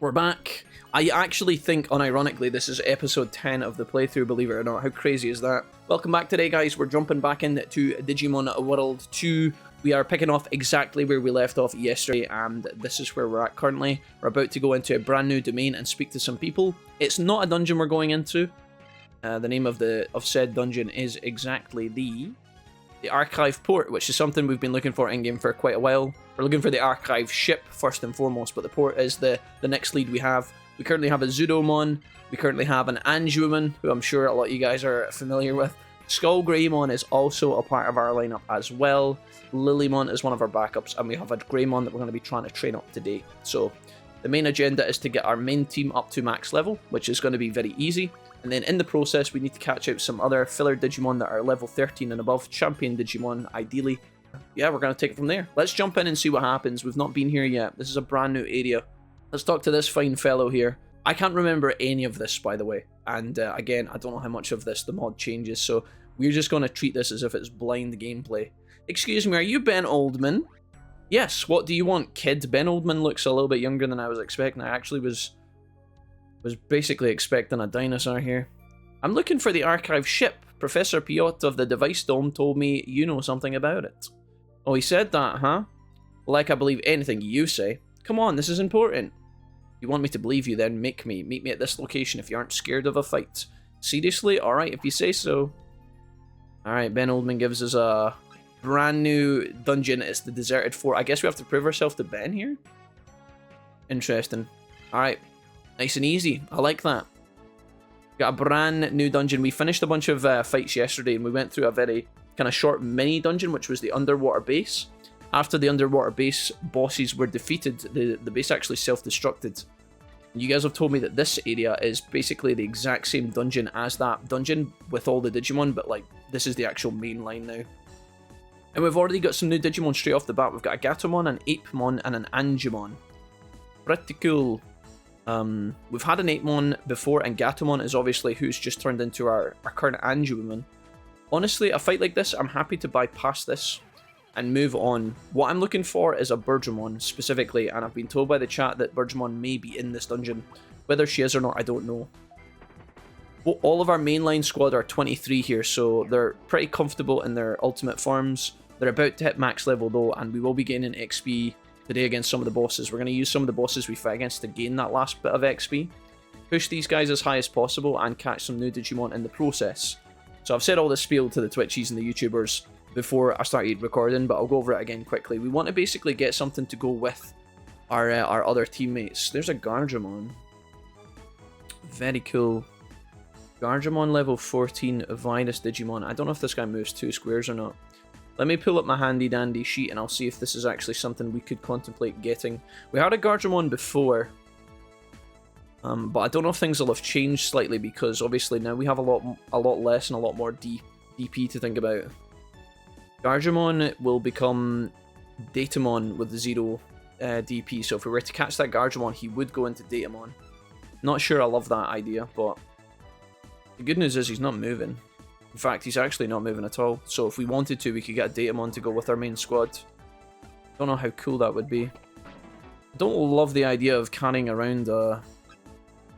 We're back. I actually think, unironically, this is episode 10 of the playthrough, believe it or not. How crazy is that? Welcome back today, guys. We're jumping back into Digimon World 2. We are picking off exactly where we left off yesterday, and this is where we're at currently. We're about to go into a brand new domain and speak to some people. It's not a dungeon we're going into. The name of said dungeon is exactly the Archive Port, which is something we've been looking for in-game for quite a while. We're looking for the Archive ship, first and foremost, but the port is the next lead we have. We currently have a Zudomon, we currently have an Angemon, who I'm sure a lot of you guys are familiar with. Skullgreymon is also a part of our lineup as well. Lilymon is one of our backups, and we have a Greymon that we're going to be trying to train up today. So the main agenda is to get our main team up to max level, which is going to be very easy. And then in the process, we need to catch out some other filler Digimon that are level 13 and above, champion Digimon, ideally. Yeah, we're going to take it from there. Let's jump in and see what happens. We've not been here yet. This is a brand new area. Let's talk to this fine fellow here. I can't remember any of this, by the way. And again, I don't know how much of this the mod changes, so we're just going to treat this as if it's blind gameplay. Excuse me, are you Ben Oldman? Yes, what do you want, kid? Ben Oldman looks a little bit younger than I was expecting. I actually was basically expecting a dinosaur here. I'm looking for the archive ship. Professor Piot of the Device Dome told me you know something about it. Oh, he said that, huh? Like I believe anything you say. Come on, this is important. You want me to believe you, then meet me at this location if you aren't scared of a fight. Seriously? Alright, if you say so. Alright, Ben Oldman gives us a brand new dungeon. It's the Deserted Fort. I guess we have to prove ourselves to Ben here? Interesting. Alright. Nice and easy. I like that. Got a brand new dungeon. We finished a bunch of fights yesterday, and we went through a very kind of short mini dungeon, which was the underwater base. After the underwater base bosses were defeated, the base actually self-destructed. You guys have told me that this area is basically the exact same dungeon as that dungeon with all the Digimon, but like this is the actual main line now. And we've already got some new Digimon straight off the bat. We've got a Gatomon, an Apemon, and an Angemon. Pretty cool. We've had an Apemon before, and Gatomon is obviously who's just turned into our current Angemon. Honestly, a fight like this, I'm happy to bypass this and move on. What I'm looking for is a Birdramon specifically, and I've been told by the chat that Birdramon may be in this dungeon. Whether she is or not, I don't know. Well, all of our mainline squad are 23 here, so they're pretty comfortable in their ultimate forms. They're about to hit max level though, and we will be gaining XP today against some of the bosses. We're going to use some of the bosses we fight against to gain that last bit of XP. Push these guys as high as possible and catch some new Digimon in the process. So I've said all this spiel to the Twitchies and the YouTubers before I started recording, but I'll go over it again quickly. We want to basically get something to go with our other teammates. There's a Gardramon. Very cool. Gardramon level 14 Virus Digimon. I don't know if this guy moves 2 squares or not. Let me pull up my handy dandy sheet and I'll see if this is actually something we could contemplate getting. We had a Gardramon before, but I don't know if things will have changed slightly because obviously now we have a lot less and a lot more DP to think about. Gardramon will become Datamon with 0 DP, so if we were to catch that Gardramon, he would go into Datamon. Not sure I love that idea, but the good news is he's not moving. In fact, he's actually not moving at all, so if we wanted to, we could get a Datamon to go with our main squad. Don't know how cool that would be. I don't love the idea of carrying around a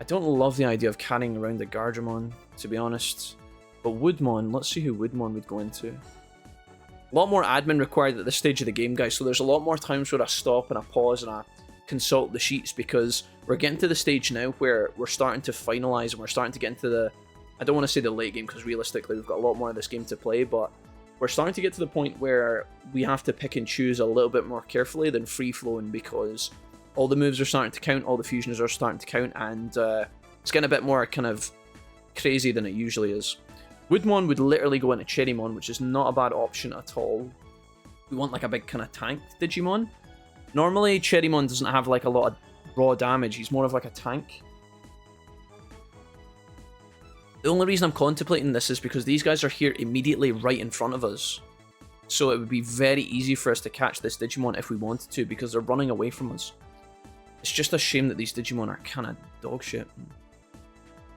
Gardramon, to be honest. But Woodmon, let's see who Woodmon would go into. A lot more admin required at this stage of the game, guys, so there's a lot more times where I stop and I pause and I consult the sheets because we're getting to the stage now where we're starting to finalize and we're starting to get into the, I don't want to say the late game because realistically we've got a lot more of this game to play, but we're starting to get to the point where we have to pick and choose a little bit more carefully than free-flowing because all the moves are starting to count, all the fusions are starting to count, and it's getting a bit more kind of crazy than it usually is. Woodmon would literally go into Cherrymon, which is not a bad option at all. We want like a big kind of tank Digimon. Normally, Cherrymon doesn't have like a lot of raw damage, he's more of like a tank. The only reason I'm contemplating this is because these guys are here immediately right in front of us. So it would be very easy for us to catch this Digimon if we wanted to because they're running away from us. It's just a shame that these Digimon are kind of dog shit.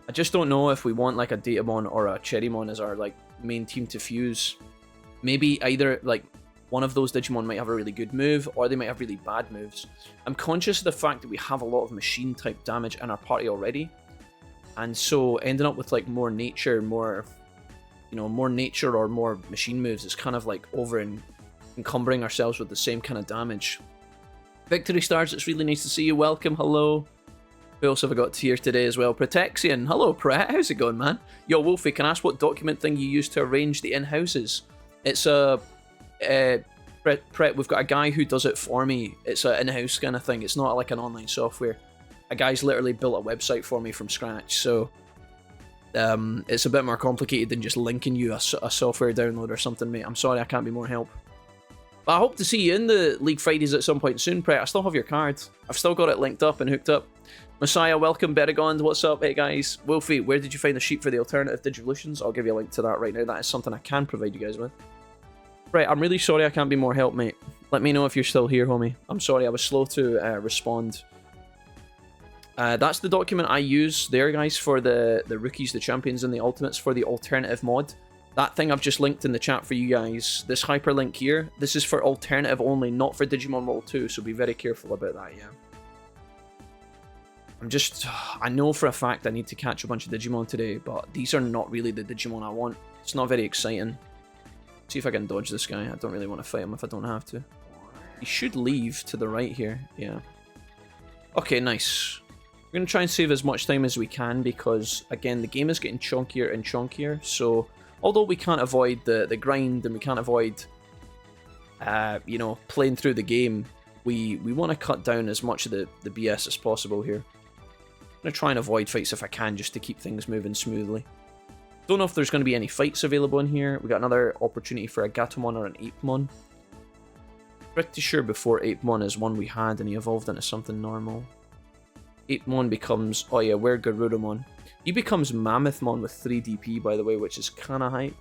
I just don't know if we want like a Datamon or a Cherrymon as our like main team to fuse. Maybe either like one of those Digimon might have a really good move, or they might have really bad moves. I'm conscious of the fact that we have a lot of machine-type damage in our party already, and so ending up with like more nature, more nature or more machine moves is kind of like encumbering ourselves with the same kind of damage. Victory Stars, it's really nice to see you. Welcome, hello. Who else have I got here today as well? Protexian, hello Pret, how's it going, man? Yo, Wolfie, can I ask what document thing you use to arrange the in-houses? It's a... Pret, we've got a guy who does it for me. It's an in-house kind of thing. It's not like an online software. A guy's literally built a website for me from scratch, so... it's a bit more complicated than just linking you a software download or something, mate. I'm sorry, I can't be more help. But I hope to see you in the League Fridays at some point soon, Pret. I still have your card. I've still got it linked up and hooked up. Messiah, welcome. Berigond, what's up? Hey guys. Wolfie, where did you find the sheet for the alternative Digivolutions? I'll give you a link to that right now. That is something I can provide you guys with. Right, I'm really sorry I can't be more help, mate. Let me know if you're still here, homie. I'm sorry, I was slow to respond. That's the document I use there, guys, for the rookies, the champions, and the ultimates for the alternative mod. That thing I've just linked in the chat for you guys, this hyperlink here, this is for alternative only, not for Digimon World 2, so be very careful about that, yeah. I know for a fact I need to catch a bunch of Digimon today, but these are not really the Digimon I want. It's not very exciting. See if I can dodge this guy. I don't really want to fight him if I don't have to. He should leave to the right here, yeah. Okay, nice. We're going to try and save as much time as we can because, again, the game is getting chunkier and chunkier, so... Although we can't avoid the grind and we can't avoid, you know, playing through the game, we want to cut down as much of the BS as possible here. I'm going to try and avoid fights if I can just to keep things moving smoothly. Don't know if there's going to be any fights available in here. We got another opportunity for a Gatomon or an Apemon. Pretty sure before Apemon is one we had and he evolved into something normal. Apemon becomes, oh yeah, we're Garurumon. He becomes Mammothmon with 3 DP, by the way, which is kind of hype.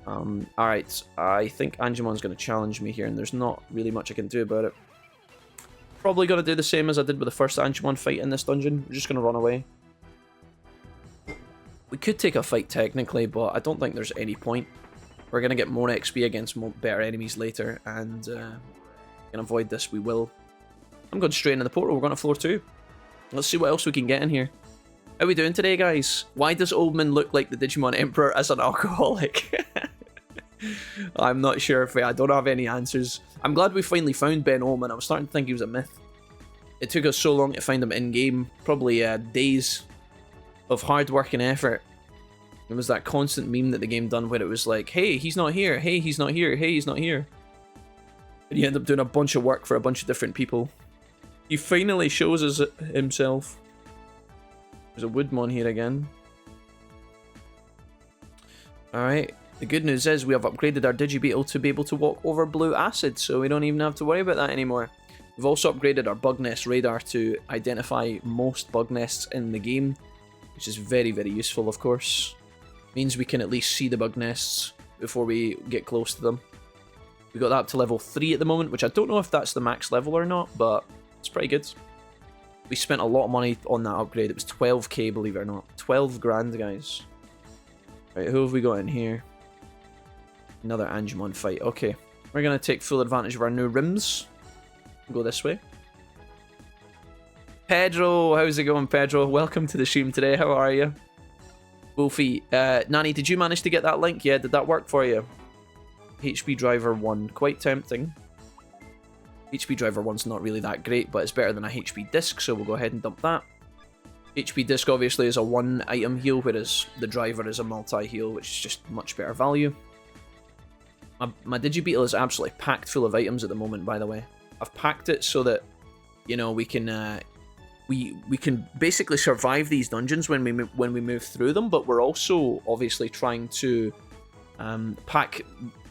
Alright, I think Angemon's going to challenge me here, and there's not really much I can do about it. Probably going to do the same as I did with the first Angemon fight in this dungeon. We're just going to run away. We could take a fight technically, but I don't think there's any point. We're going to get more XP against better enemies later, and can avoid this, we will. I'm going straight into the portal, we're going to floor 2. Let's see what else we can get in here. How are we doing today, guys? Why does Oldman look like the Digimon Emperor as an alcoholic? I'm not sure if I don't have any answers. I'm glad we finally found Ben Oldman. I was starting to think he was a myth. It took us so long to find him in-game. Probably days of hard work and effort. It was that constant meme that the game done where it was like, hey, he's not here. Hey, he's not here. Hey, he's not here. And you end up doing a bunch of work for a bunch of different people. He finally shows us himself. There's a Woodmon here again. Alright, the good news is we have upgraded our Digibeetle to be able to walk over blue acid, so we don't even have to worry about that anymore. We've also upgraded our bug nest radar to identify most bug nests in the game, which is very, very useful, of course. Means we can at least see the bug nests before we get close to them. We got that up to level 3 at the moment, which I don't know if that's the max level or not, but it's pretty good. We spent a lot of money on that upgrade. It was 12k, believe it or not. 12 grand, guys. Right, who have we got in here? Another Angemon fight. Okay. We're going to take full advantage of our new rims. Go this way. Pedro, how's it going, Pedro? Welcome to the stream today. How are you? Wolfie, Nani, did you manage to get that link? Yeah, did that work for you? HP Driver 1. Quite tempting. HP Driver 1's not really that great, but it's better than a HP Disc, so we'll go ahead and dump that. HP Disc obviously is a 1-item heal, whereas the Driver is a multi-heal, which is just much better value. My Digibeetle is absolutely packed full of items at the moment, by the way. I've packed it so that, you know, we can basically survive these dungeons when we move through them, but we're also obviously trying to pack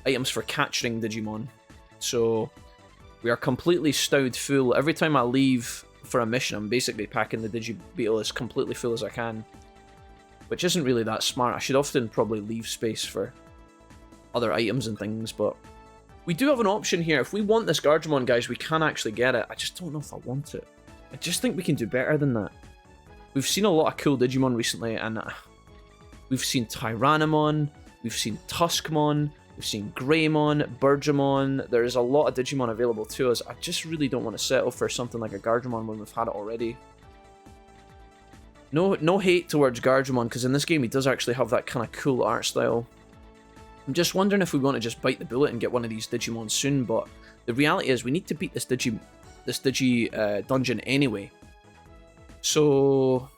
items for catching Digimon. So we are completely stowed full. Every time I leave for a mission, I'm basically packing the Digibeetle as completely full as I can, which isn't really that smart. I should often probably leave space for other items and things, but we do have an option here. If we want this Guardiamon, guys, we can actually get it. I just don't know if I want it. I just think we can do better than that. We've seen a lot of cool Digimon recently, and we've seen Tyrannomon, we've seen Tuskmon, We've seen Greymon, Birdramon. There's a lot of Digimon available to us. I just really don't want to settle for something like a Guardiamon when we've had it already. No hate towards Guardiamon, because in this game he does actually have that kind of cool art style. I'm just wondering if we want to just bite the bullet and get one of these Digimon soon, but the reality is we need to beat this Digi dungeon anyway. So,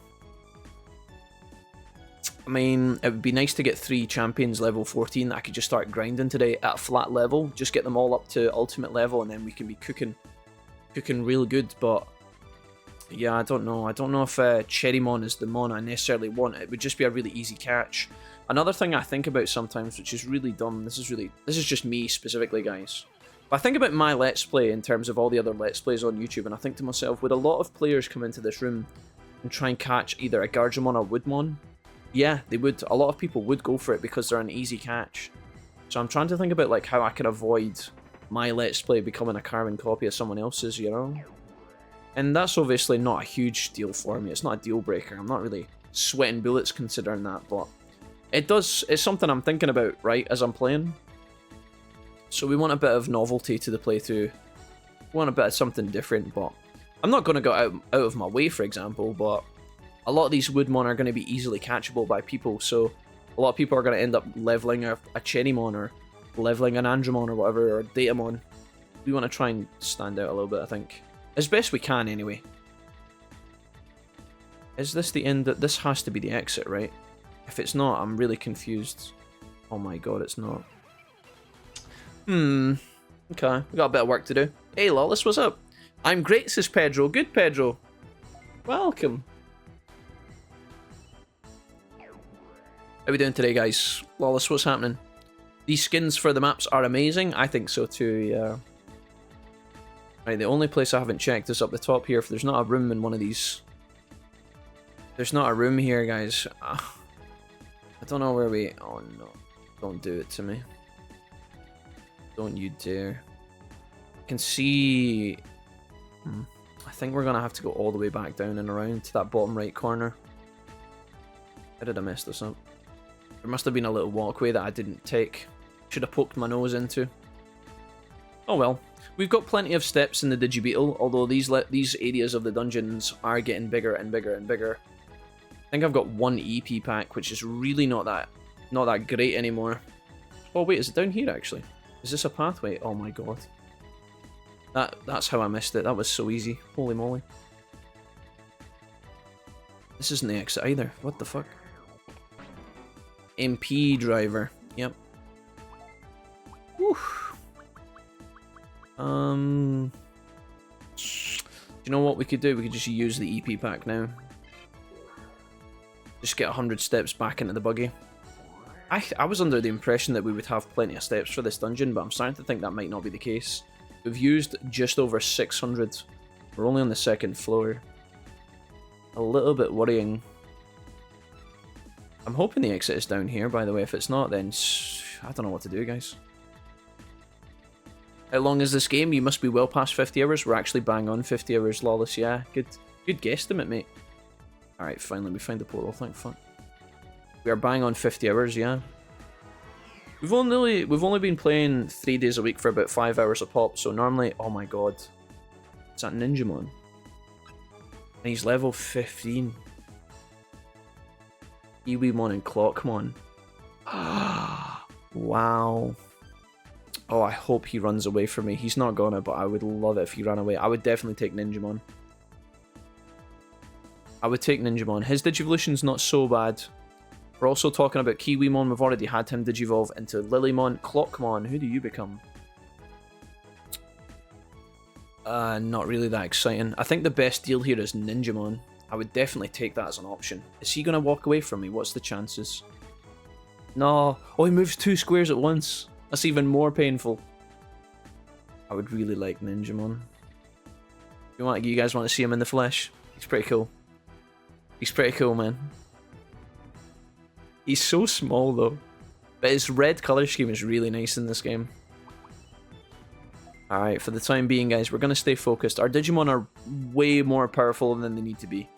I mean, it would be nice to get 3 champions level 14 that I could just start grinding today at a flat level. Just get them all up to ultimate level, and then we can be cooking real good. But yeah, I don't know. I don't know if Cherrymon is the mon I necessarily want. It would just be a really easy catch. Another thing I think about sometimes, which is really dumb. This is just me specifically, guys. But I think about my Let's Play in terms of all the other Let's Plays on YouTube, and I think to myself, would a lot of players come into this room and try and catch either a Guardiamon or Woodmon? Yeah, they would. A lot of people would go for it because they're an easy catch. So I'm trying to think about like how I can avoid my Let's Play becoming a carbon copy of someone else's, you know? And that's obviously not a huge deal for me. It's not a deal breaker. I'm not really sweating bullets considering that, but it's something I'm thinking about, right, as I'm playing. So we want a bit of novelty to the playthrough. We want a bit of something different, but I'm not going to go out of my way, for example, but a lot of these Woodmon are going to be easily catchable by people, so a lot of people are going to end up leveling a Cherrymon or leveling an Andromon or whatever, or Datamon. We want to try and stand out a little bit, I think. As best we can, anyway. Is this the end? This has to be the exit, right? If it's not, I'm really confused. Oh my god, it's not. Okay, we got a bit of work to do. Hey, Lawless, what's up? I'm great, says Pedro. Good, Pedro. Welcome. How are we doing today, guys? Lawless, what's happening? These skins for the maps are amazing. I think so too, yeah. Right, the only place I haven't checked is up the top here. If there's not a room in one of these. There's not a room here, guys. I don't know where we... Oh, no. Don't do it to me. Don't you dare. I can see... I think we're going to have to go all the way back down and around to that bottom right corner. How did I mess this up? There must have been a little walkway that I didn't take. Should have poked my nose into. Oh well. We've got plenty of steps in the Digibeetle, although these areas of the dungeons are getting bigger and bigger and bigger. I think I've got 1 EP pack, which is really not that great anymore. Oh wait, is it down here actually? Is this a pathway? Oh my god. That's how I missed it. That was so easy. Holy moly. This isn't the exit either. What the fuck? MP driver. Yep. Whew. Do you know what we could do? We could just use the EP pack now. Just get 100 steps back into the buggy. I was under the impression that we would have plenty of steps for this dungeon, but I'm starting to think that might not be the case. We've used just over 600. We're only on the 2nd floor. A little bit worrying. I'm hoping the exit is down here, by the way. If it's not, then I don't know what to do, guys. How long is this game? You must be well past 50 hours. We're actually bang on 50 hours, Lawless. Yeah, good guesstimate, mate. Alright, fine, let me find the portal, thank fuck. We are bang on 50 hours, yeah. We've only been playing 3 days a week for about 5 hours a pop, so normally... Oh my god. Is that Ninjamon? And he's level 15. Kiwimon and Clockmon. Wow. Oh, I hope he runs away from me. He's not gonna, but I would love it if he ran away. I would definitely take Ninjamon. I would take Ninjamon. His Digivolution's not so bad. We're also talking about Kiwimon. We've already had him Digivolve into Lilymon. Clockmon, who do you become? Not really that exciting. I think the best deal here is Ninjamon. I would definitely take that as an option. Is he going to walk away from me? What's the chances? No. Oh, he moves 2 squares at once. That's even more painful. I would really like Ninjamon. You guys want to see him in the flesh? He's pretty cool. He's pretty cool, man. He's so small, though. But his red colour scheme is really nice in this game. Alright, for the time being, guys, we're going to stay focused. Our Digimon are way more powerful than they need to be.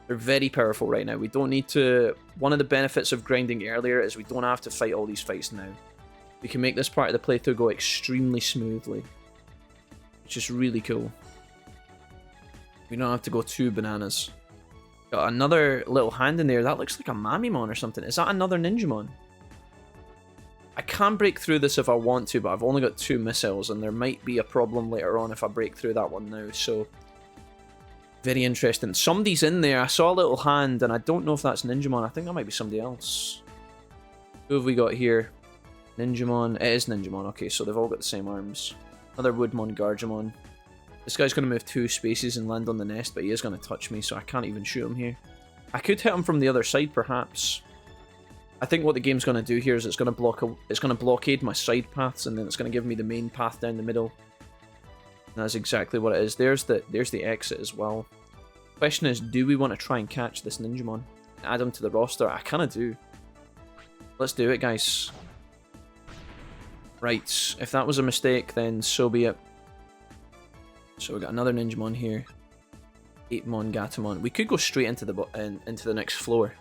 They're very powerful right now. We don't need to... One of the benefits of grinding earlier is we don't have to fight all these fights now. we can make this part of the playthrough go extremely smoothly. Which is really cool. We don't have to go too bananas. Got another little hand in there. That looks like a Mamimon or something. Is that another Ninjamon? I can break through this if I want to, but I've only got 2 missiles, and there might be a problem later on if I break through that one now, so... Very interesting. Somebody's in there. I saw a little hand, and I don't know if that's Ninjamon. I think that might be somebody else. Who have we got here? Ninjamon. It is Ninjamon. Okay, so they've all got the same arms. Another Woodmon, Gargemon. This guy's going to move 2 spaces and land on the nest, but he is going to touch me, so I can't even shoot him here. I could hit him from the other side, perhaps. I think what the game's going to do here is it's going to blockade my side paths, and then it's going to give me the main path down the middle. And that's exactly what it is. There's the exit as well. Question is, do we want to try and catch this Ninjamon? Add him to the roster? I kind of do. Let's do it, guys. Right, if that was a mistake, then so be it. So we got another Ninjamon here. 8mon, Gatomon. We could go straight into the next floor.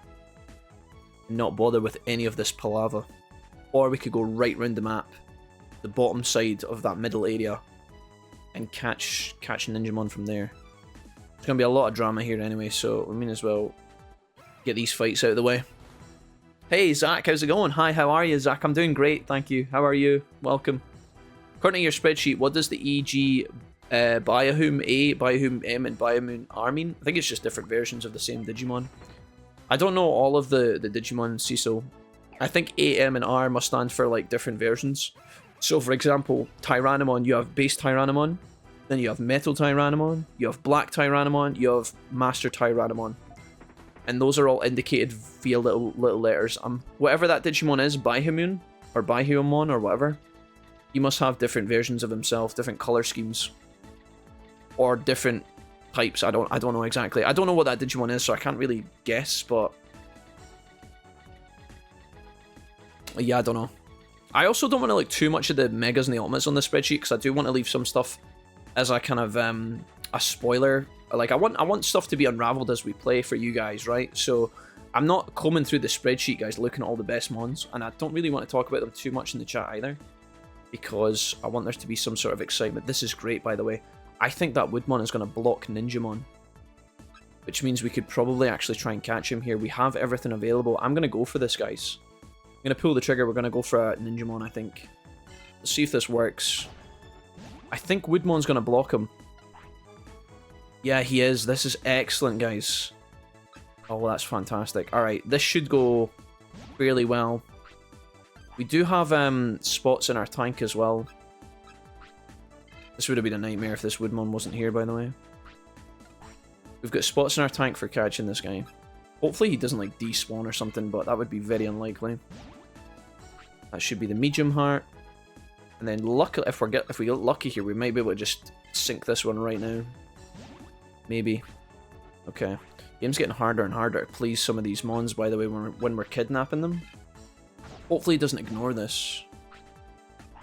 And not bother with any of this palaver. Or we could go right round the map, the bottom side of that middle area, and catch Ninjamon from there. There's going to be a lot of drama here anyway, so we may as well get these fights out of the way. Hey Zach, how's it going? Hi, how are you, Zach? I'm doing great, thank you. How are you? Welcome. According to your spreadsheet, what does the EG Byahoom A, Byahoom M, and Byahoom R mean? I think it's just different versions of the same Digimon. I don't know all of the Digimon, Cecil. I think A, M, and R must stand for like different versions. So for example, Tyrannomon, you have base Tyrannomon, then you have metal Tyrannomon, you have black Tyrannomon, you have master Tyrannomon. And those are all indicated via little letters. Whatever that Digimon is, Byahoomon, or Byahoomon, or whatever, he must have different versions of himself, different color schemes. Or different types. I don't know exactly. I don't know what that Digimon is, so I can't really guess, but yeah, I don't know. I also don't want to look too much at the megas and the ultimates on the spreadsheet, because I do want to leave some stuff as a kind of a spoiler. Like I want stuff to be unraveled as we play for you guys, right? So I'm not combing through the spreadsheet, guys, looking at all the best mons, and I don't really want to talk about them too much in the chat either, because I want there to be some sort of excitement. This is great, by the way. I think that Woodmon is going to block Ninjamon, which means we could probably actually try and catch him here. We have everything available. I'm going to go for this, guys. I'm going to pull the trigger. We're going to go for a Ninjamon, I think. Let's see if this works. I think Woodmon's going to block him. Yeah, he is. This is excellent, guys. Oh, well, that's fantastic. Alright, this should go fairly well. We do have spots in our tank as well. This would have been a nightmare if this Woodmon wasn't here, by the way. We've got spots in our tank for catching this guy. Hopefully he doesn't like despawn or something, but that would be very unlikely. That should be the medium heart. And then luckily, if we get lucky here, we might be able to just sink this one right now. Maybe. Okay. Game's getting harder and harder to please some of these mons, by the way, when we're kidnapping them. Hopefully he doesn't ignore this.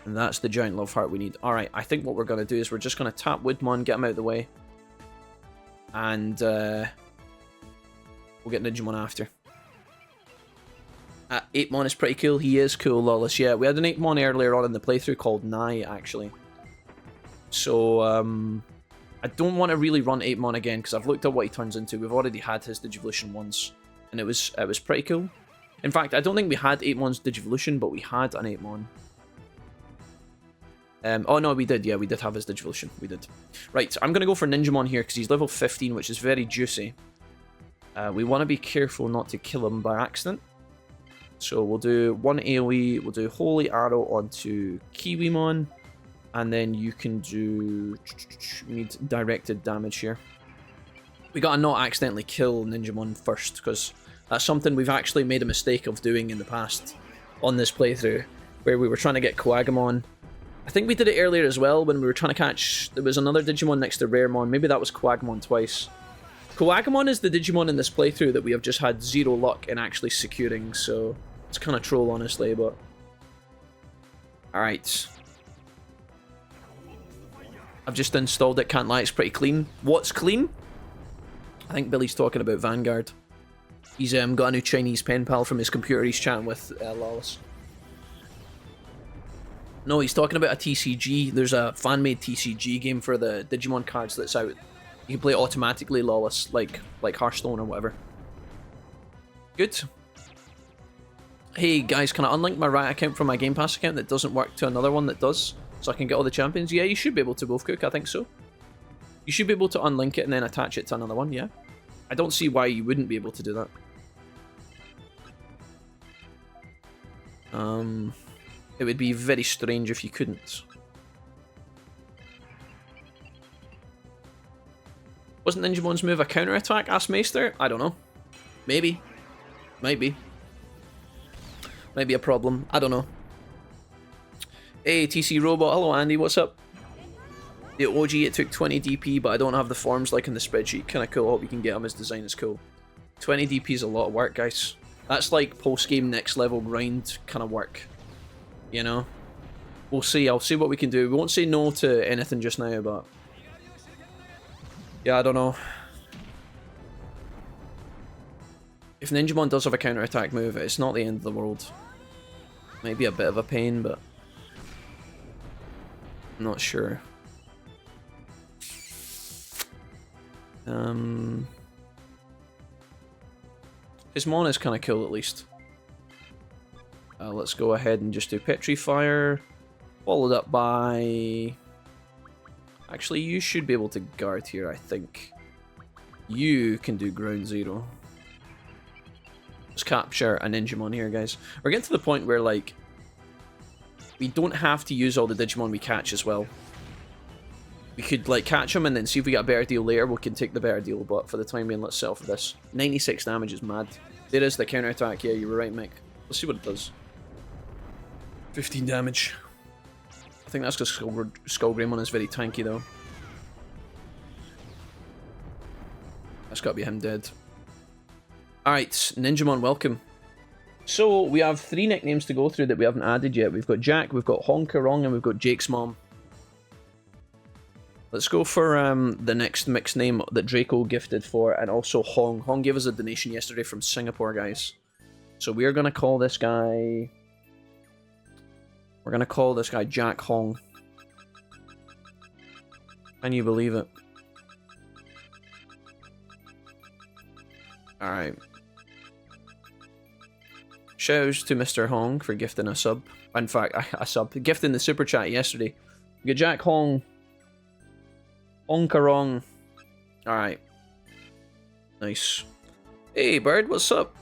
And that's the giant love heart we need. Alright, I think what we're going to do is we're just going to tap Woodmon, get him out of the way. And we'll get Digimon after. 8mon is pretty cool. He is cool, Lawless. Yeah, we had an 8mon earlier on in the playthrough called Nye, actually. So, I don't want to really run 8mon again, because I've looked at what he turns into. We've already had his Digivolution once, and it was pretty cool. In fact, I don't think we had 8mon's Digivolution, but we had an 8mon. Oh no, we did. Yeah, we did have his Digivolution. We did. Right, I'm going to go for Ninjamon here, because he's level 15, which is very juicy. We want to be careful not to kill him by accident. So we'll do one AoE, we'll do Holy Arrow onto Kiwimon, and then you can do... We need directed damage here. We gotta not accidentally kill Ninjamon first, because that's something we've actually made a mistake of doing in the past on this playthrough, where we were trying to get Coagamon. I think we did it earlier as well, when we were trying to catch... There was another Digimon next to Raremon, maybe that was Coagamon twice. Coagamon is the Digimon in this playthrough that we have just had zero luck in actually securing, so... It's kind of troll, honestly, but... Alright. I've just installed it, can't lie, it's pretty clean. What's clean? I think Billy's talking about Vanguard. He's got a new Chinese pen pal from his computer he's chatting with, Lawless. No, he's talking about a TCG. There's a fan-made TCG game for the Digimon cards that's out. You can play it automatically, lawless, like Hearthstone or whatever. Good. Hey guys, can I unlink my Riot account from my Game Pass account that doesn't work to another one that does, so I can get all the champions? Yeah, you should be able to, both Cook. I think so. You should be able to unlink it and then attach it to another one. Yeah. I don't see why you wouldn't be able to do that. It would be very strange if you couldn't. Wasn't Ninjamon's move a counter-attack? Asked Maester? I don't know. Maybe. Might be. Might be a problem. I don't know. Hey, TC Robot. Hello, Andy. What's up? The OG, it took 20 DP, but I don't have the forms like in the spreadsheet. Kinda cool. I hope you can get them. His design is cool. 20 DP is a lot of work, guys. That's like post-game next level grind kind of work. You know? We'll see. I'll see what we can do. We won't say no to anything just now, but... yeah, I don't know. If Ninjamon does have a counter-attack move, it's not the end of the world. Might be a bit of a pain, but... I'm not sure. His Mon is kind of cool, at least. Let's go ahead and just do Petrifier. Followed up by... actually, you should be able to guard here, I think. You can do Ground Zero. Let's capture a Ninjamon here, guys. We're getting to the point where, like, we don't have to use all the Digimon we catch as well. We could, like, catch them and then see if we get a better deal later. We can take the better deal, but for the time being, let's settle for this. 96 damage is mad. There is the counterattack. Yeah, you were right, Mick. Let's see what it does. 15 damage. I think that's because Skullgreymon is very tanky, though. That's got to be him dead. Alright, Ninjamon, welcome. So, we have 3 nicknames to go through that we haven't added yet. We've got Jack, we've got Honkarong, and we've got Jake's mom. Let's go for the next mixed name that Draco gifted for, and also Hong. Hong gave us a donation yesterday from Singapore, guys. So we are going to call this guy... we're going to call this guy Jack Hong. Can you believe it? Alright. Shouts to Mr. Hong for gifting a sub. In fact, a sub. Gifting the super chat yesterday. We got Jack Hong. Honkarong. Alright. Nice. Hey, Bird, what's up?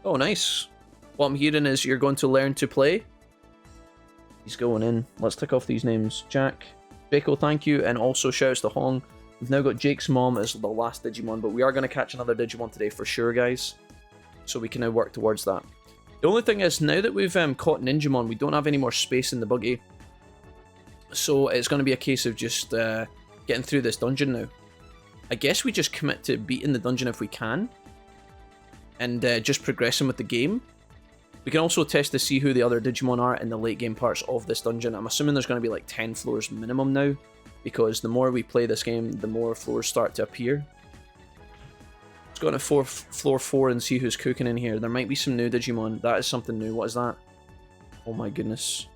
Oh, nice. What I'm hearing is you're going to learn to play. He's going in. Let's tick off these names. Jack. Draco, thank you. And also shouts to Hong. We've now got Jake's mom as the last Digimon, but we are going to catch another Digimon today for sure, guys. So we can now work towards that. The only thing is, now that we've caught Ninjamon, we don't have any more space in the buggy. So it's going to be a case of just getting through this dungeon now. I guess we just commit to beating the dungeon if we can. And just progressing with the game. We can also test to see who the other Digimon are in the late game parts of this dungeon. I'm assuming there's going to be like 10 floors minimum now. Because the more we play this game, the more floors start to appear. Let's go into floor 4 and see who's cooking in here. There might be some new Digimon. That is something new. What is that? Oh my goodness.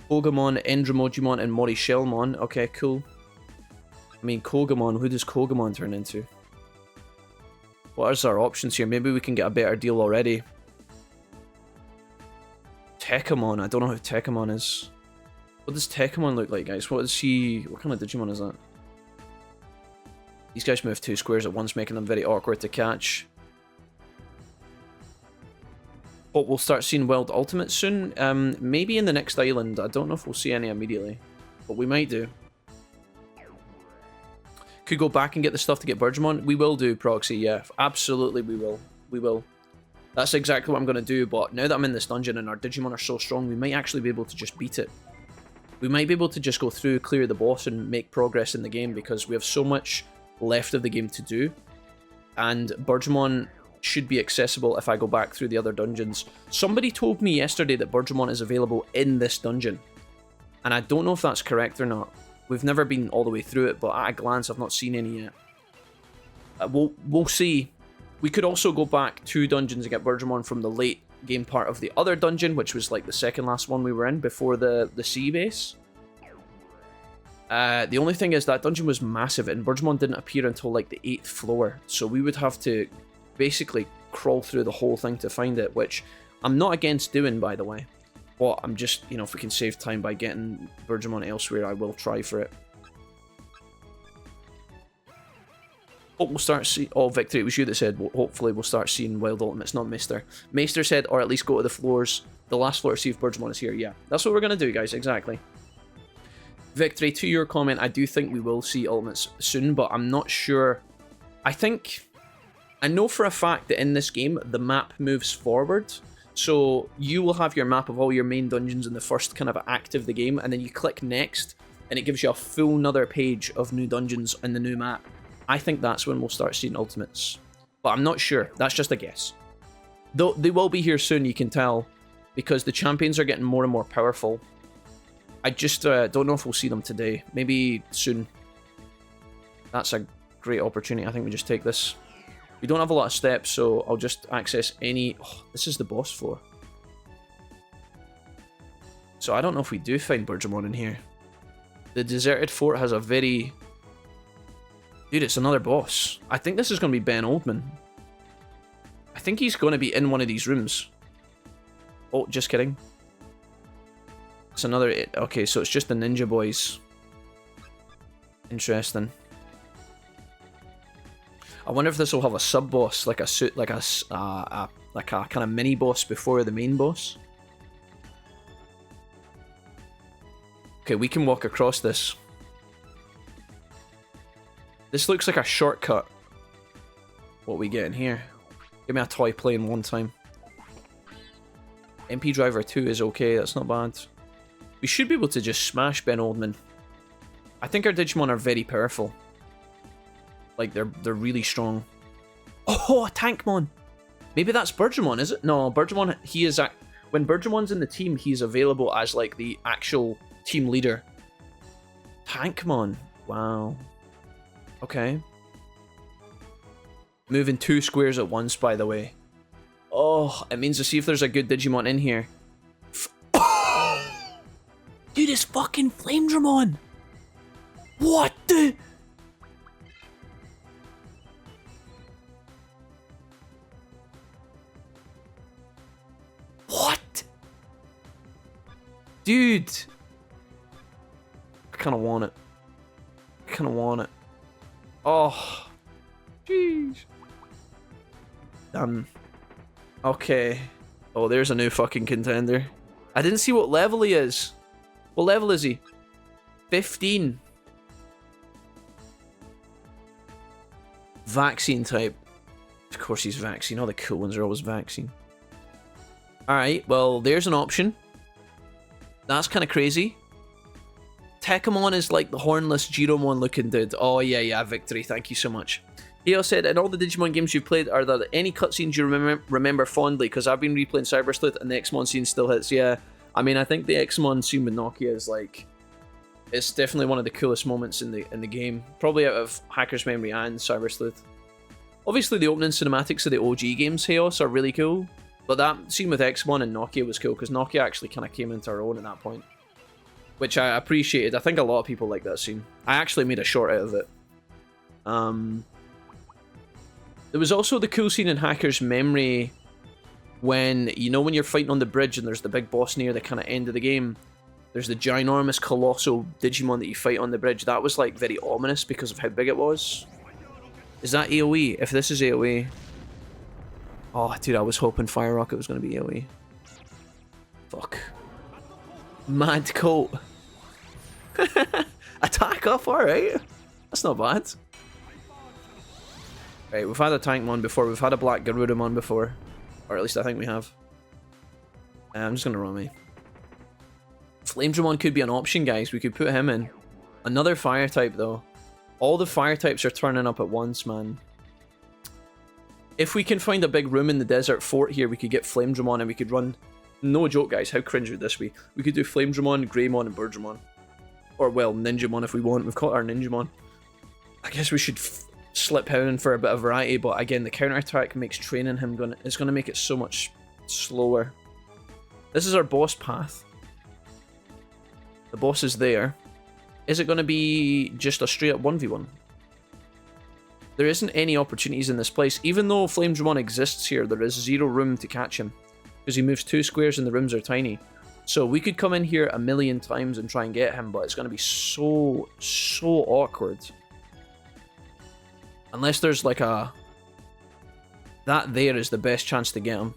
Kogamon, Endromojimon, and Morishellmon. Okay, cool. I mean, Kogamon. Who does Kogamon turn into? What is our options here? Maybe we can get a better deal already. Tekamon. I don't know who Tekamon is. What does Tekamon look like, guys? What is he... what kind of Digimon is that? These guys move 2 squares at once, making them very awkward to catch. But we'll start seeing Wild Ultimates soon. Maybe in the next island. I don't know if we'll see any immediately. But we might do. Could go back and get the stuff to get Birdramon. We will do, Proxy, yeah. Absolutely we will. We will. That's exactly what I'm going to do, but now that I'm in this dungeon and our Digimon are so strong, we might actually be able to just beat it. We might be able to just go through, clear the boss, and make progress in the game because we have so much left of the game to do. And Birdramon should be accessible if I go back through the other dungeons. Somebody told me yesterday that Birdramon is available in this dungeon. And I don't know if that's correct or not. We've never been all the way through it, but at a glance I've not seen any yet. We'll see. We could also go back 2 dungeons and get Birdramon from the late game part of the other dungeon, which was like the second last one we were in before the sea base. The only thing is that dungeon was massive and Birdramon didn't appear until like the 8th floor, so we would have to basically crawl through the whole thing to find it, which I'm not against doing, by the way. But I'm just, you know, if we can save time by getting Birdramon elsewhere, I will try for it. Hope we'll start seeing... Oh, Victory, it was you that said, hopefully we'll start seeing Wild Ultimates, not Mister. Maester said, or at least go to the floors, the last floor to see if Birdramon is here. Yeah, that's what we're going to do, guys, exactly. Victory, to your comment, I do think we will see Ultimates soon, but I'm not sure. I know for a fact that in this game, the map moves forward. So you will have your map of all your main dungeons in the first kind of act of the game, and then you click next, and it gives you a full another page of new dungeons in the new map. I think that's when we'll start seeing Ultimates. But I'm not sure. That's just a guess. Though they will be here soon, you can tell, because the champions are getting more and more powerful. I just don't know if we'll see them today. Maybe soon. That's a great opportunity. I think we just take this. We don't have a lot of steps, so I'll just access any... Oh, this is the boss floor. So I don't know if we do find Birdramon in here. The deserted fort has a very... Dude, it's another boss. I think this is going to be Ben Oldman. I think he's going to be in one of these rooms. Oh, just kidding. It's another... Okay, so it's just the ninja boys. Interesting. I wonder if this will have a sub-boss, like a suit, like a kind of mini-boss before the main boss. Okay, we can walk across this. This looks like a shortcut. What we get in here? Give me a toy plane one time. MP Driver 2 is okay, that's not bad. We should be able to just smash Ben Oldman. I think our Digimon are very powerful. Like, they're really strong. Oh, a Tankmon! Maybe that's Birdramon, is it? No, Birdramon, he is... When Birdramon's in the team, he's available as, like, the actual team leader. Tankmon. Wow. Okay. Moving 2 squares at once, by the way. Oh, it means to see if there's a good Digimon in here. Dude, it's fucking Flamedramon! What the... What? Dude! I kind of want it. I kind of want it. Oh. Jeez. Okay. Oh, there's a new fucking contender. I didn't see what level he is. What level is he? 15. Vaccine type. Of course he's vaccine. All the cool ones are always vaccine. Alright, well, there's an option. That's kind of crazy. Tekamon is like the hornless Giromon looking dude. Oh, yeah, Victory. Thank you so much. He said, in all the Digimon games you've played, are there any cutscenes you remember fondly? Because I've been replaying Cyber Sleuth and the X-Mon scene still hits. Yeah, I mean, I think the X-Mon scene with Nokia is like... It's definitely one of the coolest moments in the game. Probably out of Hacker's Memory and Cyber Sleuth. Obviously, the opening cinematics of the OG games, Chaos, are really cool. But that scene with X-Mon and Nokia was cool, because Nokia actually kind of came into her own at that point. Which I appreciated. I think a lot of people like that scene. I actually made a short out of it. There was also the cool scene in Hacker's Memory when, you know, when you're fighting on the bridge and there's the big boss near the kind of end of the game. There's the ginormous colossal Digimon that you fight on the bridge. That was like very ominous because of how big it was. Is that AoE? If this is AoE... Oh, dude, I was hoping Fire Rocket was going to be AoE. Fuck. Mad coat. Attack up, alright. That's not bad. Right, we've had a Tankmon before. We've had a Black Garudamon before. Or at least I think we have. I'm just going to run me. Flamedramon could be an option, guys. We could put him in. Another fire type, though. All the fire types are turning up at once, man. If we can find a big room in the desert fort here, we could get Flamedramon and we could run... No joke, guys. How cringe would this be? We could do Flamedramon, Greymon, and Birdramon. Or, well, Ninjamon if we want. We've got our Ninjamon. I guess we should slip him in for a bit of variety, but again, the counterattack makes training him is going to make it so much slower. This is our boss path. The boss is there. Is it going to be just a straight up 1v1? There isn't any opportunities in this place. Even though Flamedramon exists here, there is zero room to catch him. Because he moves 2 squares and the rooms are tiny. So we could come in here a million times and try and get him, but it's going to be so awkward. Unless there's like a... That there is the best chance to get him.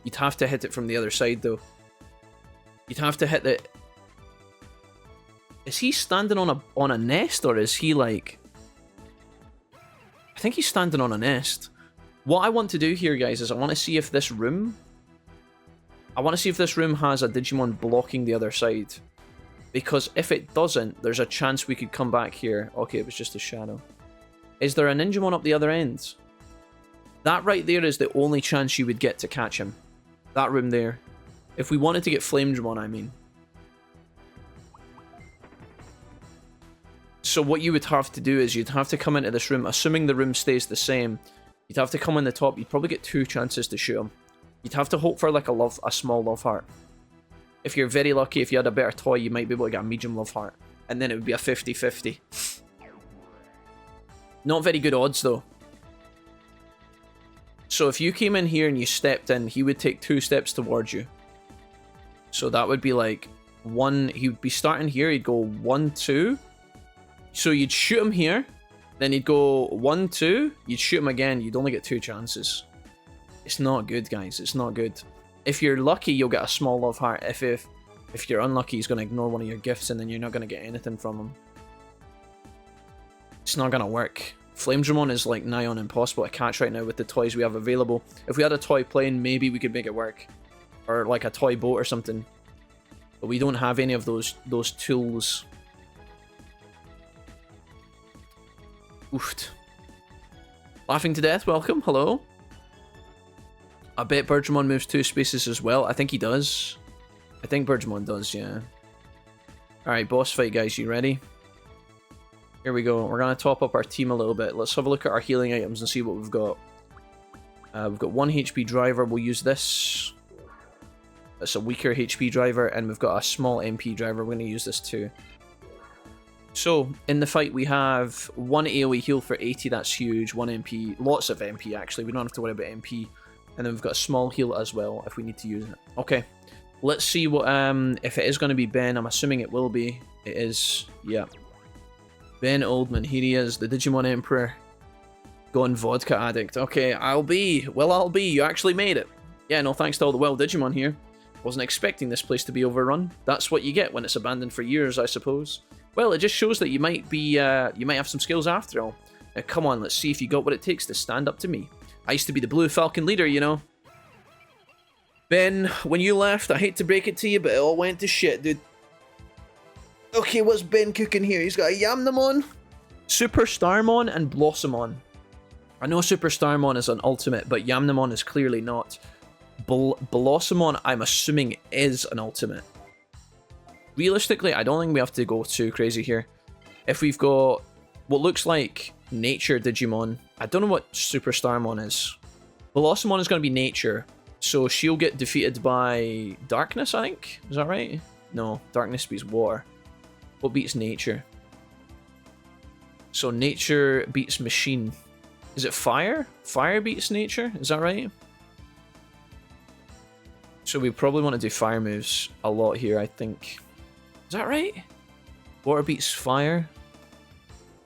You'd have to hit it from the other side though. You'd have to hit the... Is he standing on a nest, or is he like... I think he's standing on a nest. What I want to do here, guys, is I want to see if this room... I want to see if this room has a Digimon blocking the other side. Because if it doesn't, there's a chance we could come back here. Okay, it was just a shadow. Is there a Ninjamon up the other end? That right there is the only chance you would get to catch him. That room there. If we wanted to get Flamedramon, I mean. So what you would have to do is you'd have to come into this room, assuming the room stays the same. You'd have to come on the top. You'd probably get 2 chances to shoot him. You'd have to hope for like a small love heart. If you're very lucky, if you had a better toy, you might be able to get a medium love heart. And then it would be a 50-50. Not very good odds though. So if you came in here and you stepped in, he would take 2 steps towards you. So that would be like 1, he would be starting here, he'd go 1, 2. So you'd shoot him here, then he'd go 1, 2, you'd shoot him again, you'd only get 2 chances. It's not good, guys, it's not good. If you're lucky, you'll get a small love heart. If you're unlucky, he's going to ignore one of your gifts and then you're not going to get anything from him. It's not going to work. Flamedramon is like nigh on impossible to catch right now with the toys we have available. If we had a toy plane, maybe we could make it work. Or like a toy boat or something. But we don't have any of those tools. Oofed. Laughing to death, welcome, hello. I bet Birdramon moves 2 spaces as well. I think he does. I think Birdramon does, yeah. Alright, boss fight, guys, you ready? Here we go. We're going to top up our team a little bit. Let's have a look at our healing items and see what we've got. We've got 1 HP driver. We'll use this. That's a weaker HP driver. And we've got a small MP driver. We're going to use this too. So, in the fight, we have 1 AoE heal for 80. That's huge. 1 MP. Lots of MP, actually. We don't have to worry about MP. And then we've got a small heal as well, if we need to use it. Okay. Let's see what, if it is going to be Ben. I'm assuming it will be. It is. Yeah. Ben Oldman. Here he is. The Digimon Emperor. Gone vodka addict. Okay, I'll be. You actually made it. Yeah, no thanks to all the wild Digimon here. Wasn't expecting this place to be overrun. That's what you get when it's abandoned for years, I suppose. Well, it just shows that you might be, you might have some skills after all. Now, come on, let's see if you got what it takes to stand up to me. I used to be the Blue Falcon leader, you know. Ben, when you left, I hate to break it to you, but it all went to shit, dude. Okay, what's Ben cooking here? He's got a Yamnamon, Super Starmon, and Blossomon. I know Super Starmon is an ultimate, but Yamnamon is clearly not. Blossomon, I'm assuming, is an ultimate. Realistically, I don't think we have to go too crazy here. If we've got what looks like Nature Digimon, I don't know what Super Starmon is. Blossomon is going to be Nature, so she'll get defeated by Darkness, I think? Is that right? No, Darkness beats Water. What beats Nature? So Nature beats Machine. Is it Fire? Fire beats Nature? Is that right? So we probably want to do Fire moves a lot here, I think. Is that right? Water beats Fire.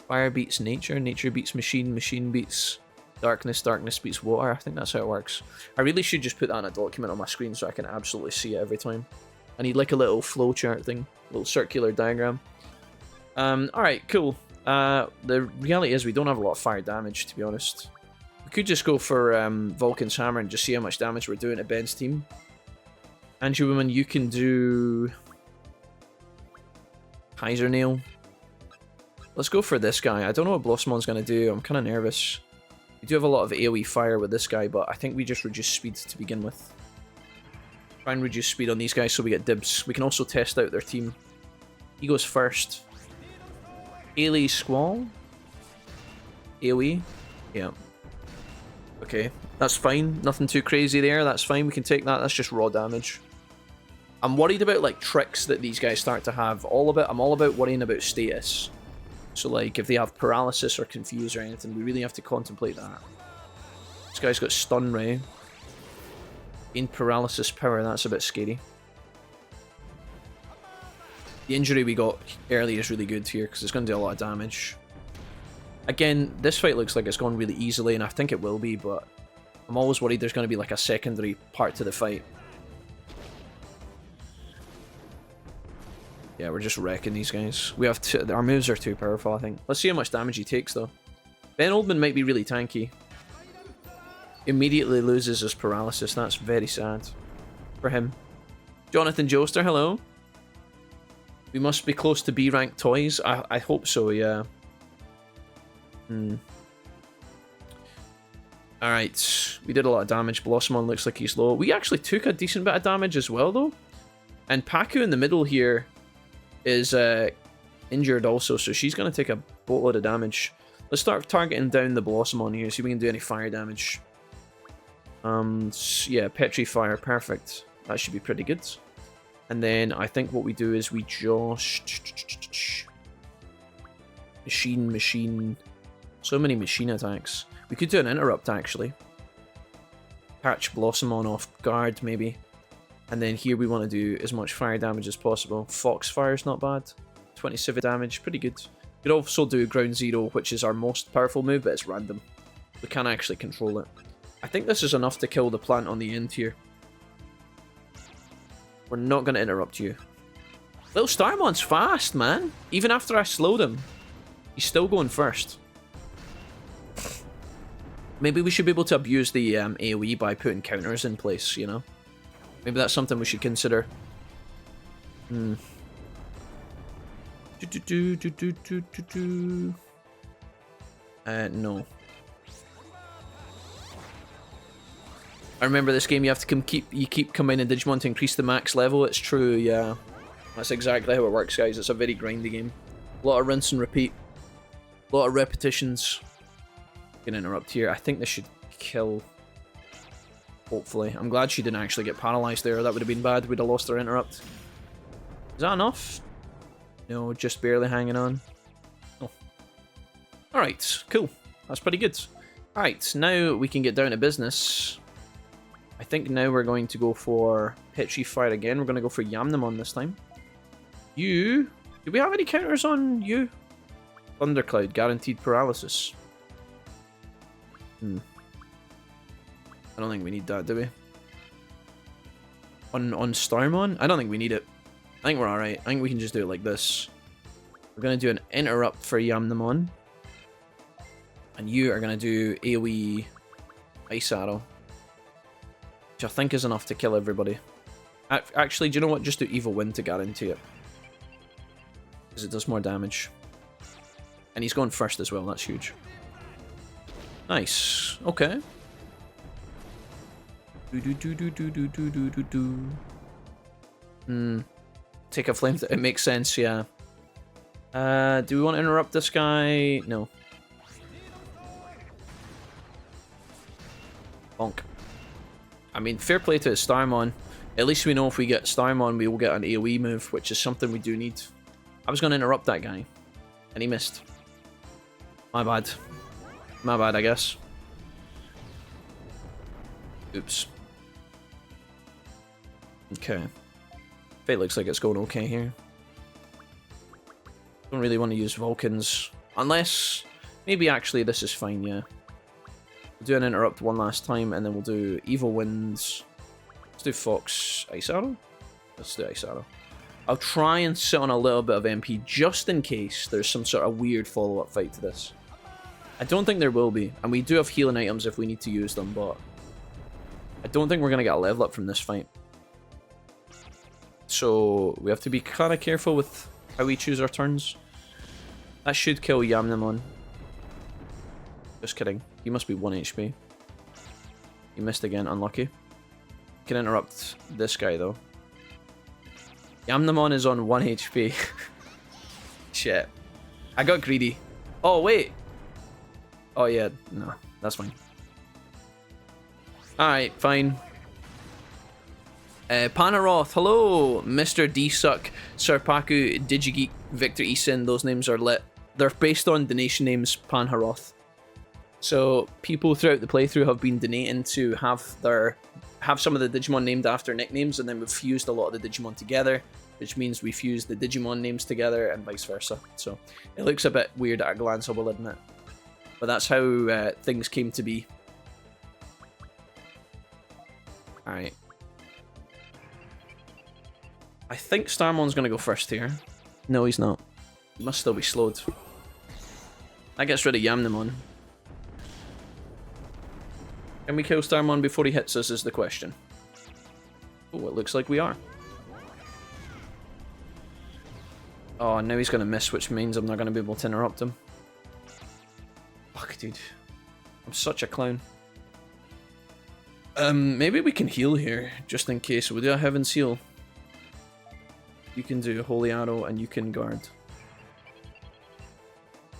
Fire beats Nature. Nature beats Machine. Machine beats Darkness. Darkness beats Water. I think that's how it works. I really should just put that in a document on my screen so I can absolutely see it every time. I need like a little flowchart thing. A little circular diagram. Alright, cool. The reality is we don't have a lot of fire damage, to be honest. We could just go for Vulcan's Hammer and just see how much damage we're doing to Ben's team. Angie Woman, you can do Kaiser Nail. Let's go for this guy. I don't know what Blossomon's going to do. I'm kind of nervous. We do have a lot of AoE fire with this guy, but I think we just reduce speed to begin with. Try and reduce speed on these guys so we get dibs. We can also test out their team. He goes first. Ailey Squall. AoE. Yeah. Okay, that's fine. Nothing too crazy there. That's fine. We can take that. That's just raw damage. I'm worried about like tricks that these guys start to have. I'm all about worrying about status. So like if they have paralysis or confuse or anything, we really have to contemplate that. This guy's got stun ray. In paralysis power, that's a bit scary. The injury we got early is really good here because it's going to do a lot of damage. Again, this fight looks like it's gone really easily, and I think it will be, but I'm always worried there's going to be like a secondary part to the fight. Yeah, we're just wrecking these guys. We have our moves are too powerful, I think. Let's see how much damage he takes, though. Ben Oldman might be really tanky. Immediately loses his paralysis. That's very sad for him. Jonathan Joester, hello. We must be close to B-rank toys. I hope so, yeah. Alright, we did a lot of damage. Blossomon looks like he's low. We actually took a decent bit of damage as well, though. And Paku in the middle here is injured also, so she's going to take a boatload of damage. Let's start targeting down the Blossomon here, see if we can do any fire damage. Yeah, Petrifier, perfect. That should be pretty good. And then I think what we do is we just... Machine. So many machine attacks. We could do an interrupt, actually. Catch Blossomon off guard, maybe. And then here we want to do as much fire damage as possible. Foxfire's not bad. 27 damage, pretty good. We could also do Ground Zero, which is our most powerful move, but it's random. We can't actually control it. I think this is enough to kill the plant on the end here. We're not going to interrupt you. Little Starmon's fast, man. Even after I slowed him, he's still going first. Maybe we should be able to abuse the AoE by putting counters in place, you know? Maybe that's something we should consider. No. I remember this game, you have to keep combining Digimon to increase the max level. It's true, yeah. That's exactly how it works, guys. It's a very grindy game. A lot of rinse and repeat. A lot of repetitions. Gonna interrupt here. I think this should kill. Hopefully. I'm glad she didn't actually get paralyzed there. That would have been bad. We'd have lost our interrupt. Is that enough? No, just barely hanging on. Oh. Alright, cool. That's pretty good. Alright, now we can get down to business. I think now we're going to go for Petrifier again. We're going to go for Yamnamon this time. You... Do we have any counters on you? Thundercloud, guaranteed paralysis. I don't think we need that, do we? On Starmon? I don't think we need it. I think we're alright. I think we can just do it like this. We're going to do an interrupt for Yamnamon. And you are going to do AoE Ice Arrow. Which I think is enough to kill everybody. Actually, do you know what? Just do Evil Wind to guarantee it. Because it does more damage. And he's going first as well, that's huge. Nice. Okay. Take a flame. It makes sense, yeah. Do we want to interrupt this guy? No. Bonk. I mean, fair play to Starmon. At least we know if we get Starmon, we will get an AoE move, which is something we do need. I was going to interrupt that guy, and he missed. My bad. My bad, I guess. Oops. Okay. Fate looks like it's going okay here. Don't really want to use Vulcans. Unless... Maybe actually this is fine, yeah. We'll do an interrupt one last time, and then we'll do Evil Winds. Let's do Fox Ice Arrow. Let's do Ice Arrow. I'll try and sit on a little bit of MP just in case there's some sort of weird follow-up fight to this. I don't think there will be, and we do have healing items if we need to use them, but I don't think we're going to get a level up from this fight. So we have to be kind of careful with how we choose our turns. That should kill Yamnamon. Just kidding. He must be 1 HP. He missed again, unlucky. Can interrupt this guy though. Yamnamon is on 1 HP. Shit. I got greedy. Oh, wait. Oh, yeah. No, that's fine. Alright, fine. Panaroth, hello! Mr. D-Suck, Serpaku, Digigeek, Victor Eason, those names are lit. They're based on donation names, Panharoth. So people throughout the playthrough have been donating to have some of the Digimon named after nicknames, and then we've fused a lot of the Digimon together, which means we fused the Digimon names together and vice versa. So it looks a bit weird at a glance, I will admit. But that's how things came to be. Alright. I think Starmon's going to go first here. No, he's not. He must still be slowed. That gets rid of Yamnamon. Can we kill Starmon before he hits us is the question. Oh, it looks like we are. Oh, now he's going to miss, which means I'm not going to be able to interrupt him. Fuck, dude. I'm such a clown. Maybe we can heal here, just in case. We'll do a Heaven's Heal. You can do Holy Arrow, and you can guard.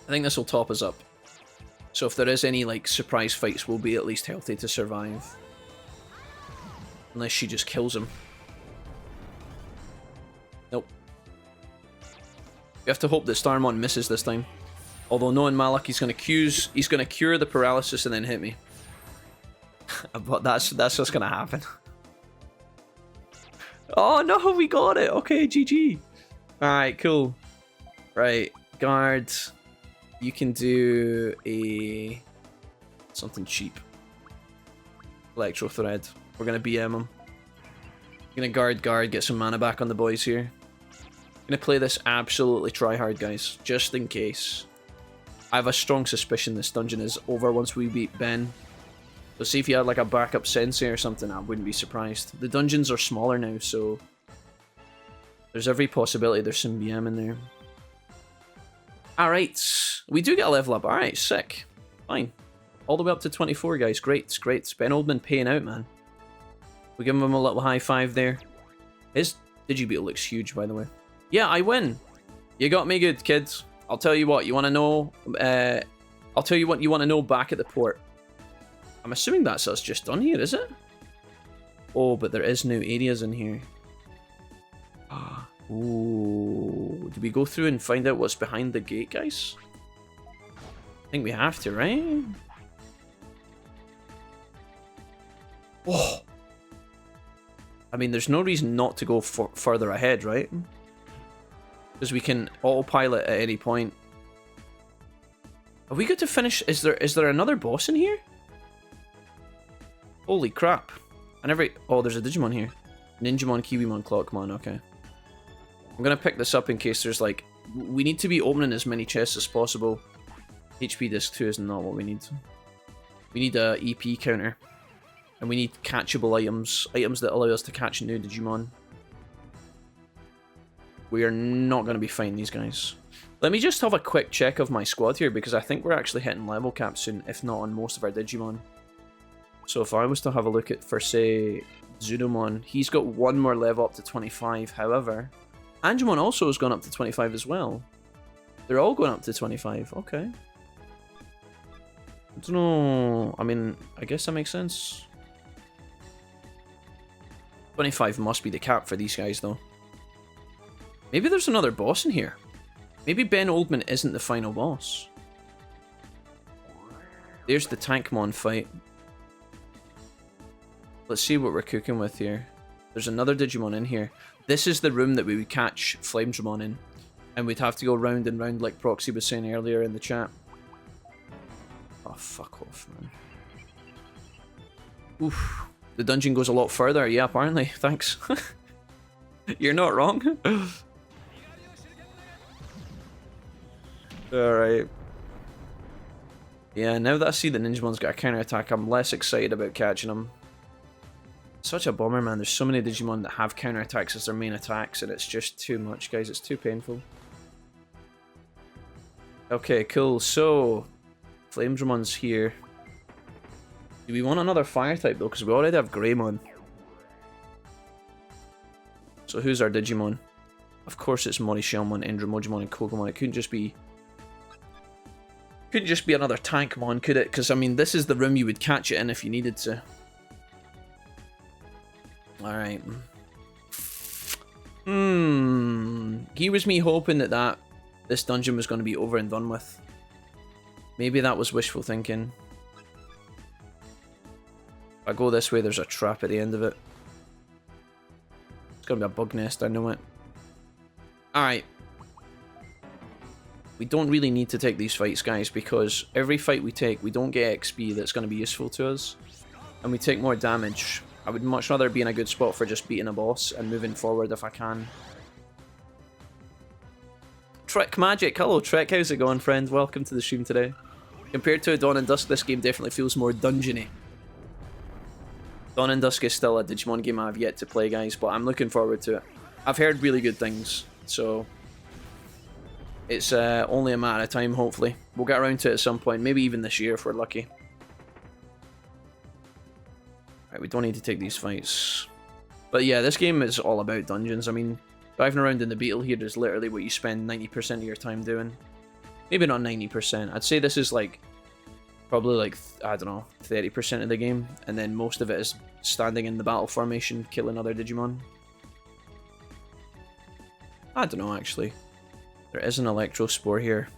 I think this will top us up. So if there is any, like, surprise fights, we'll be at least healthy to survive. Unless she just kills him. Nope. We have to hope that Starmon misses this time. Although knowing Malak, he's gonna cure the paralysis and then hit me. But that's just gonna happen. Oh no, we got it! Okay, GG. Alright, cool. Right, guard. You can do something cheap. Electro Thread. We're gonna BM him. Gonna guard, get some mana back on the boys here. Gonna play this absolutely try hard, guys, just in case. I have a strong suspicion this dungeon is over once we beat Ben. So see if you had like a backup sensei or something, I wouldn't be surprised. The dungeons are smaller now, so there's every possibility there's some BM in there. Alright, we do get a level up. Alright, sick. Fine. All the way up to 24, guys. Great, great. Ben Oldman paying out, man. We give him a little high five there. His Digibeetle looks huge, by the way. Yeah, I win. You got me good, kids. I'll tell you what, you want to know? I'll tell you what you want to know back at the port. I'm assuming that's us just done here, is it? Oh, but there is new areas in here. Ooh, do we go through and find out what's behind the gate, guys? I think we have to, right? Oh! I mean, there's no reason not to go further ahead, right? Because we can autopilot at any point. Have we got to finish? Is there another boss in here? Holy crap. Oh, there's a Digimon here. Ninjamon, Kiwimon, Clockmon, okay. I'm gonna pick this up in case there's like... We need to be opening as many chests as possible. HP Disc 2 is not what we need. We need a EP counter. And we need catchable items. Items that allow us to catch new Digimon. We are not going to be fighting these guys. Let me just have a quick check of my squad here, because I think we're actually hitting level cap soon, if not on most of our Digimon. So if I was to have a look at, for say, Zudomon, he's got one more level up to 25, however... Angemon also has gone up to 25 as well. They're all going up to 25, okay. I don't know, I mean, I guess that makes sense. 25 must be the cap for these guys, though. Maybe there's another boss in here. Maybe Ben Oldman isn't the final boss. There's the Tankmon fight. Let's see what we're cooking with here. There's another Digimon in here. This is the room that we would catch Flamedramon in. And we'd have to go round and round like Proxy was saying earlier in the chat. Oh, fuck off, man. Oof. The dungeon goes a lot further. Yeah, apparently. Thanks. You're not wrong. Alright. Yeah, now that I see that Ninjamon's got a counterattack, I'm less excited about catching him. Such a bummer, man. There's so many Digimon that have counterattacks as their main attacks, and it's just too much, guys. It's too painful. Okay, cool. So, Flamedramon's here. Do we want another fire type, though? Because we already have Greymon. So who's our Digimon? Of course it's Morishellmon, Endromojimon, and Kogomon. It couldn't just be... Couldn't just be another Tankmon, could it? Because, I mean, this is the room you would catch it in if you needed to. Alright. Here was me hoping that this dungeon was going to be over and done with. Maybe that was wishful thinking. If I go this way, there's a trap at the end of it. It's going to be a bug nest, I know it. Alright. We don't really need to take these fights, guys, because every fight we take, we don't get XP that's going to be useful to us. And we take more damage. I would much rather be in a good spot for just beating a boss and moving forward if I can. Trek Magic, hello Trek, how's it going, friend? Welcome to the stream today. Compared to Dawn and Dusk, this game definitely feels more dungeony. Dawn and Dusk is still a Digimon game I've yet to play, guys, but I'm looking forward to it. I've heard really good things, so it's only a matter of time, hopefully. We'll get around to it at some point, maybe even this year if we're lucky. Right, we don't need to take these fights. But yeah, this game is all about dungeons. I mean, driving around in the Beetle here is literally what you spend 90% of your time doing. Maybe not 90%. I'd say this is like, probably like, I don't know, 30% of the game. And then most of it is standing in the battle formation, killing other Digimon. I don't know, actually. There is an Electrospore here.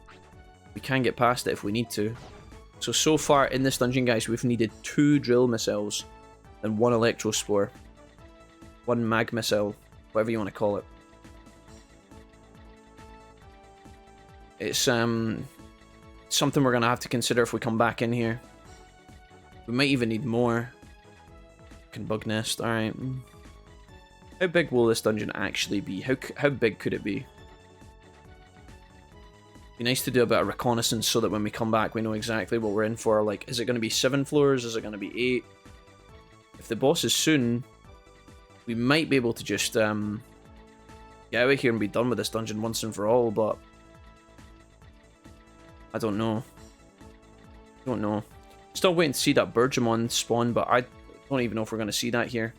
We can get past it if we need to. So far in this dungeon, guys, we've needed 2 drill missiles and 1 Electrospore. 1 mag missile, whatever you want to call it. It's something we're going to have to consider if we come back in here. We might even need more. Can bug nest, alright. How big will this dungeon actually be? How big could it be? Be nice to do a bit of reconnaissance so that when we come back we know exactly what we're in for. Like, is it going to be 7 floors? Is it going to be 8? If the boss is soon, we might be able to just get out of here and be done with this dungeon once and for all, but I don't know. Still waiting to see that Birdramon spawn, but I don't even know if we're going to see that here.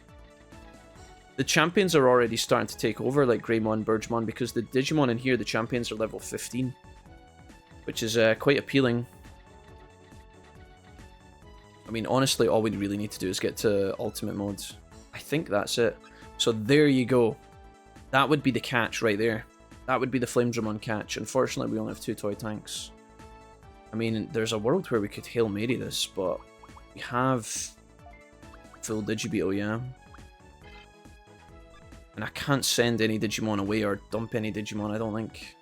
The champions are already starting to take over, like Greymon, Birdramon, because the Digimon in here, the champions are level 15. Which is quite appealing. I mean, honestly, all we really need to do is get to ultimate mode. I think that's it. So there you go. That would be the catch right there. That would be the Flamedramon catch. Unfortunately, we only have 2 toy tanks. I mean, there's a world where we could Hail Mary this, but we have full Digibeetle, yeah. And I can't send any Digimon away or dump any Digimon, I don't think.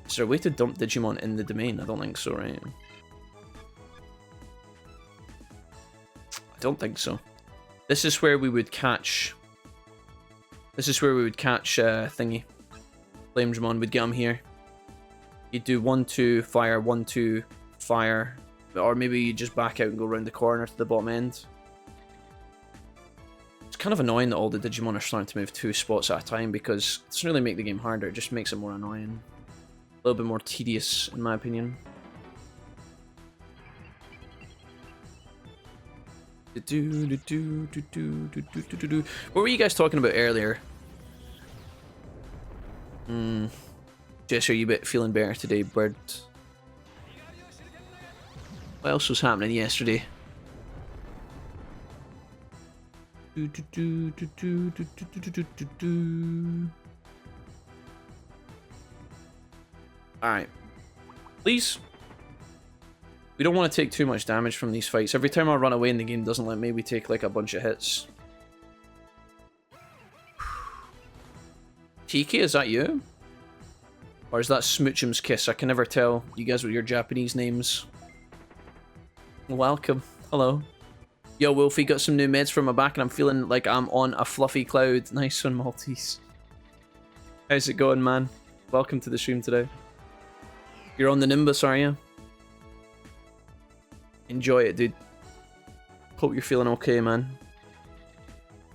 Is there a way to dump Digimon in the domain? I don't think so, right? I don't think so. This is where we would catch... thingy. Flamedramon, we'd get him here. You'd do 1-2, fire, 1-2, fire. Or maybe you just back out and go around the corner to the bottom end. It's kind of annoying that all the Digimon are starting to move 2 spots at a time because it doesn't really make the game harder, it just makes it more annoying. A little bit more tedious, in my opinion. What were you guys talking about earlier? Jess, are you feeling better today, Bird? What else was happening yesterday? Alright. Please. We don't want to take too much damage from these fights. Every time I run away and the game doesn't let me, we take like a bunch of hits. Tiki, is that you? Or is that Smoochum's Kiss? I can never tell. You guys with your Japanese names. Welcome. Hello. Yo, Wolfie, got some new meds for my back and I'm feeling like I'm on a fluffy cloud. Nice one, Maltese. How's it going, man? Welcome to the stream today. You're on the Nimbus, are you? Enjoy it, dude. Hope you're feeling okay, man.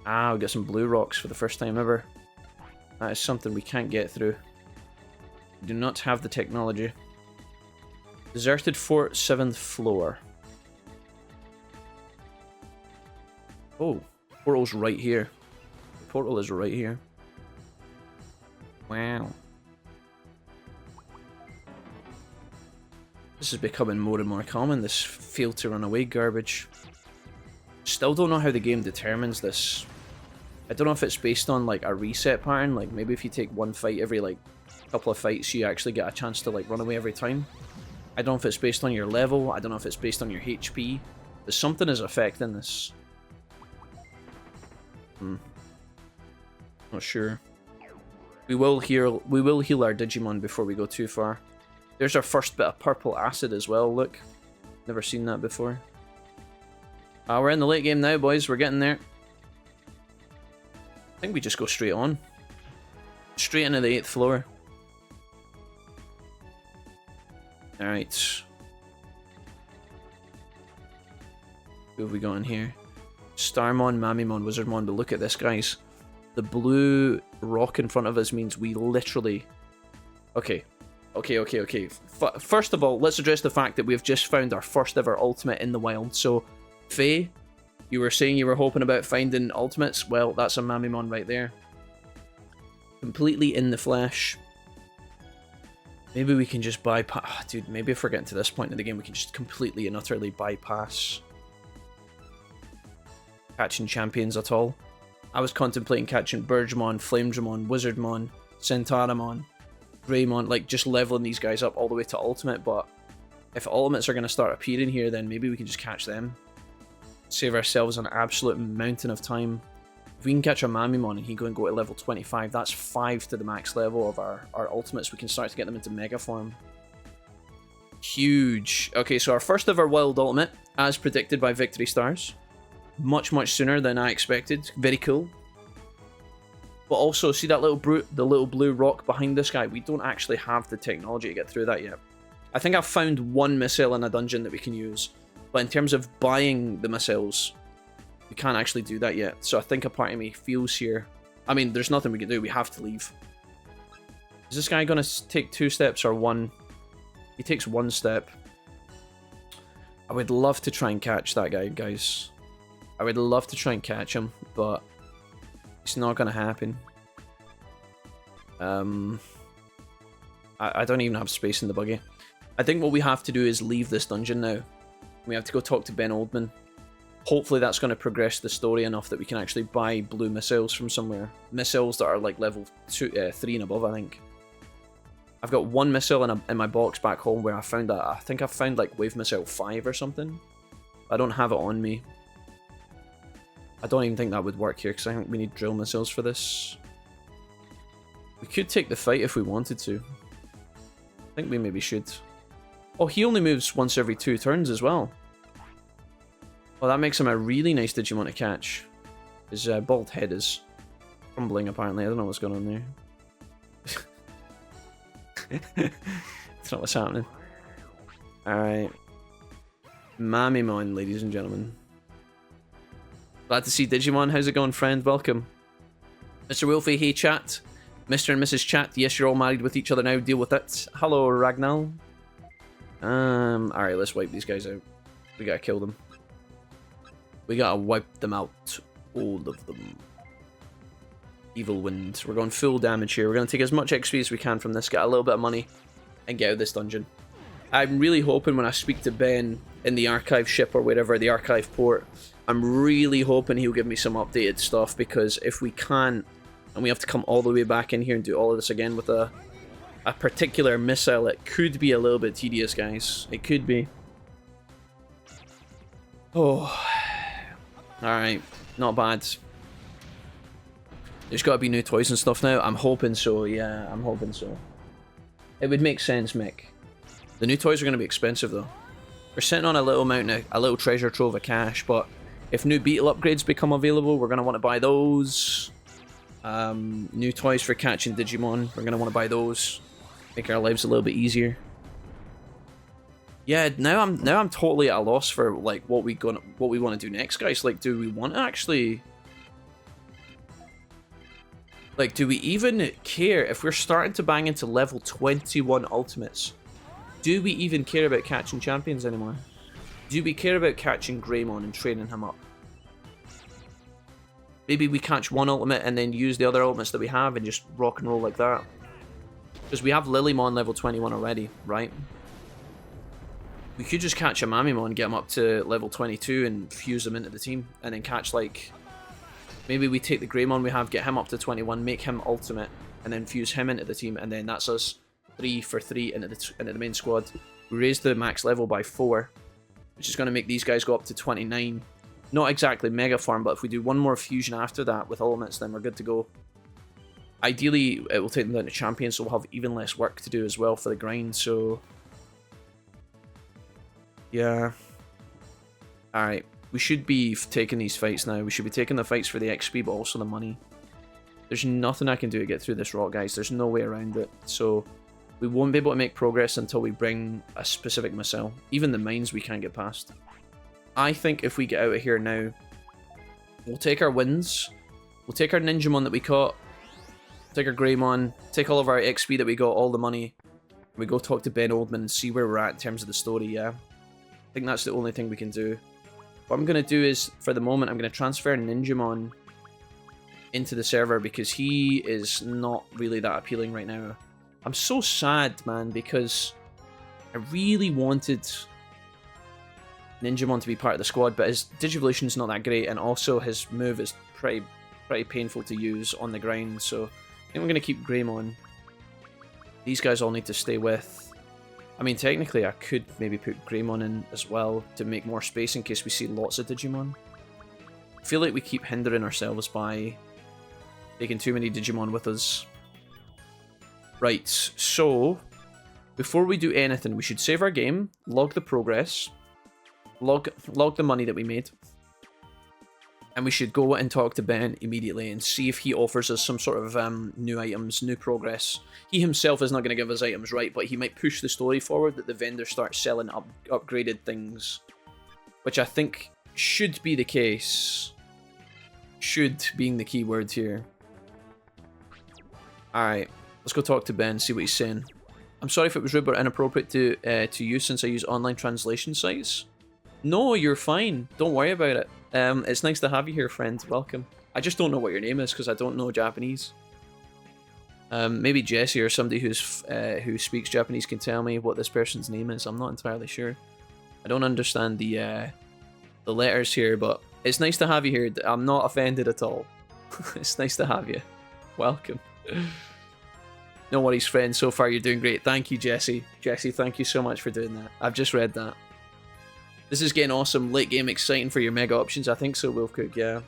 Ah, we got some blue rocks for the first time ever. That is something we can't get through. We do not have the technology. Deserted Fort, 7th floor. Oh, portal's right here. The portal is right here. Wow. This is becoming more and more common, this fail to run away garbage. Still don't know how the game determines this. I don't know if it's based on like a reset pattern, like maybe if you take one fight every like couple of fights you actually get a chance to like run away every time. I don't know if it's based on your level, I don't know if it's based on your HP, but something is affecting this. Not sure. We will heal our Digimon before we go too far. There's our first bit of purple acid as well, look. Never seen that before. We're in the late game now, boys, we're getting there. I think we just go straight on. Straight into the 8th floor. Alright. Who have we got in here? Starmon, Mamimon, Wizardmon, but look at this, guys. The blue rock in front of us means we literally... Okay. First of all, let's address the fact that we've just found our first ever ultimate in the wild. So, Faye, you were saying you were hoping about finding ultimates? Well, that's a Mamimon right there. Completely in the flesh. Maybe we can just bypass... Oh, dude, maybe if we're getting to this point in the game, we can just completely and utterly bypass catching champions at all. I was contemplating catching Birdramon, Flamedramon, Wizardmon, Centauramon, Greymon, like just leveling these guys up all the way to ultimate, but if ultimates are going to start appearing here, then maybe we can just catch them. Save ourselves an absolute mountain of time. If we can catch a Mamimon and he go to level 25, that's 5 to the max level of our ultimates. We can start to get them into Mega form. Huge. Okay, so our first ever wild ultimate, as predicted by Victory Stars. Much sooner than I expected. Very cool. But also, see that the little blue rock behind this guy? We don't actually have the technology to get through that yet. I think I've found one missile in a dungeon that we can use. But in terms of buying the missiles, we can't actually do that yet. So I think a part of me feels here. I mean, there's nothing we can do. We have to leave. Is this guy going to take 2 steps or 1? He takes 1 step. I would love to try and catch that guy, guys. I would love to try and catch him, but it's not going to happen. I don't even have space in the buggy. I think what we have to do is leave this dungeon now. We have to go talk to Ben Oldman. Hopefully that's going to progress the story enough that we can actually buy blue missiles from somewhere. Missiles that are like level 3 and above, I think. I've got 1 missile in my box back home where I found that. I think I found like Wave Missile 5 or something. I don't have it on me. I don't even think that would work here because I think we need drill missiles for this. We could take the fight if we wanted to. I think we maybe should. Oh, he only moves once every 2 turns as well. Well, that makes him a really nice Digimon to catch. His bald head is crumbling, apparently. I don't know what's going on there. That's not what's happening. Alright. Mamimon, ladies and gentlemen. Glad to see Digimon. How's it going, friend? Welcome. Mr. Wolfie, hey chat. Mr. and Mrs. Chat, yes, you're all married with each other now. Deal with it. Hello, Ragnall. Alright, let's wipe these guys out. We gotta kill them. We gotta wipe them out. All of them. Evil Wind. We're going full damage here. We're gonna take as much XP as we can from this, get a little bit of money, and get out of this dungeon. I'm really hoping when I speak to Ben in the archive ship or wherever, the archive port, I'm really hoping he'll give me some updated stuff, because if we can't, and we have to come all the way back in here and do all of this again with a particular missile, it could be a little bit tedious, guys. It could be. Oh. Alright. Not bad. There's got to be new toys and stuff now. I'm hoping so, yeah. I'm hoping so. It would make sense, Mick. The new toys are going to be expensive, though. We're sitting on a little mountain, a little treasure trove of cash, but if new beetle upgrades become available, we're going to want to buy those. New toys for catching Digimon, we're going to want to buy those. Make our lives a little bit easier. Yeah, now I'm totally at a loss for like what we want to do next, guys. Like, do we want to actually, like, do we even care if we're starting to bang into level 21 ultimates? Do we even care about catching champions anymore? Do we care about catching Greymon and training him up? Maybe we catch one ultimate and then use the other ultimates that we have and just rock and roll like that. Because we have Lilymon level 21 already, right? We could just catch a Mamimon, get him up to level 22 and fuse him into the team. And then catch, like... Maybe we take the Greymon we have, get him up to 21, make him ultimate, and then fuse him into the team. And then that's us 3 for 3 into the main squad. We raise the max level by 4, which is going to make these guys go up to 29. Not exactly mega farm, but if we do one more fusion after that with elements, then we're good to go. Ideally, it will take them down to champion, so we'll have even less work to do as well for the grind, so... Yeah. Alright, we should be taking these fights now. We should be taking the fights for the XP, but also the money. There's nothing I can do to get through this rock, guys. There's no way around it. So, we won't be able to make progress until we bring a specific missile. Even the mines we can't get past. I think if we get out of here now, we'll take our wins. We'll take our Ninjamon that we caught. Take our Greymon. Take all of our XP that we got, all the money. We go talk to Ben Oldman and see where we're at in terms of the story, yeah. I think that's the only thing we can do. What I'm going to do is, for the moment, I'm going to transfer Ninjamon into the server because he is not really that appealing right now. I'm so sad, man, because I really wanted Ninjamon to be part of the squad, but his Digivolution is not that great, and also his move is pretty painful to use on the ground, so I think we're going to keep Greymon. These guys all need to stay with. I mean, technically, I could maybe put Greymon in as well to make more space in case we see lots of Digimon. I feel like we keep hindering ourselves by taking too many Digimon with us. Right, so before we do anything, we should save our game, log the progress, log the money that we made, and we should go and talk to Ben immediately and see if he offers us some sort of new items, new progress. He himself is not going to give us items, right, but he might push the story forward that the vendor starts selling upgraded things, which I think should be the case. Should being the key word here. Alright, let's go talk to Ben, see what he's saying. I'm sorry if it was rude or inappropriate to use since I use online translation sites. No, you're fine. Don't worry about it. It's nice to have you here, friend. Welcome. I just don't know what your name is because I don't know Japanese. Maybe Jesse or somebody who speaks Japanese can tell me what this person's name is. I'm not entirely sure. I don't understand the letters here, but it's nice to have you here. I'm not offended at all. It's nice to have you. Welcome. No worries, friend. So far, you're doing great. Thank you, Jesse. Jesse, thank you so much for doing that. I've just read that. This is getting awesome. Late game exciting for your mega options. I think so, Wolfcook, yeah.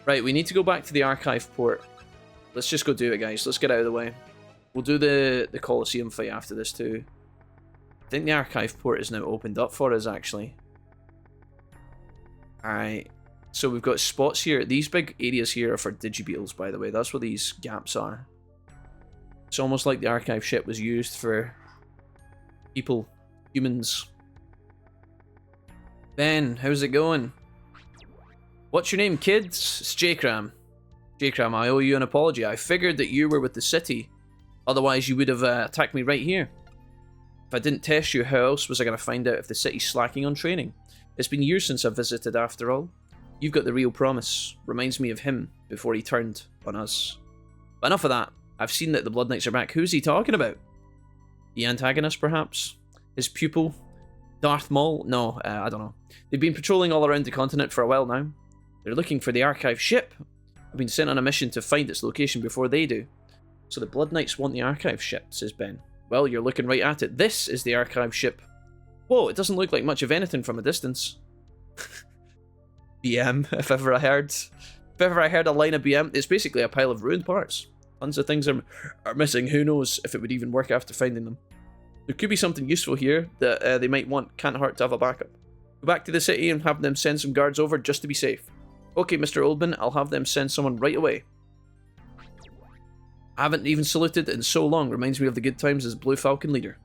Right, we need to go back to the archive port. Let's just go do it, guys. Let's get out of the way. We'll do the Colliseum fight after this, too. I think the archive port is now opened up for us, actually. Alright. So we've got spots here. These big areas here are for Digibeetles, by the way. That's what these gaps are. It's almost like the archive ship was used for people, humans. Ben, how's it going? What's your name, kids? It's J-Cram. J-Cram, I owe you an apology. I figured that you were with the city. Otherwise, you would have attacked me right here. If I didn't test you, how else was I going to find out if the city's slacking on training? It's been years since I've visited, after all. You've got the real promise. Reminds me of him before he turned on us. But enough of that. I've seen that the Blood Knights are back. Who's he talking about? The antagonist, perhaps? His pupil? Darth Maul? No, I don't know. They've been patrolling all around the continent for a while now. They're looking for the archive ship. I've been sent on a mission to find its location before they do. So the Blood Knights want the archive ship, says Ben. Well, you're looking right at it. This is the archive ship. Whoa, it doesn't look like much of anything from a distance. BM, if ever I heard a line of BM, it's basically a pile of ruined parts. Tons of things are missing. Who knows if it would even work after finding them. There could be something useful here that they might want. Can't hurt to have a backup. Go back to the city and have them send some guards over just to be safe. Okay, Mr. Oldman, I'll have them send someone right away. I haven't even saluted in so long. Reminds me of the good times as Blue Falcon leader.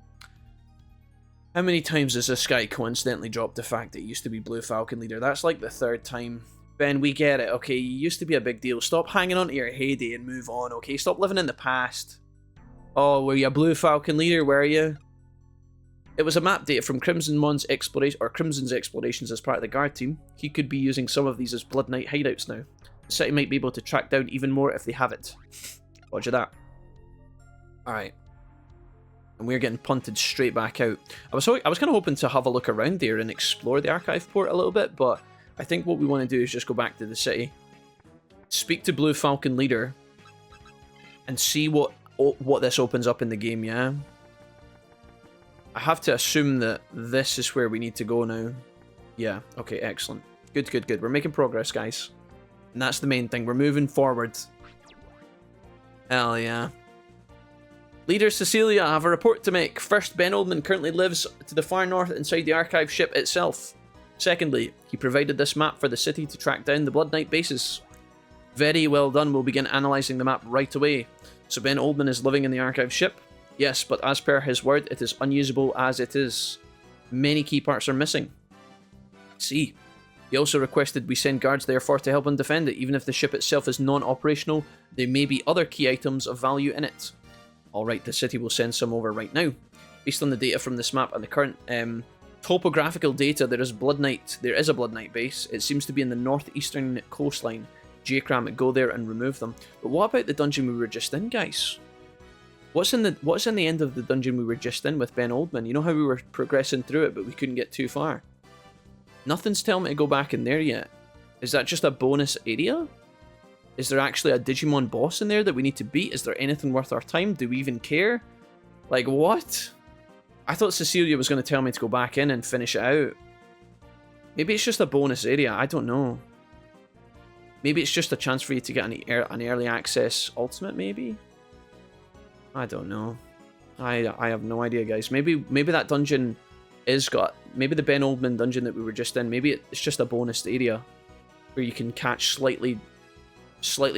How many times has this guy coincidentally dropped the fact that he used to be Blue Falcon leader? That's like the third time. Ben, we get it, okay? You used to be a big deal. Stop hanging on to your heyday and move on, okay? Stop living in the past. Oh, were you a Blue Falcon leader, were you? It was a map data from Crimson's explorations as part of the guard team. He could be using some of these as Blood Knight hideouts now. The city might be able to track down even more if they have it. Roger that. Alright. And we're getting punted straight back out. I was kind of hoping to have a look around there and explore the archive port a little bit, but I think what we want to do is just go back to the city, speak to Blue Falcon leader, and see what this opens up in the game, yeah? I have to assume that this is where we need to go now. Yeah, okay, excellent. Good, good, good. We're making progress, guys. And that's the main thing. We're moving forward. Hell yeah. Leader Cecilia, I have a report to make. First, Ben Oldman currently lives to the far north inside the archive ship itself. Secondly, he provided this map for the city to track down the Blood Knight bases. Very well done. We'll begin analysing the map right away. So Ben Oldman is living in the archive ship? Yes, but as per his word, it is unusable as it is. Many key parts are missing. See. He also requested we send guards therefore to help him defend it. Even if the ship itself is non-operational, there may be other key items of value in it. Alright, the city will send some over right now. Based on the data from this map and the current topographical data, there is a Blood Knight base. It seems to be in the northeastern coastline. J-Cram, go there and remove them. But what about the dungeon we were just in, guys? What's in the end of the dungeon we were just in with Ben Oldman? You know how we were progressing through it, but we couldn't get too far? Nothing's telling me to go back in there yet. Is that just a bonus area? Is there actually a Digimon boss in there that we need to beat? Is there anything worth our time? Do we even care? Like, what? I thought Cecilia was going to tell me to go back in and finish it out. Maybe it's just a bonus area. I don't know. Maybe it's just a chance for you to get an early access ultimate, maybe? I don't know. I have no idea, guys. Maybe that dungeon is maybe the Ben Oldman dungeon that we were just in, maybe it's just a bonus area where you can catch slightly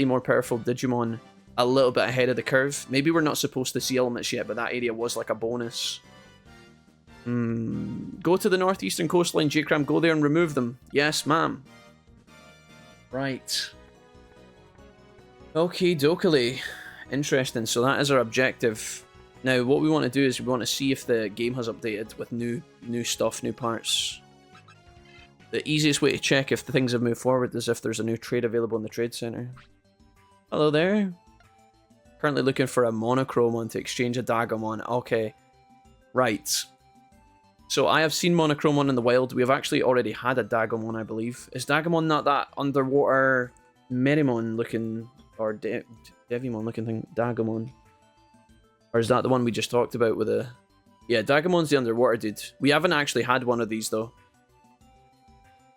more powerful Digimon a little bit ahead of the curve. Maybe we're not supposed to see elements yet, but that area was like a bonus. Go to the northeastern coastline, J-Cram, go there and remove them. Yes, ma'am. Right. Okie dokie. Interesting, so that is our objective. Now, what we want to do is we want to see if the game has updated with new stuff, new parts. The easiest way to check if the things have moved forward is if there's a new trade available in the trade center. Hello there. Currently looking for a Monochromon to exchange a Dagomon. Okay. Right. So I have seen Monochromon in the wild. We have actually already had a Dagomon, I believe. Is Dagomon not that underwater Merimon looking, or Devimon looking thing? Dagomon. Or is that the one we just talked about with the... Yeah, Dagomon's the underwater dude. We haven't actually had one of these, though.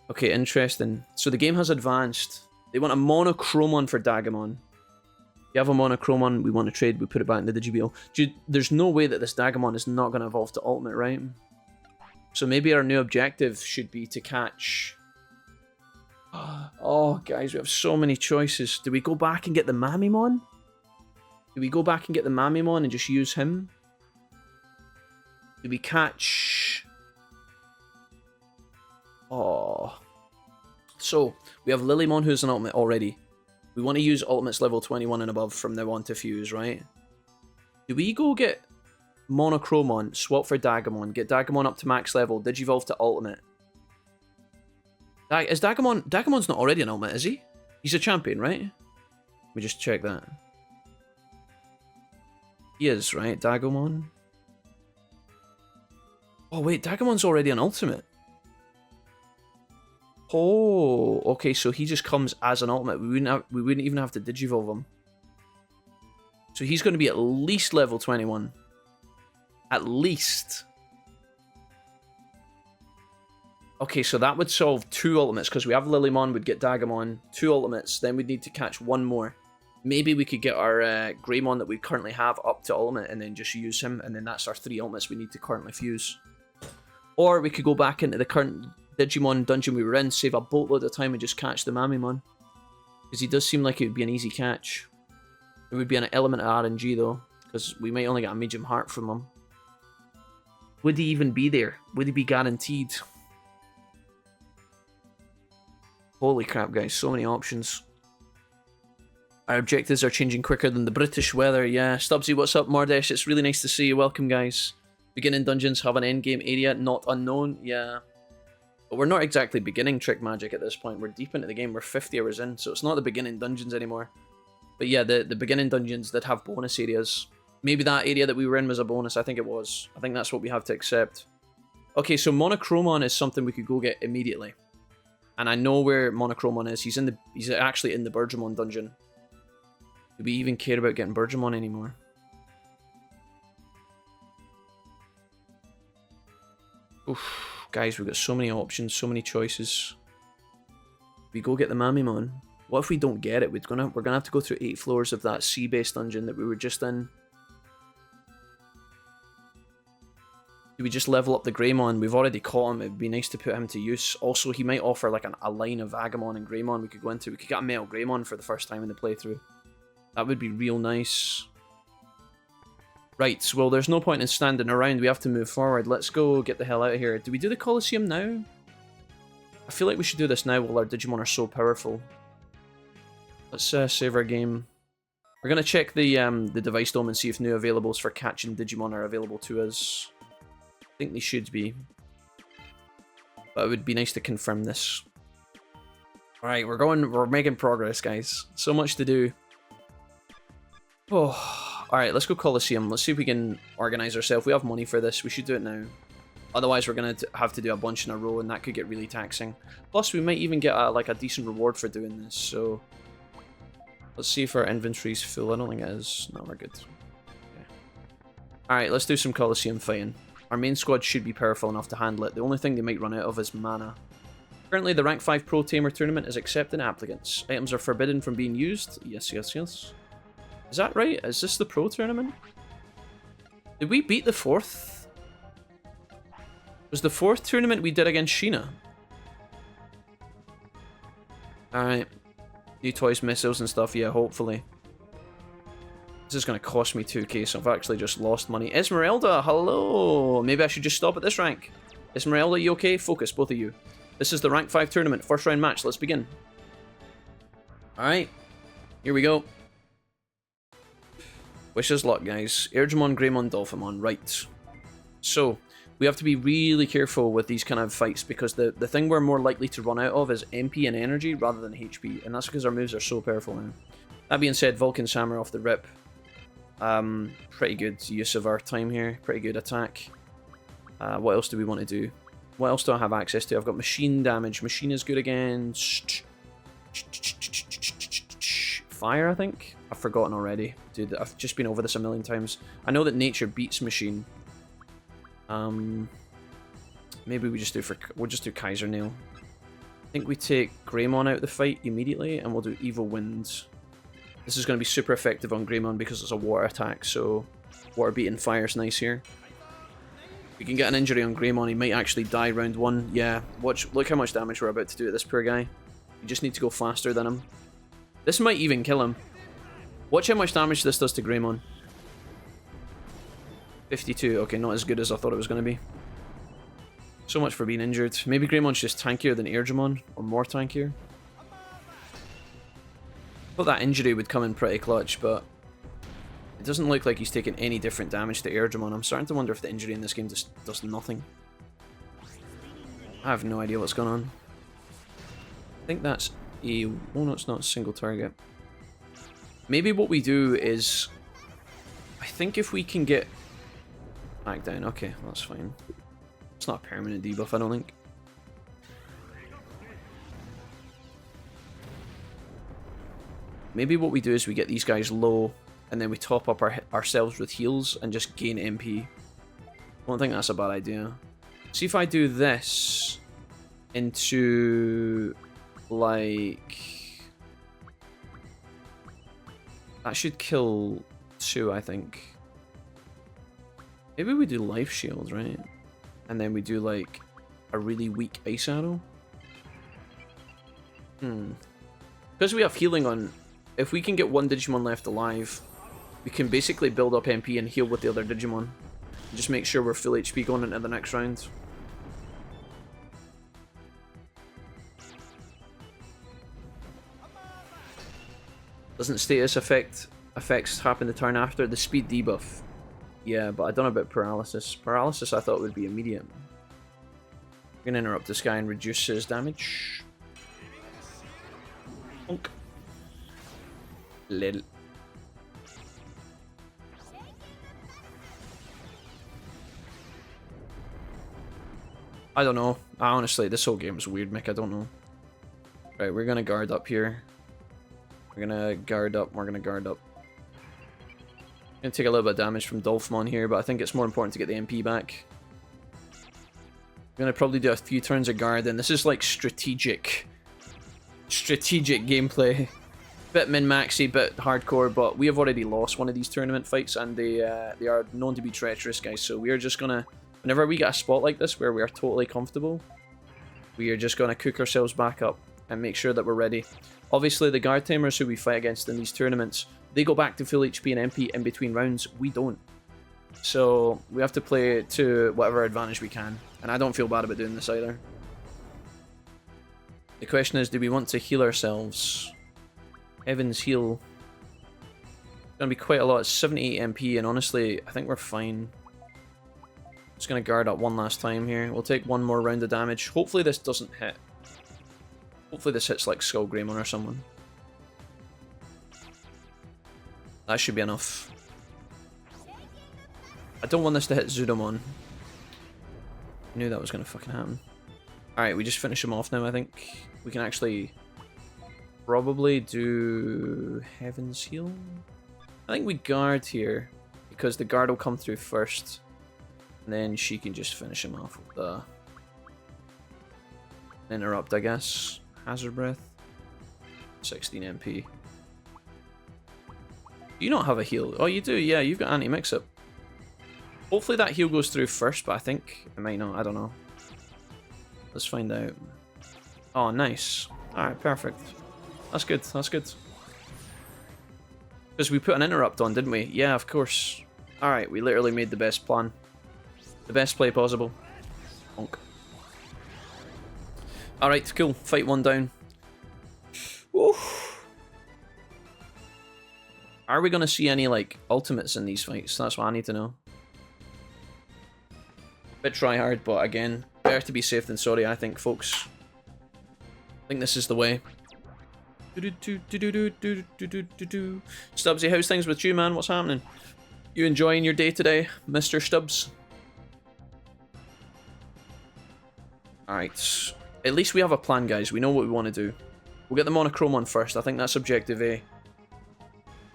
Okay, interesting. So the game has advanced. They want a Monochromon for Dagomon. You have a Monochromon, we want to trade, we put it back in the Digivolve. Dude, there's no way that this Dagomon is not going to evolve to Ultimate, right? So maybe our new objective should be to catch... Oh, guys, we have so many choices. Do we go back and get the Mamimon? Do we go back and get the Mamimon and just use him? Do we catch... Oh. So, we have Lilymon, who's an Ultimate already. We want to use Ultimates level 21 and above from now on to fuse, right? Do we go get Monochromon, swap for Dagomon, get Dagomon up to max level, Digivolve to Ultimate? Is Dagomon... Dagomon's not already an Ultimate, is he? He's a champion, right? Let me just check that. He is, right? Dagomon? Oh, wait, Dagomon's already an Ultimate. Oh, okay, so he just comes as an Ultimate. We wouldn't even have to Digivolve him. So he's going to be at least level 21. At least. Okay, so that would solve 2 Ultimates, because we have Lilymon, we'd get Dagomon, 2 Ultimates, then we'd need to catch 1 more. Maybe we could get our Greymon that we currently have up to Ultimate and then just use him, and then that's our 3 Ultimates we need to currently fuse. Or we could go back into the current Digimon dungeon we were in, save a boatload of time and just catch the Mamimon. Because he does seem like it would be an easy catch. It would be an element of RNG though, because we might only get a medium heart from him. Would he even be there? Would he be guaranteed? Holy crap, guys, so many options. Our objectives are changing quicker than the British weather, yeah. Stubbsy, what's up, Mordesh? It's really nice to see you. Welcome, guys. Beginning dungeons have an endgame area, not unknown, yeah. But we're not exactly beginning Trick Magic at this point. We're deep into the game, we're 50 hours in, so it's not the beginning dungeons anymore. But yeah, the beginning dungeons that have bonus areas. Maybe that area that we were in was a bonus. I think it was. I think that's what we have to accept. Okay, so Monochromon is something we could go get immediately. And I know where Monochromon is. He's actually in the Bergamon dungeon. Do we even care about getting Bergamon anymore? Oof, guys, we've got so many options, so many choices. We go get the Mamimon. What if we don't get it? We're gonna have to go through 8 floors of that sea-based dungeon that we were just in. Do we just level up the Greymon? We've already caught him. It'd be nice to put him to use. Also, he might offer like a line of Agamon and Greymon we could go into. We could get a Metal Greymon for the first time in the playthrough. That would be real nice. Right, well, there's no point in standing around. We have to move forward. Let's go get the hell out of here. Do we do the Colliseum now? I feel like we should do this now while our Digimon are so powerful. Let's save our game. We're going to check the device dome and see if new availables for catching Digimon are available to us. I think they should be. But it would be nice to confirm this. Alright, we're making progress, guys. So much to do. Oh, alright, let's go Colosseum. Let's see if we can organize ourselves. We have money for this. We should do it now. Otherwise, we're going to have to do a bunch in a row, and that could get really taxing. Plus, we might even get a decent reward for doing this, so... Let's see if our inventory's full. I don't think it is. No, we're good. Okay. Alright, let's do some Colosseum fighting. Our main squad should be powerful enough to handle it. The only thing they might run out of is mana. Currently, the Rank 5 Pro Tamer tournament is accepting applicants. Items are forbidden from being used. Yes, yes, yes. Is that right? Is this the Pro tournament? Did we beat the 4th? Was the 4th tournament we did against Sheena? Alright. New toys, missiles and stuff, yeah, hopefully. This is going to cost me 2k, so I've actually just lost money. Esmeralda, hello! Maybe I should just stop at this rank. Esmeralda, you okay? Focus, both of you. This is the Rank 5 tournament, first round match, let's begin. Alright, here we go. Wish us luck, guys. Airdramon, Greymon, Dolphinmon, right. So, we have to be really careful with these kind of fights because the thing we're more likely to run out of is MP and energy rather than HP, and that's because our moves are so powerful now. That being said, Vulcan Samurai off the rip. Pretty good use of our time here, pretty good attack. What else do we want to do? What else do I have access to? I've got machine damage. Machine is good against... Fire, I think? I've forgotten already. Dude, I've just been over this a million times. I know that nature beats machine. Maybe we'll just do Kaiser Nail. I think we take Greymon out of the fight immediately, and we'll do Evil Wind. This is going to be super effective on Greymon because it's a water attack, so water beating fire's nice here. We can get an injury on Greymon, he might actually die round 1. Yeah, look how much damage we're about to do to this poor guy. We just need to go faster than him. This might even kill him. Watch how much damage this does to Greymon. 52, okay, not as good as I thought it was going to be. So much for being injured. Maybe Greymon's just tankier than Airdramon, or more tankier. I thought that injury would come in pretty clutch, but it doesn't look like he's taking any different damage to Airdramon. I'm starting to wonder if the injury in this game just does nothing. I have no idea what's going on. I think that's a... oh no, it's not a single target. Maybe what we do is... I think if we can get... back down, okay, that's fine. It's not a permanent debuff, I don't think. Maybe what we do is we get these guys low, and then we top up ourselves with heals and just gain MP. I don't think that's a bad idea. See if I do this into, like... that should kill 2, I think. Maybe we do Life Shield, right? And then we do, like, a really weak Ice Arrow? Because we have healing on... if we can get one Digimon left alive, we can basically build up MP and heal with the other Digimon. Just make sure we're full HP going into the next round. Doesn't status effects happen the turn after? The speed debuff. Yeah, but I don't know about paralysis. Paralysis I thought would be immediate. We're gonna interrupt this guy and reduce his damage. Bonk. Little. I don't know. Honestly, this whole game is weird, Mick. I don't know. Right, we're gonna guard up here. We're gonna guard up. We're gonna guard up. Gonna take a little bit of damage from Dolphmon here, but I think it's more important to get the MP back. I'm gonna probably do a few turns of guard, and this is like strategic gameplay. Bit min-maxy, bit hardcore, but we have already lost one of these tournament fights, and they are known to be treacherous, guys. So we are just gonna, whenever we get a spot like this where we are totally comfortable, we are just gonna cook ourselves back up and make sure that we're ready. Obviously, the guard timers who we fight against in these tournaments, they go back to full HP and MP in between rounds. We don't. So we have to play to whatever advantage we can, and I don't feel bad about doing this either. The question is, do we want to heal ourselves? Heaven's heal. It's gonna be quite a lot. It's 78 MP, and honestly, I think we're fine. Just gonna guard up one last time here. We'll take one more round of damage. Hopefully this doesn't hit. Hopefully this hits like Skull Greymon or someone. That should be enough. I don't want this to hit Zudomon. I knew that was gonna fucking happen. Alright, we just finish him off now, I think. We can actually probably do Heaven's Heal. I think we guard here, because the guard will come through first. And then she can just finish him off with the interrupt, I guess. Hazard Breath. 16 MP. Do you not have a heal? Oh, you do, yeah, you've got anti-mix-up. Hopefully that heal goes through first, but I think it might not, I don't know. Let's find out. Oh, nice. Alright, perfect. That's good, that's good. Because we put an interrupt on, didn't we? Yeah, of course. Alright, we literally made the best plan. The best play possible. Honk. Alright, cool. Fight one down. Oof. Are we going to see any, like, ultimates in these fights? That's what I need to know. Bit try hard, but again, better to be safe than sorry, I think, folks. I think this is the way. Stubbsy, how's things with you, man? What's happening? You enjoying your day today, Mr. Stubbs? Alright. At least we have a plan, guys. We know what we want to do. We'll get the monochrome on first. I think that's objective A.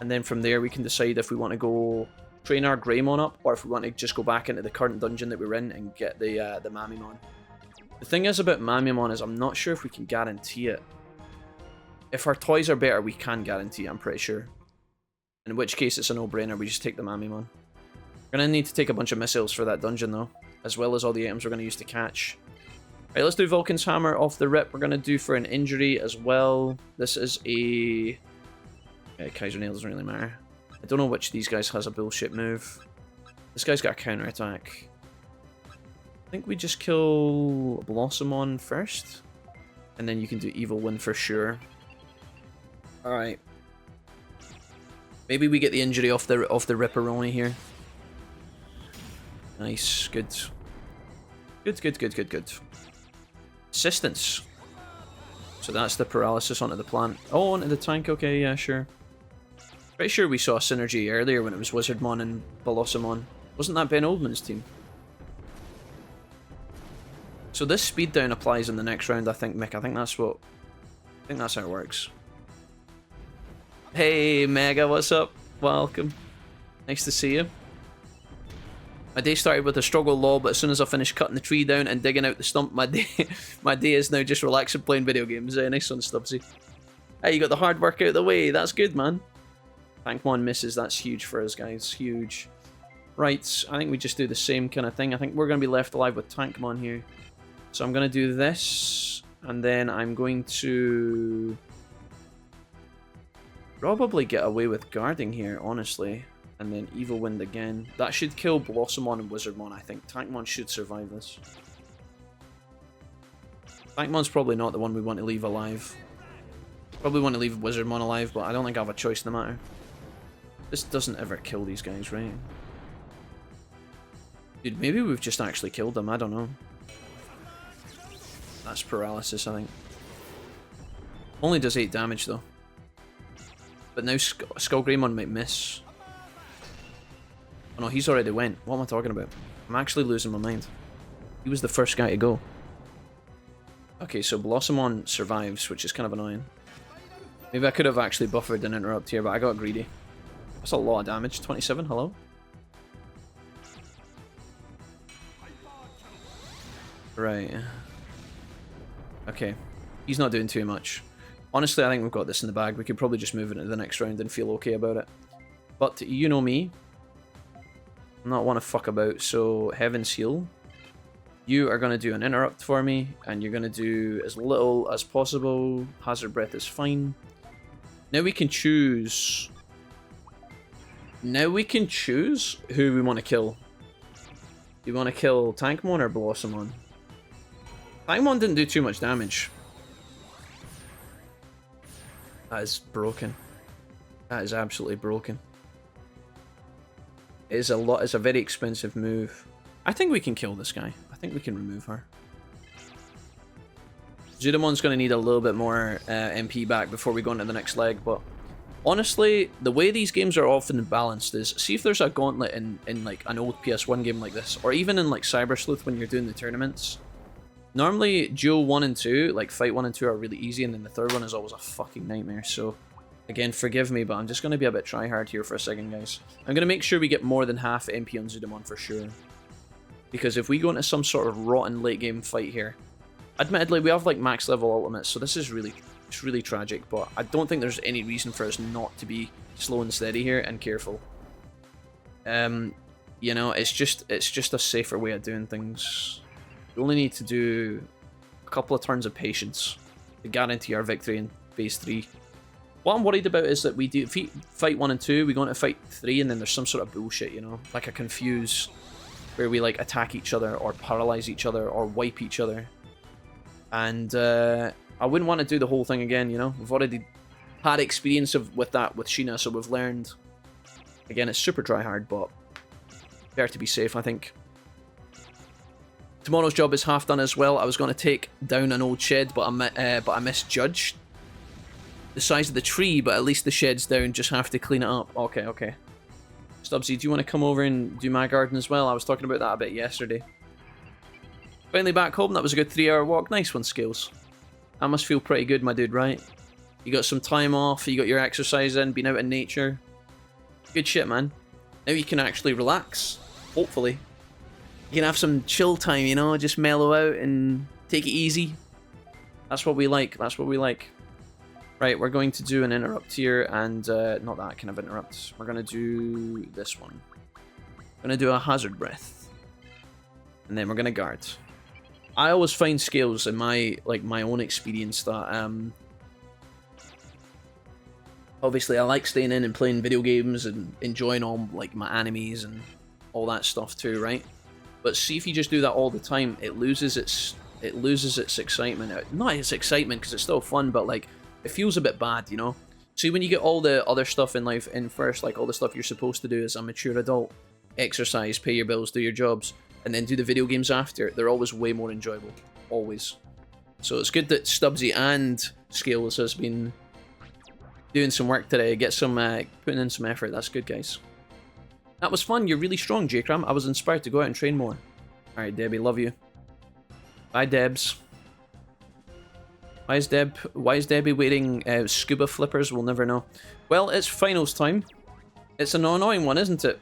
And then from there we can decide if we want to go train our Greymon up, or if we want to just go back into the current dungeon that we're in and get the Mamimon. The thing is about Mamimon is I'm not sure if we can guarantee it. If our toys are better, we can guarantee it, I'm pretty sure. In which case it's a no-brainer, we just take the Mamimon. We're going to need to take a bunch of missiles for that dungeon though, as well as all the items we're going to use to catch. Right, let's do Vulcan's Hammer off the rip. We're going to do for an injury as well. This is a... Kaiser Nail doesn't really matter. I don't know which of these guys has a bullshit move. This guy's got a counter attack. I think we just kill Blossomon first. And then you can do Evil Wind for sure. Alright. Maybe we get the injury off the Ripperoni here. Nice, good. Good. Assistance. So that's the paralysis onto the plant. Oh, onto the tank, okay, yeah, sure. Pretty sure we saw a synergy earlier when it was Wizardmon and Blossomon. Wasn't that Ben Oldman's team? So this speed down applies in the next round, I think, Mick. I think that's how it works. Hey, Mega, what's up? Welcome. Nice to see you. My day started with a struggle lol, but as soon as I finished cutting the tree down and digging out the stump, my day is now just relaxing playing video games. Nice one, Stubbsy. Hey, you got the hard work out of the way. That's good, man. Tankmon misses. That's huge for us, guys. Huge. Right, I think we just do the same kind of thing. I think we're going to be left alive with Tankmon here. So I'm going to do this, and then I'm going to probably get away with guarding here, honestly. And then Evil Wind again. That should kill Blossomon and Wizardmon, I think. Tankmon should survive this. Tankmon's probably not the one we want to leave alive. Probably want to leave Wizardmon alive, but I don't think I have a choice in the matter. This doesn't ever kill these guys, right? Dude, maybe we've just actually killed them, I don't know. That's paralysis, I think. Only does 8 damage, though. But now Skull Greymon might miss. Oh no, he's already went. What am I talking about? I'm actually losing my mind. He was the first guy to go. Okay, so Blossomon survives, which is kind of annoying. Maybe I could have actually buffered an interrupt here, but I got greedy. That's a lot of damage. 27, hello? Right. Okay. He's not doing too much. Honestly, I think we've got this in the bag. We could probably just move it into the next round and feel okay about it. But you know me. I'm not want to fuck about, so Heaven's Heal. You are going to do an interrupt for me, and you're going to do as little as possible. Hazard Breath is fine. Now we can choose... Now we can choose who we want to kill. Do you want to kill Tankmon or Blossomon? Tankmon didn't do too much damage. That is broken. That is absolutely broken. It is a lot. It's a very expensive move. I think we can kill this guy. I think we can remove her. Zudamon's going to need a little bit more MP back before we go into the next leg, but honestly, the way these games are often balanced is, see if there's a gauntlet in like an old PS1 game like this, or even in like Cyber Sleuth when you're doing the tournaments. Normally, Duel 1 and 2, like Fight 1 and 2 are really easy, and then the third one is always a fucking nightmare, so... Again, forgive me, but I'm just going to be a bit tryhard here for a second, guys. I'm going to make sure we get more than half MP on Zudamon for sure. Because if we go into some sort of rotten late game fight here... Admittedly, we have like max level ultimates, so this is really... It's really tragic, but I don't think there's any reason for us not to be slow and steady here and careful. You know, it's just a safer way of doing things. We only need to do a couple of turns of patience to guarantee our victory in phase 3. What I'm worried about is that we do fight 1 and 2, we go into fight 3, and then there's some sort of bullshit, you know, like a confuse where we like attack each other or paralyze each other or wipe each other. And I wouldn't want to do the whole thing again, you know. We've already had experience with that with Sheena, so we've learned. Again, it's super try hard, but better to be safe, I think. Tomorrow's job is half done as well. I was going to take down an old shed, but I misjudged the size of the tree, but at least the shed's down. Just have to clean it up. Okay, okay. Stubbsy, do you want to come over and do my garden as well? I was talking about that a bit yesterday. Finally back home. That was a good 3-hour walk. Nice one, Skills. That must feel pretty good, my dude, right? You got some time off, you got your exercise in, been out in nature. Good shit, man. Now you can actually relax, hopefully. You can have some chill time, you know, just mellow out and take it easy. That's what we like, that's what we like. Right, we're going to do an interrupt here, and not that kind of interrupt. We're going to do this one. We're going to do a hazard breath. And then we're going to guard. I always find Scales in my own experience that obviously I like staying in and playing video games and enjoying all like my animes and all that stuff too, right? But see if you just do that all the time, it loses its excitement. Not its excitement because it's still fun, but like it feels a bit bad, you know? See, when you get all the other stuff in life in first, like all the stuff you're supposed to do as a mature adult, exercise, pay your bills, do your jobs, and then do the video games after, they're always way more enjoyable. Always. So it's good that Stubbsy and Scales has been doing some work today, putting in some effort. That's good, guys. That was fun. You're really strong, J-Cram. I was inspired to go out and train more. Alright, Debbie, love you. Bye, Debs. Why is Debbie wearing scuba flippers? We'll never know. Well, it's finals time. It's an annoying one, isn't it?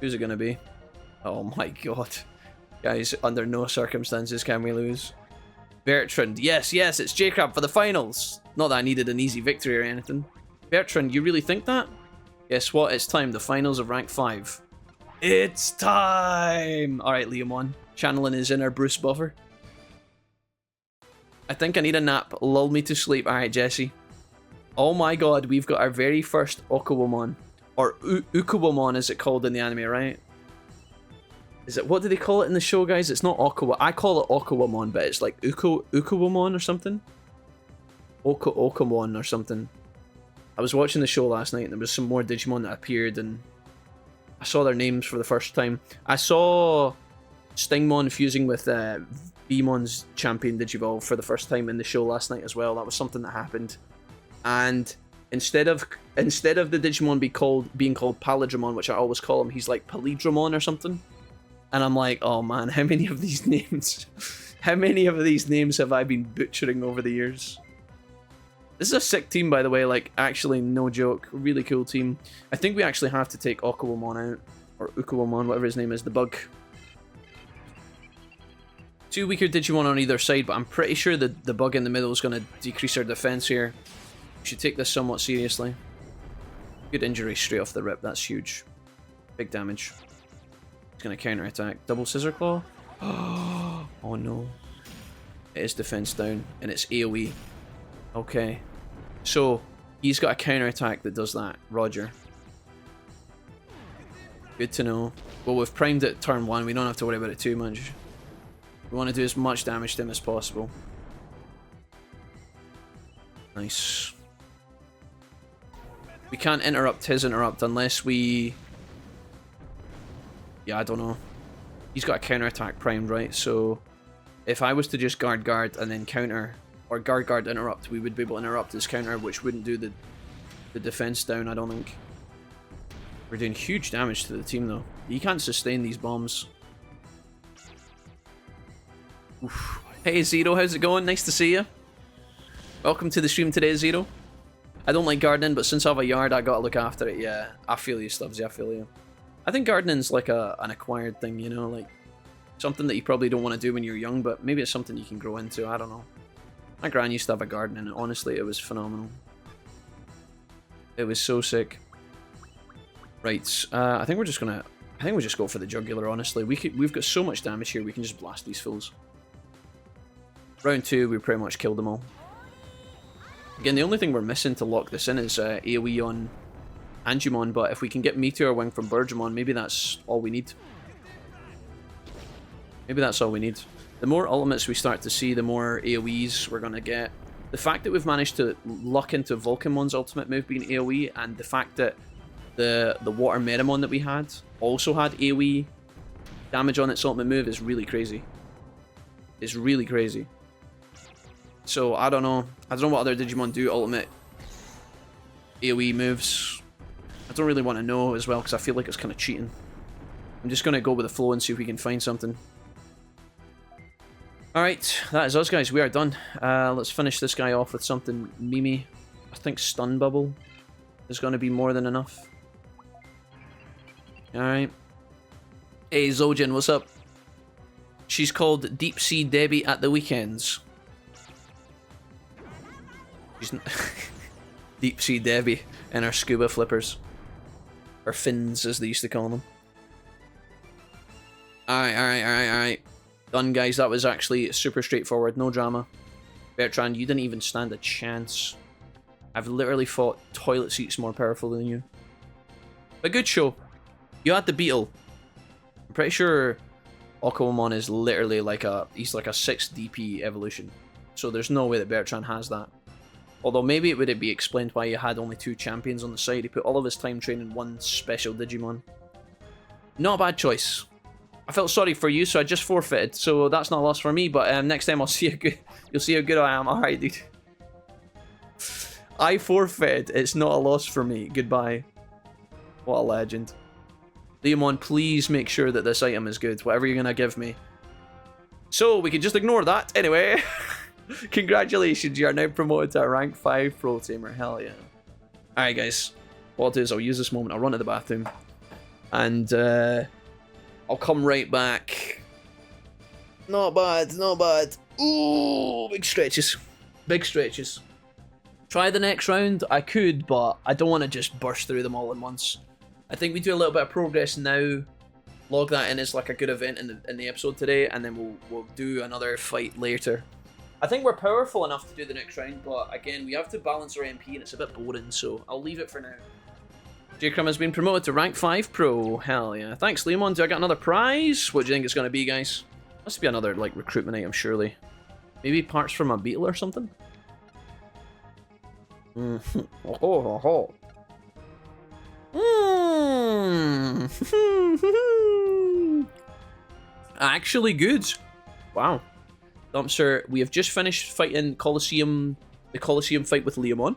Who's it going to be? Oh my god. Guys, under no circumstances can we lose. Bertrand. Yes, yes, it's J-Crab for the finals. Not that I needed an easy victory or anything. Bertrand, you really think that? Guess what? It's time. The finals of rank 5. It's time! Alright, Leomon. Channeling his inner Bruce Buffer. I think I need a nap. Lull me to sleep. Alright, Jesse. Oh my god, we've got our very first Okawamon. Or Ukawamon is it called in the anime, right? Is it, what do they call it in the show, guys? It's not Okawa. I call it Okawamon, but it's like Ukawamon or something? Okamon or something. I was watching the show last night and there was some more Digimon that appeared and I saw their names for the first time. I saw Stingmon fusing with Beemon's champion Digivolve for the first time in the show last night as well. That was something that happened. And instead of the Digimon being called Palindromon, which I always call him, he's like Palindromon or something. And I'm like, oh man, how many of these names? How many of these names have I been butchering over the years? This is a sick team, by the way, like, actually, no joke. Really cool team. I think we actually have to take Okuwamon out. Or Ukuwamon, whatever his name is, the bug. 2 weaker Digimon on either side, but I'm pretty sure that the bug in the middle is going to decrease our defense here. We should take this somewhat seriously. Good injury straight off the rip, that's huge. Big damage. He's going to counter-attack. Double Scissor Claw? Oh no. It is defense down, and it's AoE. Okay. So, he's got a counter-attack that does that. Roger. Good to know. Well, we've primed it turn 1, we don't have to worry about it too much. We want to do as much damage to him as possible. Nice. We can't interrupt his interrupt unless we... Yeah, I don't know. He's got a counter-attack primed, right? So, if I was to just guard and then counter, or guard interrupt, we would be able to interrupt his counter, which wouldn't do the defense down, I don't think. We're doing huge damage to the team, though. He can't sustain these bombs. Oof. Hey, Zero, how's it going? Nice to see you. Welcome to the stream today, Zero. I don't like gardening, but since I have a yard, I gotta look after it. Yeah, I feel you, Stubbsy, I feel you. I think gardening's like an acquired thing, you know, like something that you probably don't want to do when you're young, but maybe it's something you can grow into, I don't know. My gran used to have a garden, and honestly, it was phenomenal. It was so sick. Right, I think we're just gonna... I think we'll just go for the jugular, honestly. We've got so much damage here, we can just blast these fools. Round 2, we pretty much killed them all. Again, the only thing we're missing to lock this in is AoE on Angemon, but if we can get Meteor Wing from Birdramon, maybe that's all we need. Maybe that's all we need. The more ultimates we start to see, the more AoEs we're going to get. The fact that we've managed to luck into Vulcanmon's ultimate move being AoE, and the fact that the Water Metamon that we had also had AoE damage on its ultimate move is really crazy. It's really crazy. So, I don't know. I don't know what other Digimon do ultimate AoE moves. I don't really want to know as well, because I feel like it's kind of cheating. I'm just going to go with the flow and see if we can find something. Alright, that is us, guys. We are done. Let's finish this guy off with something memey. I think Stun Bubble is going to be more than enough. Alright. Hey, Zojin, what's up? She's called Deep Sea Debbie at the weekends. She's Deep Sea Debbie and her scuba flippers. Or fins, as they used to call them. Alright. Done, guys. That was actually super straightforward. No drama. Bertrand, you didn't even stand a chance. I've literally fought toilet seats more powerful than you. But good show. You had the Beetle. I'm pretty sure Okuwamon is literally like he's like a 6 DP evolution. So there's no way that Bertrand has that. Although maybe it would be explained why he had only 2 champions on the side. He put all of his time training one special Digimon. Not a bad choice. I felt sorry for you, so I just forfeited. So that's not a loss for me, but next time I'll see you good. You'll see how good I am. Alright, dude. I forfeited. It's not a loss for me. Goodbye. What a legend. Leomon, please make sure that this item is good. Whatever you're going to give me. So, we can just ignore that. Anyway. Congratulations, you are now promoted to a rank 5 pro tamer. Hell yeah. Alright guys, what I'll do is I'll use this moment, I'll run to the bathroom, and I'll come right back. Not bad, not bad. Ooh, big stretches. Big stretches. Try the next round? I could, but I don't want to just burst through them all at once. I think we do a little bit of progress now, log that in as like a good event in the episode today, and then we'll do another fight later. I think we're powerful enough to do the next round, but again, we have to balance our MP and it's a bit boring, so I'll leave it for now. J-Crum has been promoted to rank 5 pro. Hell yeah. Thanks, Leomon. Do I got another prize? What do you think it's going to be, guys? Must be another, like, recruitment item, surely. Maybe parts from a beetle or something? Actually good. Wow. Dumpster, we have just finished fighting Colliseum, the Colliseum fight with Leomon.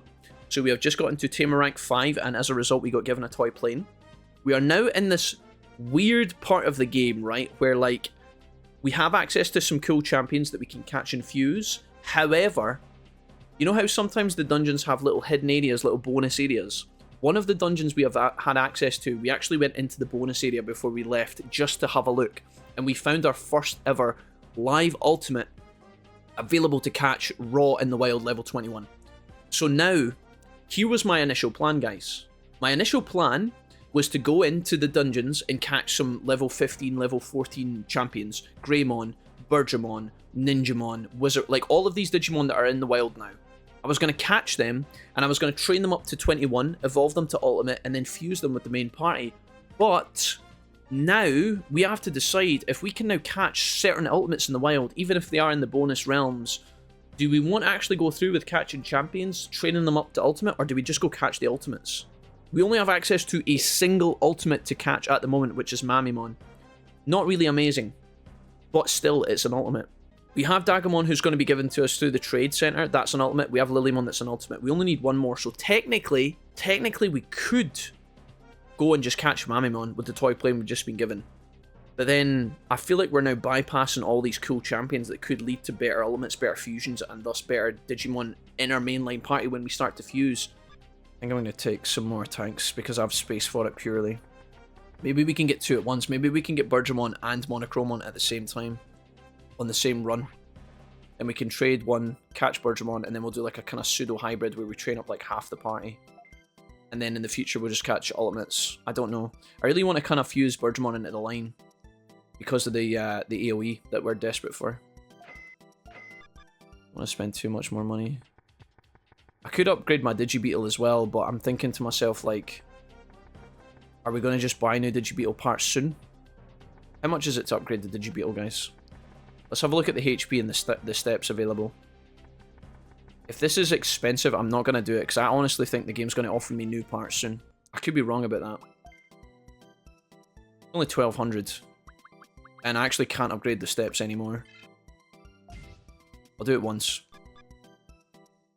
So we have just gotten to Tamer rank 5, and as a result we got given a toy plane. We are now in this weird part of the game, right, where like we have access to some cool champions that we can catch and fuse. However, you know how sometimes the dungeons have little hidden areas, little bonus areas? One of the dungeons we have had access to, we actually went into the bonus area before we left just to have a look, and we found our first ever live ultimate available to catch raw in the wild level 21. So now, here was my initial plan, guys. My initial plan was to go into the dungeons and catch some level 15, level 14 champions. Greymon, Birdramon, Ninjamon, Wizard, like all of these Digimon that are in the wild now. I was going to catch them, and I was going to train them up to 21, evolve them to Ultimate, and then fuse them with the main party. But now we have to decide if we can now catch certain Ultimates in the wild, even if they are in the bonus realms. Do we want to actually go through with catching champions, training them up to Ultimate, or do we just go catch the Ultimates? We only have access to a single Ultimate to catch at the moment, which is Mamimon. Not really amazing, but still, it's an Ultimate. We have Dagamon, who's going to be given to us through the Trade Center. That's an Ultimate. We have Lilymon, that's an Ultimate. We only need one more, so technically we could go and just catch Mamimon with the toy plane we've just been given. But then, I feel like we're now bypassing all these cool champions that could lead to better Ultimates, better fusions, and thus better Digimon in our mainline party when we start to fuse. I think I'm going to take some more tanks because I have space for it purely. Maybe we can get two at once. Maybe we can get Birdramon and Monochromon at the same time. On the same run. And we can trade one, catch Birdramon, and then we'll do like a kind of pseudo-hybrid where we train up like half the party. And then in the future we'll just catch Ultimates. I don't know. I really want to kind of fuse Birdramon into the line. Because of the AoE that we're desperate for. I want to spend too much more money. I could upgrade my Digibeetle as well, but I'm thinking to myself like, are we going to just buy new Digibeetle parts soon? How much is it to upgrade the Digibeetle, guys? Let's have a look at the HP and the steps available. If this is expensive, I'm not going to do it, because I honestly think the game's going to offer me new parts soon. I could be wrong about that. Only 1200. And I actually can't upgrade the steps anymore. I'll do it once.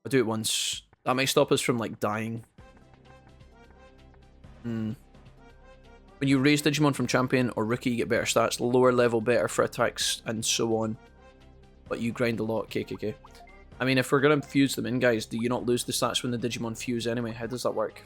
I'll do it once. That might stop us from, like, dying. When you raise Digimon from Champion or Rookie, you get better stats. Lower level, better for attacks, and so on. But you grind a lot, KKK. I mean, if we're going to fuse them in, guys, do you not lose the stats when the Digimon fuse anyway? How does that work?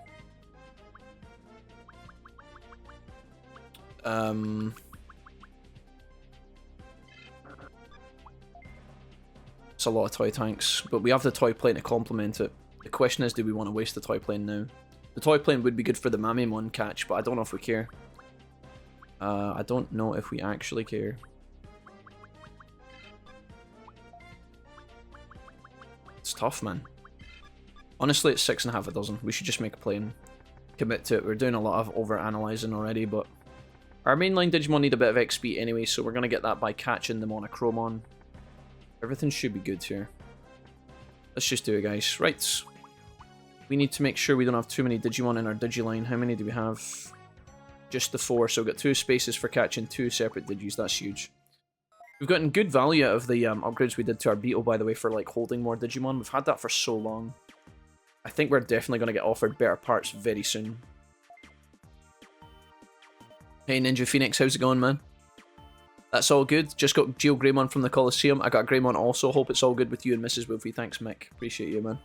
It's a lot of toy tanks, but we have the toy plane to complement it. The question is, do we want to waste the toy plane now? The toy plane would be good for the Mamimon catch, but I don't know if we care. I don't know if we actually care. It's tough, man. Honestly, it's 6.5 a dozen. We should just make a plane. Commit to it. We're doing a lot of over-analyzing already, but our mainline Digimon need a bit of XP anyway, so we're going to get that by catching the Monochromon. Everything should be good here. Let's just do it, guys. Right. We need to make sure we don't have too many Digimon in our Digiline. How many do we have? Just the 4, so we've got 2 spaces for catching 2 separate Digis. That's huge. We've gotten good value out of the upgrades we did to our Beetle, by the way, for like holding more Digimon. We've had that for so long. I think we're definitely going to get offered better parts very soon. Hey Ninja Phoenix, how's it going, man? That's all good. Just got Geo Greymon from the Colliseum. I got Greymon also. Hope it's all good with you and Mrs. Wolfie. Thanks, Mick. Appreciate you, man.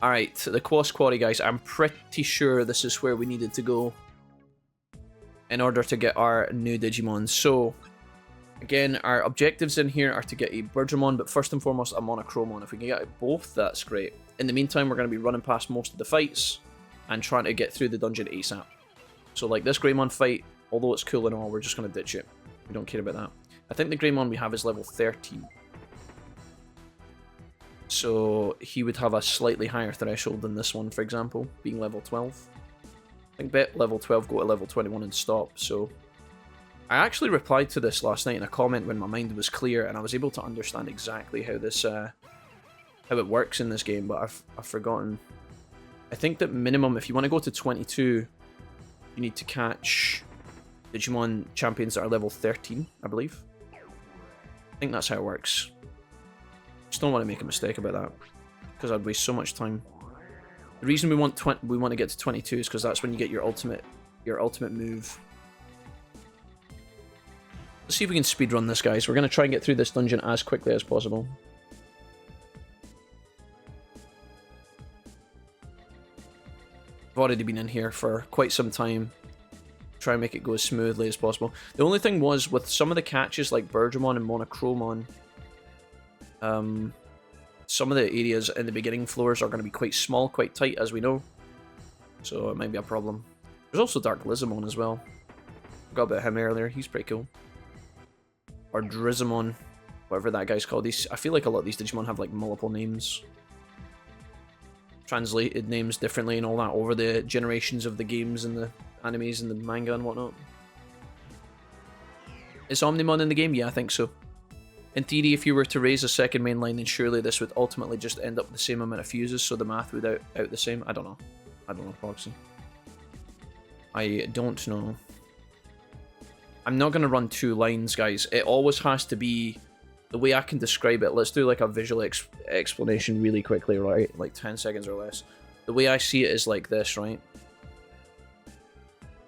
Alright, the Quas Quarry, guys. I'm pretty sure this is where we needed to go in order to get our new Digimon. So, again, our objectives in here are to get a Birdramon, but first and foremost, a Monochromon. If we can get both, that's great. In the meantime, we're going to be running past most of the fights and trying to get through the dungeon ASAP. So, like this Greymon fight, although it's cool and all, we're just going to ditch it. We don't care about that. I think the Greymon we have is level 13. So he would have a slightly higher threshold than this one, for example, being level 12. I think bet level 12 go to level 21 and stop, so... I actually replied to this last night in a comment when my mind was clear, and I was able to understand exactly how this, how it works in this game, but I've forgotten. I think that minimum, if you want to go to 22, you need to catch Digimon champions that are level 13, I believe. I think that's how it works. Just don't want to make a mistake about that, because I'd waste so much time. The reason we want to get to 22 is because that's when you get your ultimate your ultimate move. Let's see if we can speedrun this, guys. We're going to try and get through this dungeon as quickly as possible. I've already been in here for quite some time. Try and make it go as smoothly as possible. The only thing was, with some of the catches like Birdramon and Monochromon, some of the areas in the beginning floors are going to be quite small, quite tight, as we know. So it might be a problem. There's also Dark Lizamon as well. Forgot about him earlier. He's pretty cool. Or Drizamon, whatever that guy's called. I feel like a lot of these Digimon have like multiple names. Translated names differently and all that over the generations of the games and the animes and the manga and whatnot. Is Omnimon in the game? Yeah, I think so. In theory, if you were to raise a second main line, then surely this would ultimately just end up with the same amount of fuses, so the math would out the same. I don't know. I don't know, Proxy. I don't know. I'm not going to run 2 lines, guys. It always has to be the way I can describe it. Let's do like a visual explanation really quickly, right? Like 10 seconds or less. The way I see it is like this, right?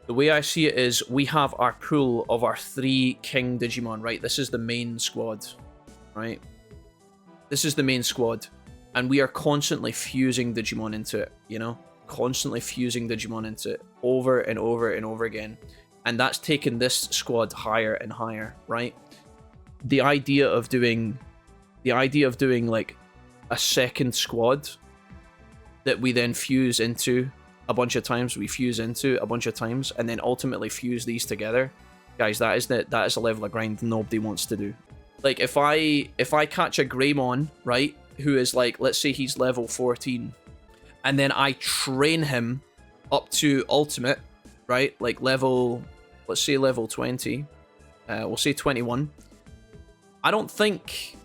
The way I see it is we have our pool of our 3 King Digimon, right? This is the main squad, right? This is the main squad. And we are constantly fusing Digimon into it, you know? Constantly fusing Digimon into it over and over and over again. And that's taken this squad higher and higher, right? The idea of doing like a second squad that we then fuse into a bunch of times, and then ultimately fuse these together, guys, that is a level of grind nobody wants to do. Like if I catch a Greymon, right, who is like, let's say he's level 14, and then I train him up to ultimate, right, like level, let's say level 20, we'll say 21. I don't think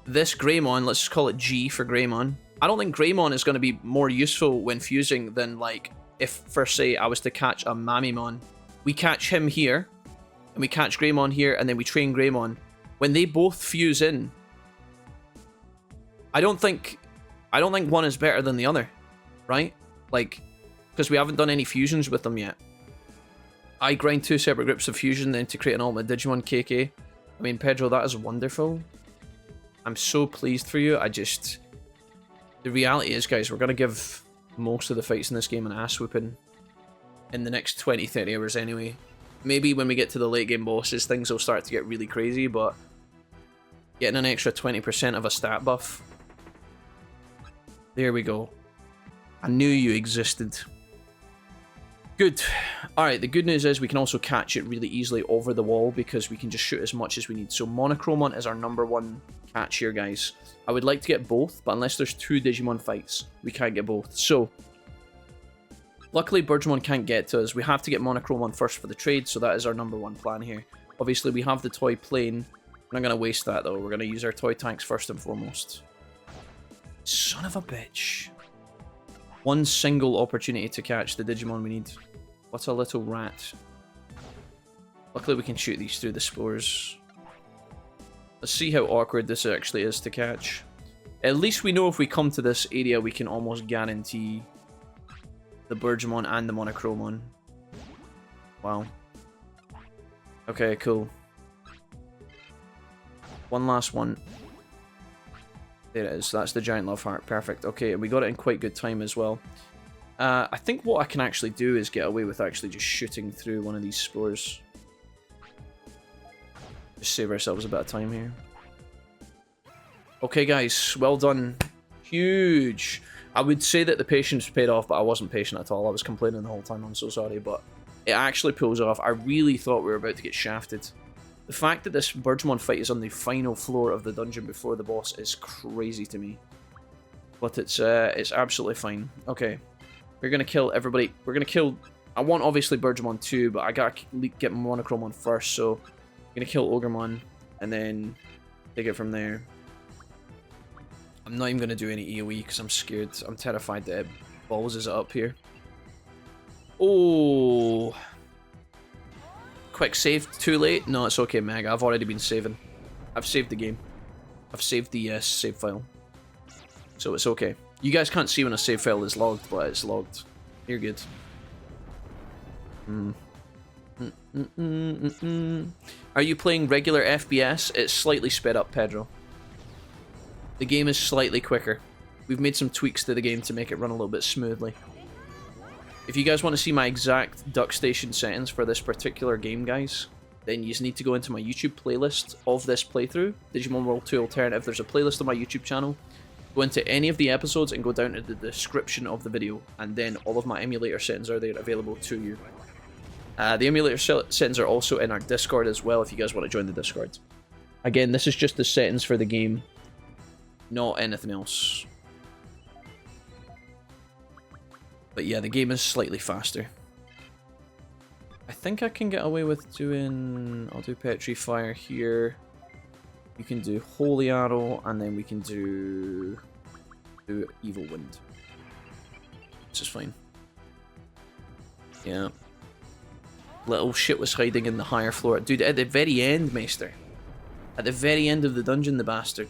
this Greymon, let's just call it G for Greymon, I don't think Greymon is going to be more useful when fusing than like if, for say, I was to catch a Mamimon. We catch him here, and we catch Greymon here, and then we train Greymon. When they both fuse in, I don't think one is better than the other, right? Like, because we haven't done any fusions with them yet. I grind 2 separate groups of fusion then to create an ultimate Digimon KK. I mean, Pedro, that is wonderful. I'm so pleased for you. The reality is, guys, we're going to give most of the fights in this game an ass whooping in the next 20-30 hours anyway. Maybe when we get to the late game bosses, things will start to get really crazy, but getting an extra 20% of a stat buff. There we go. I knew you existed. Good. Alright, the good news is we can also catch it really easily over the wall because we can just shoot as much as we need. So Monochromon is our #1 catch here, guys. I would like to get both, but unless there's 2 Digimon fights, we can't get both. So, luckily Birdramon can't get to us. We have to get Monochromon first for the trade, so that is our #1 plan here. Obviously, we have the toy plane. We're not going to waste that, though. We're going to use our toy tanks first and foremost. Son of a bitch. One single opportunity to catch the Digimon we need. What a little rat. Luckily we can shoot these through the spores. Let's see how awkward this actually is to catch. At least we know if we come to this area we can almost guarantee the Birdramon and the Monochromon. Wow. Okay, cool. One last one. There it is. That's the giant love heart. Perfect. Okay, and we got it in quite good time as well. I think what I can actually do is get away with actually just shooting through one of these spores. Just save ourselves a bit of time here. Okay, guys. Well done. Huge. I would say that the patience paid off, but I wasn't patient at all. I was complaining the whole time. I'm so sorry, but it actually pulls off. I really thought we were about to get shafted. The fact that this Birdramon fight is on the final floor of the dungeon before the boss is crazy to me. But it's absolutely fine. Okay. We're going to kill everybody. We're going to kill... I want, obviously, Birdramon too, but I got to get Monochromon first, so... I'm going to kill Ogremon, and then take it from there. I'm not even going to do any AoE, because I'm scared. I'm terrified that it balls it up here. Oh... Quick save, too late? No, it's okay, Meg. I've already been saving. I've saved the game. I've saved the save file. So it's okay. You guys can't see when a save file is logged, but it's logged. You're good. Are you playing regular FPS? It's slightly sped up, Pedro. The game is slightly quicker. We've made some tweaks to the game to make it run a little bit smoothly. If you guys want to see my exact duck station settings for this particular game, guys, then you just need to go into my YouTube playlist of this playthrough, Digimon World 2 Alternative. There's a playlist on my YouTube channel. Go into any of the episodes and go down to the description of the video, and then all of my emulator settings are there available to you. The emulator settings are also in our Discord as well if you guys want to join the Discord. Again, this is just the settings for the game, not anything else. But yeah, the game is slightly faster. I think I can get away with doing... I'll do Petrify here. We can do Holy Arrow, and then we can do Evil Wind. This is fine. Yeah. Little shit was hiding in the higher floor. Dude, at the very end, Maester. At the very end of the dungeon, the bastard.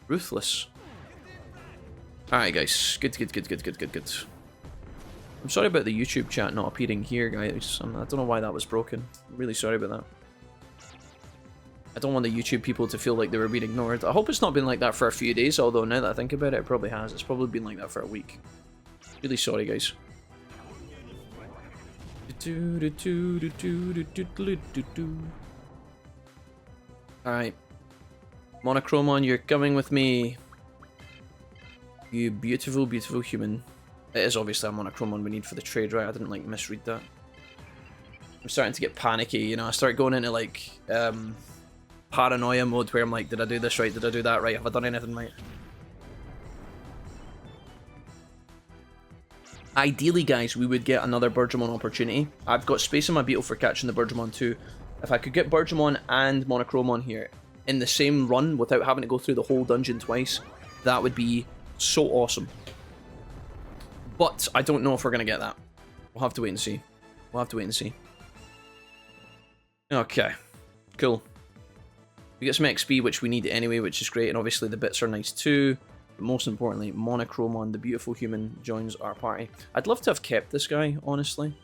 Ruthless. Alright, guys. Good. I'm sorry about the YouTube chat not appearing here, guys. I don't know why that was broken. I'm really sorry about that. I don't want the YouTube people to feel like they were being ignored. I hope it's not been like that for a few days, although now that I think about it, it probably has. It's probably been like that for a week. Really sorry, guys. Alright. Monochromon, you're coming with me. You beautiful, beautiful human. It is obviously a Monochromon we need for the trade, right? I didn't, like, misread that. I'm starting to get panicky, you know? I start going into, like, paranoia mode where I'm like, did I do this right? Did I do that right? Have I done anything right? Ideally, guys, we would get another Birdramon opportunity. I've got space in my Beetle for catching the Birdramon too. If I could get Birdramon and Monochromon here in the same run without having to go through the whole dungeon twice, that would be so awesome. But I don't know if we're going to get that. We'll have to wait and see. We'll have to wait and see. Okay. Cool. We get some XP, which we need anyway, which is great. And obviously the bits are nice too. But most importantly, Monochromon, the beautiful human, joins our party. I'd love to have kept this guy, honestly.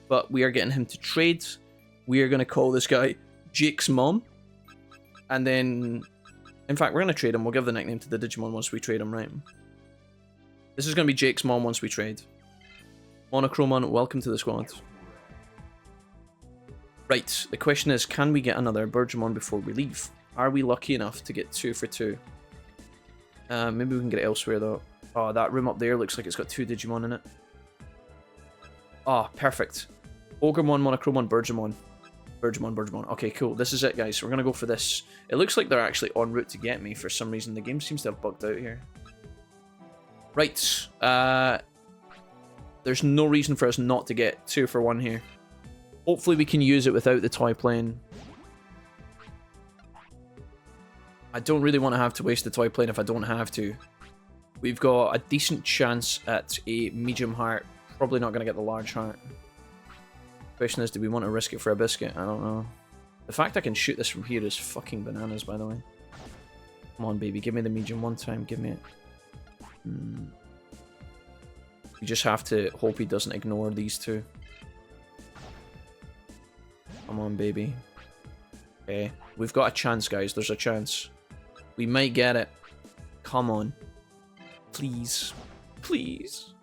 But we are getting him to trade. We are going to call this guy Jake's Mom. And then... In fact, we're going to trade him. We'll give the nickname to the Digimon once we trade him, right? This is going to be Jake's Mom once we trade. Monochromon, welcome to the squad. Right, the question is, can we get another Birdramon before we leave? Are we lucky enough to get 2 for 2? Maybe we can get it elsewhere, though. Oh, that room up there looks like it's got 2 Digimon in it. Oh, perfect. Ogremon, Monochromon, Birdramon. Birdramon. Okay, cool. This is it, guys. We're going to go for this. It looks like they're actually en route to get me for some reason. The game seems to have bugged out here. Right. There's no reason for us not to get 2 for 1 here. Hopefully we can use it without the toy plane. I don't really want to have to waste the toy plane if I don't have to. We've got a decent chance at a medium heart. Probably not going to get the large heart. Question is, do we want to risk it for a biscuit? I don't know. The fact I can shoot this from here is fucking bananas, by the way. Come on, baby. Give me the medium one time. Give me it. You just have to hope he doesn't ignore these 2. Come on, baby. Okay. We've got a chance, guys. There's a chance. We might get it. Come on. Please. Please.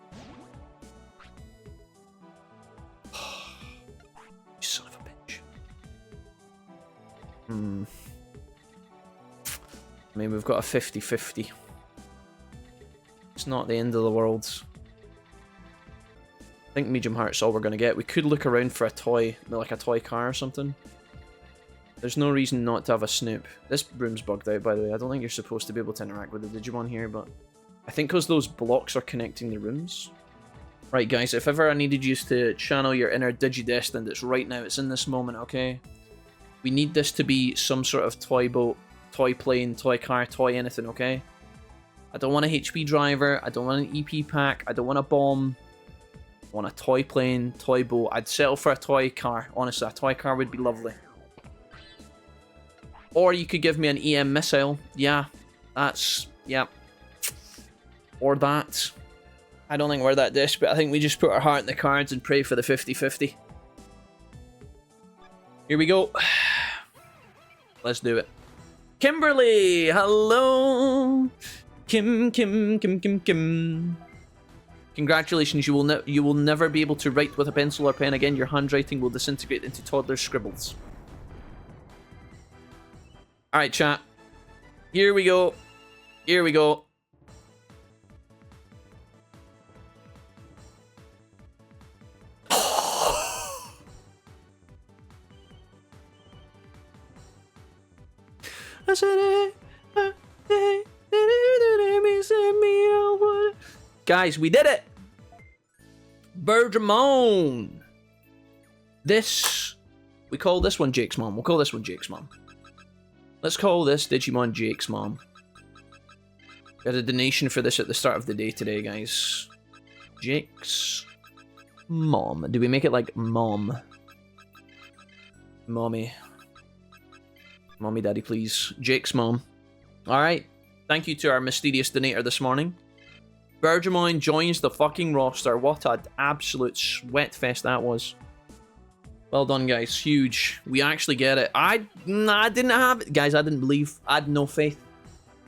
You son of a bitch. I mean, we've got a 50-50. It's not the end of the world. I think medium heart's all we're going to get. We could look around for a toy, like a toy car or something. There's no reason not to have a Snoop. This room's bugged out, by the way. I don't think you're supposed to be able to interact with the Digimon here, but I think because those blocks are connecting the rooms. Right, guys, if ever I needed you to channel your inner Digidestined, it's right now. It's in this moment, okay? We need this to be some sort of toy boat, toy plane, toy car, toy anything, okay? I don't want a HP driver. I don't want an EP pack. I don't want a bomb. I want a toy plane, toy boat. I'd settle for a toy car. Honestly, a toy car would be lovely. Or you could give me an EM missile. Yeah, that's... yeah. Or that. I don't think we're that desperate. I think we just put our heart in the cards and pray for the 50-50. Here we go. Let's do it. Kimberly, hello. Kim. Congratulations, you will never be able to write with a pencil or pen again. Your handwriting will disintegrate into toddler scribbles. Alright, chat. Here we go. Here we go. Guys, we did it! Digimon! We call this one Jake's mom. We'll call this one Jake's mom. Let's call this Digimon Jake's mom. Got a donation for this at the start of the day today, guys. Jake's mom. Do we make it like mom? Mommy. Mommy, daddy, please. Jake's mom. Alright. Thank you to our mysterious donator this morning. Digimon joins the fucking roster. What an absolute sweat fest that was. Well done, guys. Huge. We actually get it. I didn't have it. Guys, I didn't believe. I had no faith.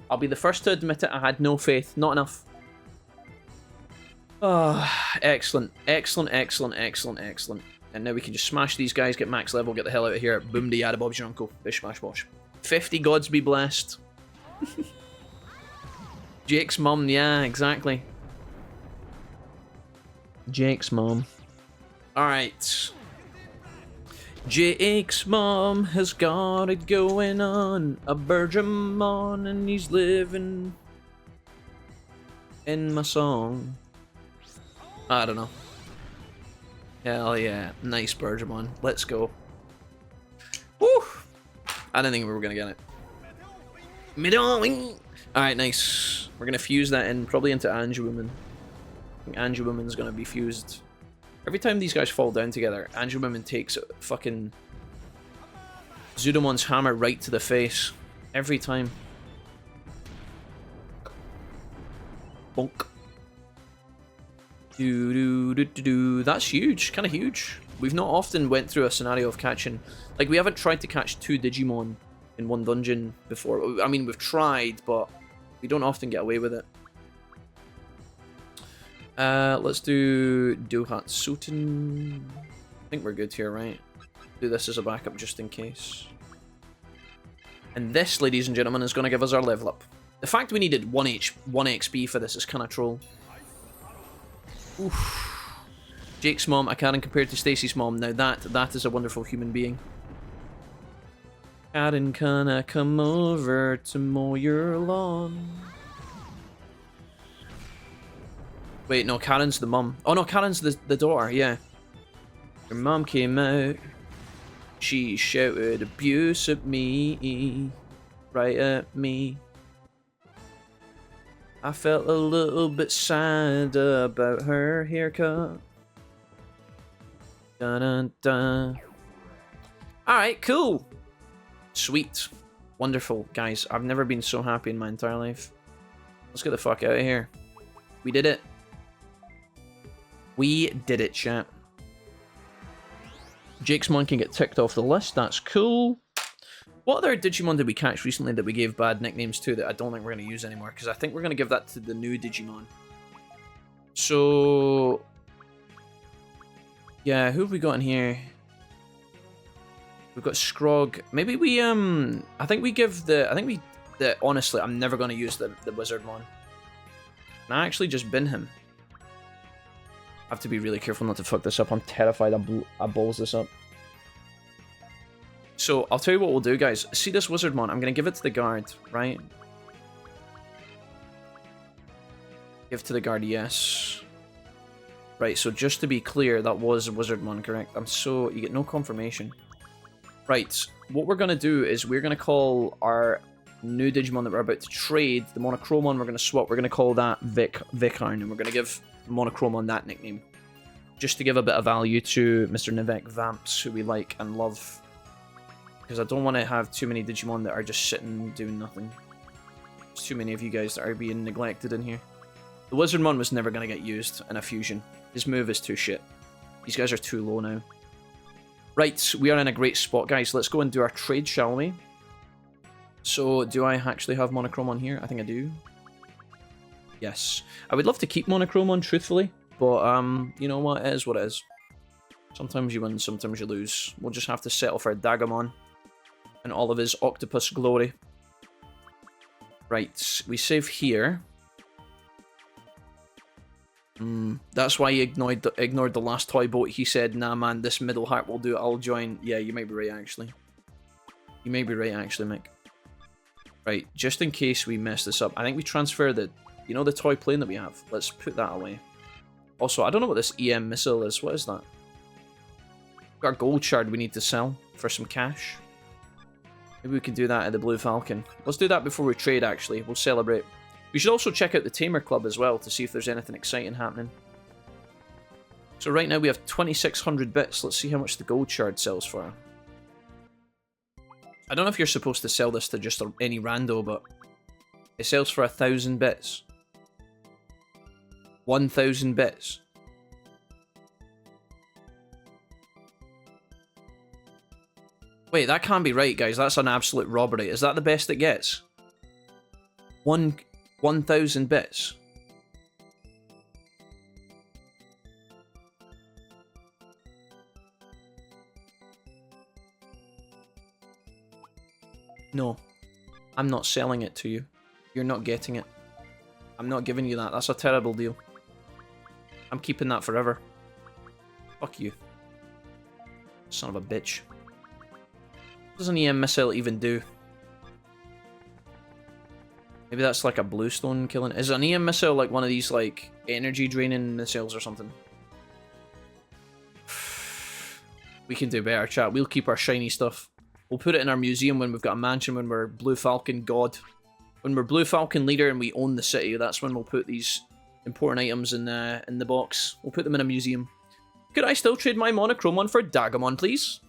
I'll be the first to admit it. I had no faith. Not enough. Oh, excellent. Excellent, excellent, excellent, excellent. And now we can just smash these guys, get max level, get the hell out of here. Boom de yada bob's your uncle. Bish bash bosh. 50 gods be blessed. Jake's mum, yeah, exactly. Jake's mum. Alright. Jake's mom has got it going on. A Digimon and he's living in my song. I don't know. Hell yeah. Nice Digimon. Let's go. Woo! I didn't think we were gonna get it. Alright, nice. We're gonna fuse that in probably into Angelwoman. I think Angelwoman's gonna be fused. Every time these guys fall down together, Angelwoman takes fucking Zudomon's hammer right to the face. Every time. Bonk. That's huge. Kind of huge. We've not often went through a scenario of catching... Like, we haven't tried to catch 2 Digimon in one dungeon before. I mean, we've tried, but we don't often get away with it. Let's do Dohatsuten. I think we're good here, right? Do this as a backup just in case. And this, ladies and gentlemen, is going to give us our level up. The fact we needed 1 XP for this is kind of troll. Oof. Jake's mom, Akira compared to Stacy's mom. Now that is a wonderful human being. Karen, can I come over to mow your lawn? Wait, no, Karen's the mum. Oh no, Karen's the daughter, yeah. Her mum came out. She shouted abuse at me. Right at me. I felt a little bit sad about her haircut. Dun dun dun. Alright, cool. Sweet. Wonderful, guys. I've never been so happy in my entire life. Let's get the fuck out of here. We did it. We did it, chat. Jake's mom can get ticked off the list. That's cool. What other Digimon did we catch recently that we gave bad nicknames to that I don't think we're going to use anymore? Because I think we're going to give that to the new Digimon. So... yeah, who have we got in here? We've got Scrog. Maybe we, I think we give the... honestly, I'm never going to use the Wizardmon. Can I actually just bin him? I have to be really careful not to fuck this up. I'm terrified I balls this up. So, I'll tell you what we'll do, guys. See this Wizardmon? I'm going to give it to the guard, right? Give to the guard, yes. Right, so just to be clear, that was Wizardmon, correct? You get no confirmation. Right, what we're going to do is we're going to call our new Digimon that we're about to trade, the Monochromon we're going to swap, we're going to call that Vikarn, and we're going to give Monochromon that nickname. Just to give a bit of value to Mr. Nivek Vamps, who we like and love. Because I don't want to have too many Digimon that are just sitting doing nothing. There's too many of you guys that are being neglected in here. The Wizardmon was never going to get used in a fusion. His move is too shit. These guys are too low now. Right, we are in a great spot, guys. Let's go and do our trade, shall we? So, do I actually have monochrome on here? I think I do. Yes. I would love to keep monochrome on, truthfully. But, you know what? It is what it is. Sometimes you win, sometimes you lose. We'll just have to settle for Digimon and all of his octopus glory. Right, we save here. That's why he ignored the last toy boat. He said, nah man, this middle heart will do it, I'll join. Yeah, you may be right actually. You may be right actually, Mick. Right, just in case we mess this up, I think we transfer the, you know, the toy plane that we have. Let's put that away. Also, I don't know what this EM missile is. What is that? Got a gold shard we need to sell for some cash. Maybe we can do that at the Blue Falcon. Let's do that before we trade, actually. We'll celebrate. We should also check out the Tamer Club as well to see if there's anything exciting happening. So right now we have 2,600 bits. Let's see how much the gold shard sells for. I don't know if you're supposed to sell this to just any rando, but it sells for 1,000 bits. 1,000 bits. Wait, that can't be right, guys. That's an absolute robbery. Is that the best it gets? 1,000 bits. No. I'm not selling it to you. You're not getting it. I'm not giving you that. That's a terrible deal. I'm keeping that forever. Fuck you. Son of a bitch. What does an EM missile even do? Maybe that's like a bluestone killing. Is an EM missile like one of these like energy draining missiles or something? We can do better, chat. We'll keep our shiny stuff. We'll put it in our museum when we've got a mansion, when we're Blue Falcon God. When we're Blue Falcon leader and we own the city, that's when we'll put these important items in the box. We'll put them in a museum. Could I still trade my monochrome one for Digimon, please?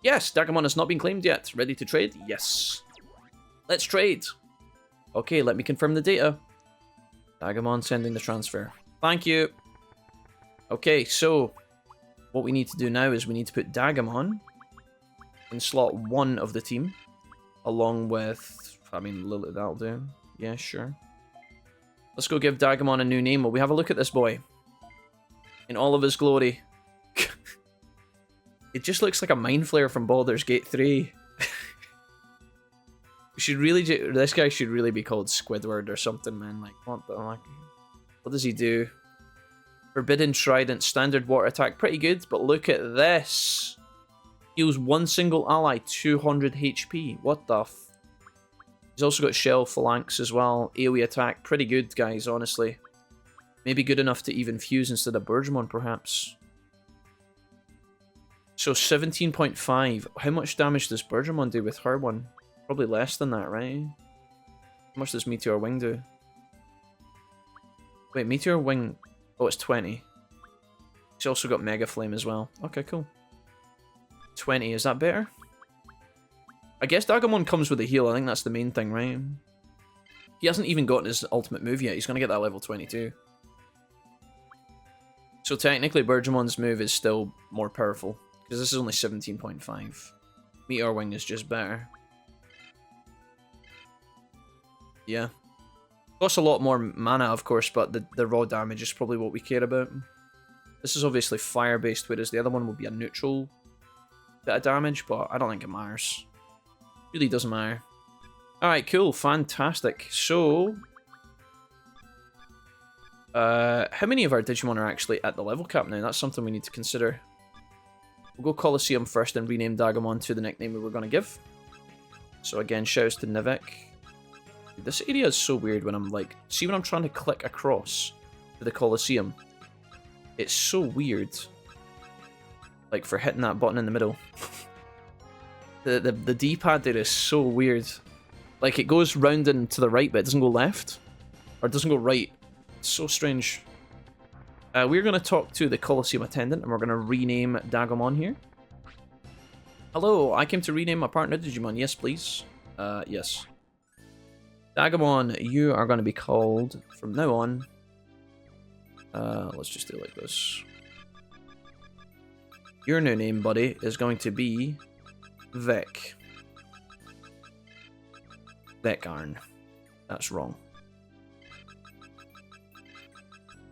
Yes, Digimon has not been claimed yet. Ready to trade? Yes. Let's trade. Okay, let me confirm the data. Digimon sending the transfer. Thank you. Okay, so what we need to do now is we need to put Digimon in slot 1 of the team, along with, I mean, Lilith, that'll do. Yeah, sure. Let's go give Digimon a new name. Will we have a look at this boy? In all of his glory. It just looks like a mind flare from Baldur's Gate 3. We should really, this guy should really be called Squidward or something, man. Like, what the heck? What does he do? Forbidden Trident, standard water attack, pretty good, but look at this. Heals one single ally 200 HP. What the f... He's also got Shell Phalanx as well. AoE attack, pretty good, guys, honestly. Maybe good enough to even fuse instead of Burgemon, perhaps. So 17.5. How much damage does Burgemon do with her one? Probably less than that, right? How much does Meteor Wing do? Wait, Meteor Wing... Oh, it's 20. She's also got Mega Flame as well. Okay, cool. 20, is that better? I guess Digimon comes with a heal. I think that's the main thing, right? He hasn't even gotten his ultimate move yet. He's going to get that level 22. So technically, Burgemon's move is still more powerful. Because this is only 17.5. Meteor Wing is just better. Yeah. Costs a lot more mana, of course, but the raw damage is probably what we care about. This is obviously fire-based, whereas the other one will be a neutral bit of damage, but I don't think it matters. Really doesn't matter. Alright, cool. Fantastic. So... how many of our Digimon are actually at the level cap now? That's something we need to consider. We'll go Colliseum first and rename Digimon to the nickname we were going to give. So again, shouts to Nivek. This area is so weird when I'm like... See when I'm trying to click across to the Colosseum? It's so weird. Like for hitting that button in the middle. The D-pad there is so weird. Like it goes round and to the right, but it doesn't go left. Or it doesn't go right. It's so strange. We're going to talk to the Colliseum Attendant, and we're going to rename Digimon here. Hello, I came to rename my partner Digimon. Yes, please. Yes. Digimon, you are going to be called, from now on... let's just do it like this. Your new name, buddy, is going to be Vic. Vicarn. That's wrong.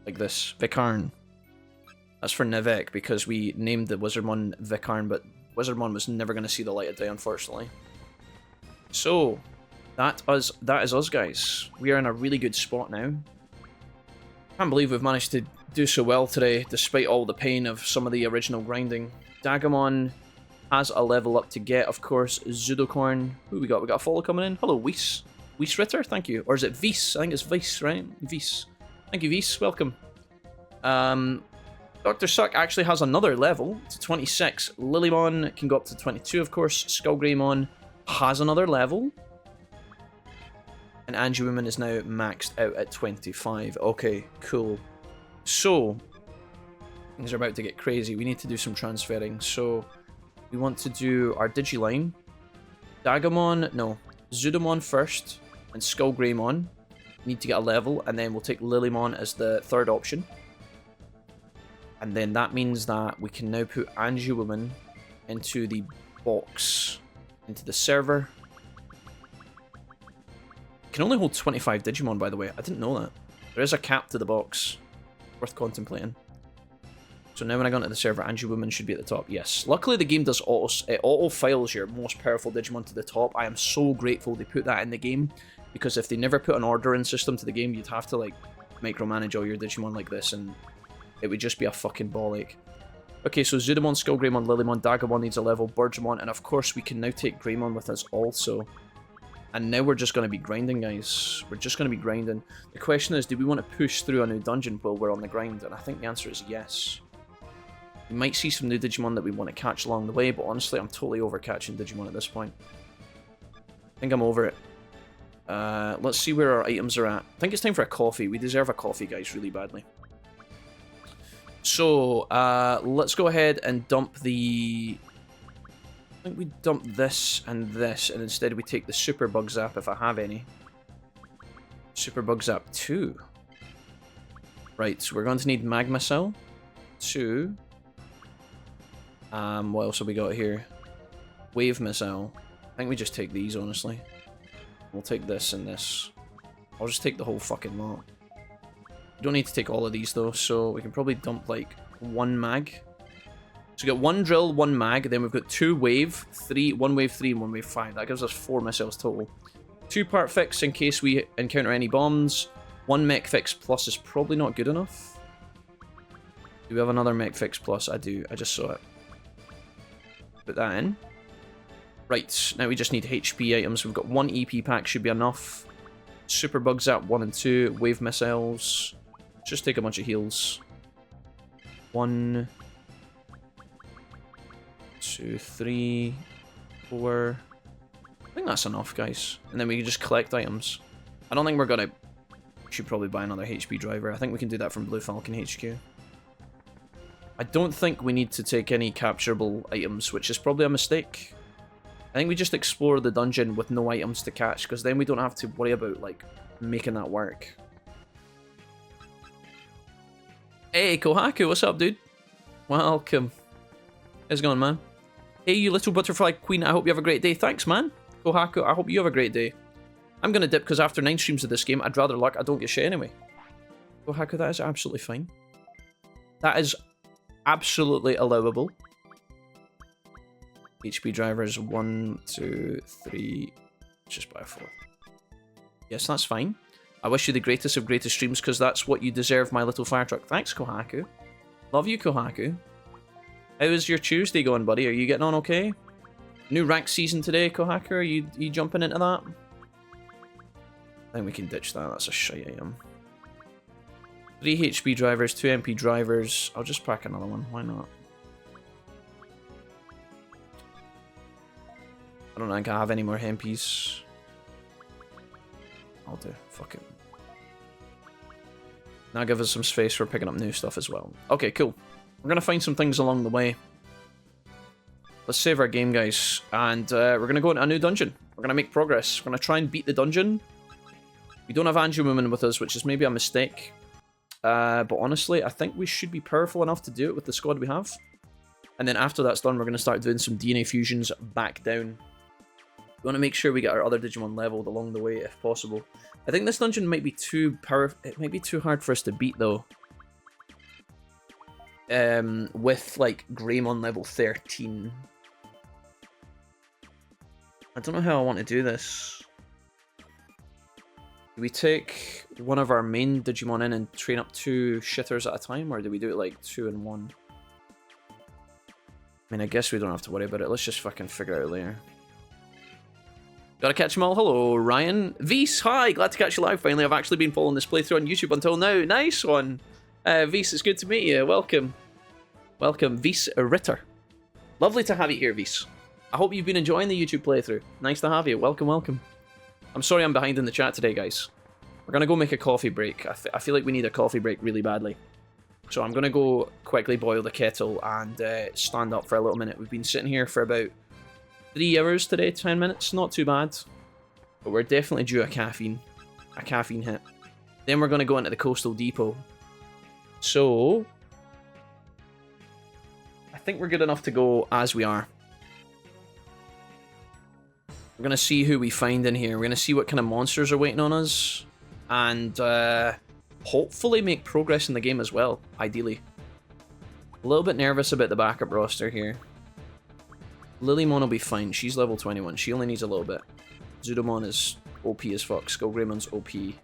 Like this. Vicarn. That's for Nivek, because we named the Wizardmon Vicarn, but Wizardmon was never going to see the light of day, unfortunately. So, that is us, guys. We are in a really good spot now. Can't believe we've managed to do so well today, despite all the pain of some of the original grinding. Dagamon has a level up to get, of course. Zudokorn. Who we got? We got a follow coming in. Hello, Weiss. Weiss Ritter, thank you. Or is it Weiss? I think it's Weiss, right? Weiss. Thank you, Weiss. Welcome. Dr. Suck actually has another level to 26. Lilymon can go up to 22, of course. Skullgreymon has another level. And Angie-Woman is now maxed out at 25. Okay, cool. So, things are about to get crazy. We need to do some transferring. So, we want to do our Digiline. Dagamon, no. Zudomon first, and Skullgreymon need to get a level, and then we'll take Lilymon as the third option. And then that means that we can now put Angie-Woman into the box, into the server. Can only hold 25 Digimon, by the way. I didn't know that. There is a cap to the box. Worth contemplating. So now when I go into the server, Angie-Woman should be at the top. Yes. Luckily, the game does auto-files your most powerful Digimon to the top. I am so grateful they put that in the game, because if they never put an ordering system to the game, you'd have to, like, micromanage all your Digimon like this, and it would just be a fucking ball ache. Okay, so Zudomon, Skullgreymon, Lilymon, Dagamon needs a level, Birdramon, and of course we can now take Greymon with us also. And now we're just going to be grinding, guys. We're just going to be grinding. The question is, do we want to push through a new dungeon while we're on the grind? And I think the answer is yes. We might see some new Digimon that we want to catch along the way, but honestly, I'm totally over catching Digimon at this point. I think I'm over it. Let's see where our items are at. I think it's time for a coffee. We deserve a coffee, guys, really badly. So, let's go ahead and dump the... I think we dump this, and instead we take the Super Bug Zap if I have any. Super Bug Zap 2. Right, so we're going to need Magma Cell 2. What else have we got here? Wave Missile. I think we just take these, honestly. We'll take this and this. I'll just take the whole fucking lot. We don't need to take all of these, though, so we can probably dump, like, one mag. So we got one drill, one mag, then we've got two wave, one wave 3, and one wave 5. That gives us 4 missiles total. 2-part fix in case we encounter any bombs. 1 mech fix plus is probably not good enough. Do we have another mech fix plus? I do. I just saw it. Put that in. Right, now we just need HP items. We've got 1 EP pack, should be enough. Super Bug Zap 1 and 2. Wave missiles. Just take a bunch of heals. 1, 2, 3, 4. I think that's enough, guys. And then we can just collect items. I don't think we're gonna... We should probably buy another HP driver. I think we can do that from Blue Falcon HQ. I don't think we need to take any capturable items, which is probably a mistake. I think we just explore the dungeon with no items to catch, because then we don't have to worry about, like, making that work. Hey, Kohaku, what's up, dude? Welcome. How's it going, man? Hey, you little butterfly queen, I hope you have a great day. Thanks, man. Kohaku, I hope you have a great day. I'm gonna dip, because after 9 streams of this game, I'd rather luck. I don't get shit anyway. Kohaku, that is absolutely fine. That is absolutely allowable. HP drivers 1, 2, 3. Just buy a 4. Yes, that's fine. I wish you the greatest of greatest streams, because that's what you deserve, my little fire truck. Thanks, Kohaku. Love you, Kohaku. How is your Tuesday going, buddy? Are you getting on okay? New rank season today, Kohaku. Are you jumping into that? I think we can ditch that. That's a shite item. 3 HP drivers, 2 MP drivers. I'll just pack another one. Why not? I don't think I have any more HMPs. I'll do. Fuck it. Now give us some space for picking up new stuff as well. Okay, cool. We're going to find some things along the way. Let's save our game, guys. And we're going to go into a new dungeon. We're going to make progress. We're going to try and beat the dungeon. We don't have Angie-Woman with us, which is maybe a mistake. But honestly, I think we should be powerful enough to do it with the squad we have. And then after that's done, we're going to start doing some DNA fusions back down. We want to make sure we get our other Digimon leveled along the way if possible. I think this dungeon might be too it might be too hard for us to beat though. With like Greymon level 13. I don't know how I want to do this. Do we take one of our main Digimon in and train up 2 shitters at a time, or do we do it like 2 and 1? I mean, I guess we don't have to worry about it. Let's just fucking figure it out later. Gotta catch them all. Hello, Ryan. Vise, hi. Glad to catch you live finally. I've actually been following this playthrough on YouTube until now. Nice one. Vise, it's good to meet you. Welcome. Welcome, Vise Ritter. Lovely to have you here, Vise. I hope you've been enjoying the YouTube playthrough. Nice to have you. Welcome, welcome. I'm sorry I'm behind in the chat today, guys. We're gonna go make a coffee break. I feel like we need a coffee break really badly. So I'm gonna go quickly boil the kettle and stand up for a little minute. We've been sitting here for about 3 hours today, 10 minutes, not too bad. But we're definitely due a caffeine hit. Then we're going to go into the Coastal Depot. So, I think we're good enough to go as we are. We're going to see who we find in here. We're going to see what kind of monsters are waiting on us. And hopefully make progress in the game as well, ideally. A little bit nervous about the backup roster here. Lilymon will be fine. She's level 21. She only needs a little bit. Zudomon is OP as fuck. Skullgreymon's OP.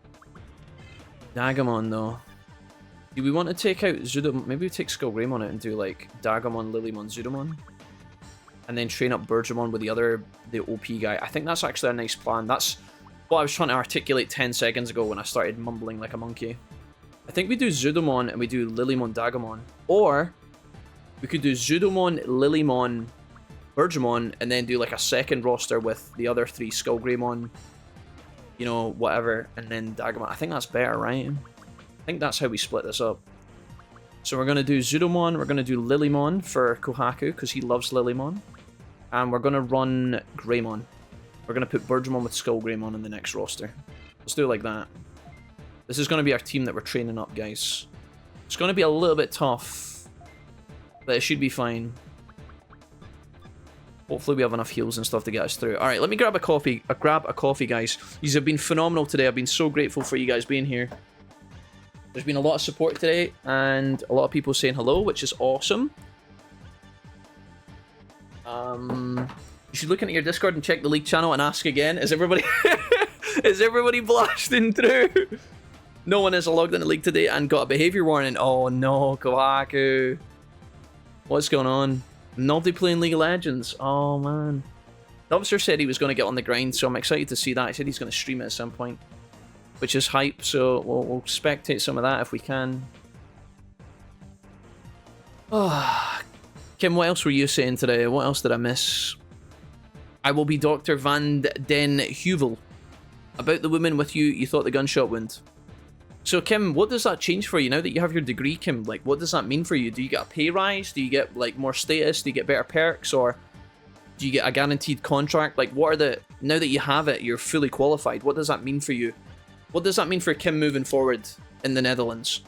Dagamon, though. Do we want to take out Zudomon? Maybe we take Skullgreymon out and do, like, Dagamon, Lilymon, Zudomon. And then train up Birdramon with the OP guy. I think that's actually a nice plan. That's what I was trying to articulate 10 seconds ago when I started mumbling like a monkey. I think we do Zudomon and we do Lilymon, Dagamon. Or we could do Zudomon, Lilymon, Birdramon, and then do like a second roster with the other 3 Skullgreymon, you know, whatever, and then Dagamon. I think that's better, right? I think that's how we split this up. So we're going to do Zudomon, we're going to do Lilymon for Kohaku, because he loves Lilymon, and we're going to run Greymon. We're going to put Birdramon with Skullgreymon in the next roster. Let's do it like that. This is going to be our team that we're training up, guys. It's going to be a little bit tough, but it should be fine. Hopefully we have enough heals and stuff to get us through. Alright, let me grab a coffee. Grab a coffee, guys. These have been phenomenal today. I've been so grateful for you guys being here. There's been a lot of support today, and a lot of people saying hello, which is awesome. You should look into your Discord and check the league channel and ask again. Is everybody is everybody blasting through? No one has logged in the league today and got a behavior warning. Oh no, Kohaku. What's going on? Nobody playing League of Legends. Oh, man. The officer said he was going to get on the grind, so I'm excited to see that. He said he's going to stream it at some point, which is hype, so we'll spectate some of that if we can. Oh, Kim, what else were you saying today? What else did I miss? I will be Dr. Van Den Heuvel. About the woman with you, you thought the gunshot wound. So, Kim, what does that change for you now that you have your degree, Kim? Like, what does that mean for you? Do you get a pay rise? Do you get, like, more status? Do you get better perks? Or do you get a guaranteed contract? Like, what are the... Now that you have it, you're fully qualified. What does that mean for you? What does that mean for Kim moving forward in the Netherlands?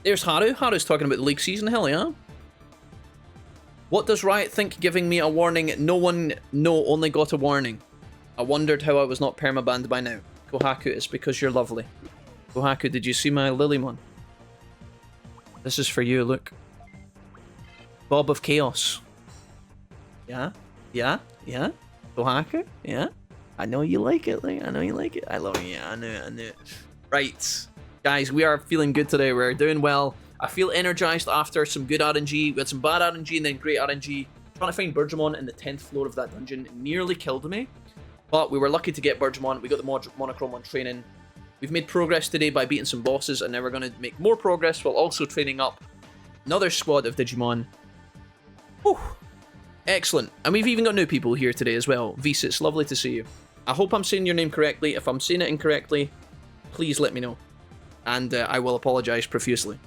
There's Haru. Haru's talking about the league season. Hell yeah. What does Riot think giving me a warning? No, only got a warning. I wondered how I was not permabanned by now. Kohaku, it's because you're lovely. Kohaku, did you see my Lilymon? This is for you, look. Bob of Chaos. Yeah? Yeah? Yeah? Kohaku? Yeah? I know you like it, like, I know you like it. I love it, yeah, I knew it. Right. Guys, we are feeling good today. We're doing well. I feel energized after some good RNG. We had some bad RNG and then great RNG. Trying to find Birdramon in the 10th floor of that dungeon nearly killed me. But we were lucky to get Birdramon. We got the Monochrome on training. We've made progress today by beating some bosses, and now we're going to make more progress while also training up another squad of Digimon. Whew. Excellent. And we've even got new people here today as well. Vise, it's lovely to see you. I hope I'm saying your name correctly. If I'm saying it incorrectly, please let me know. And I will apologize profusely.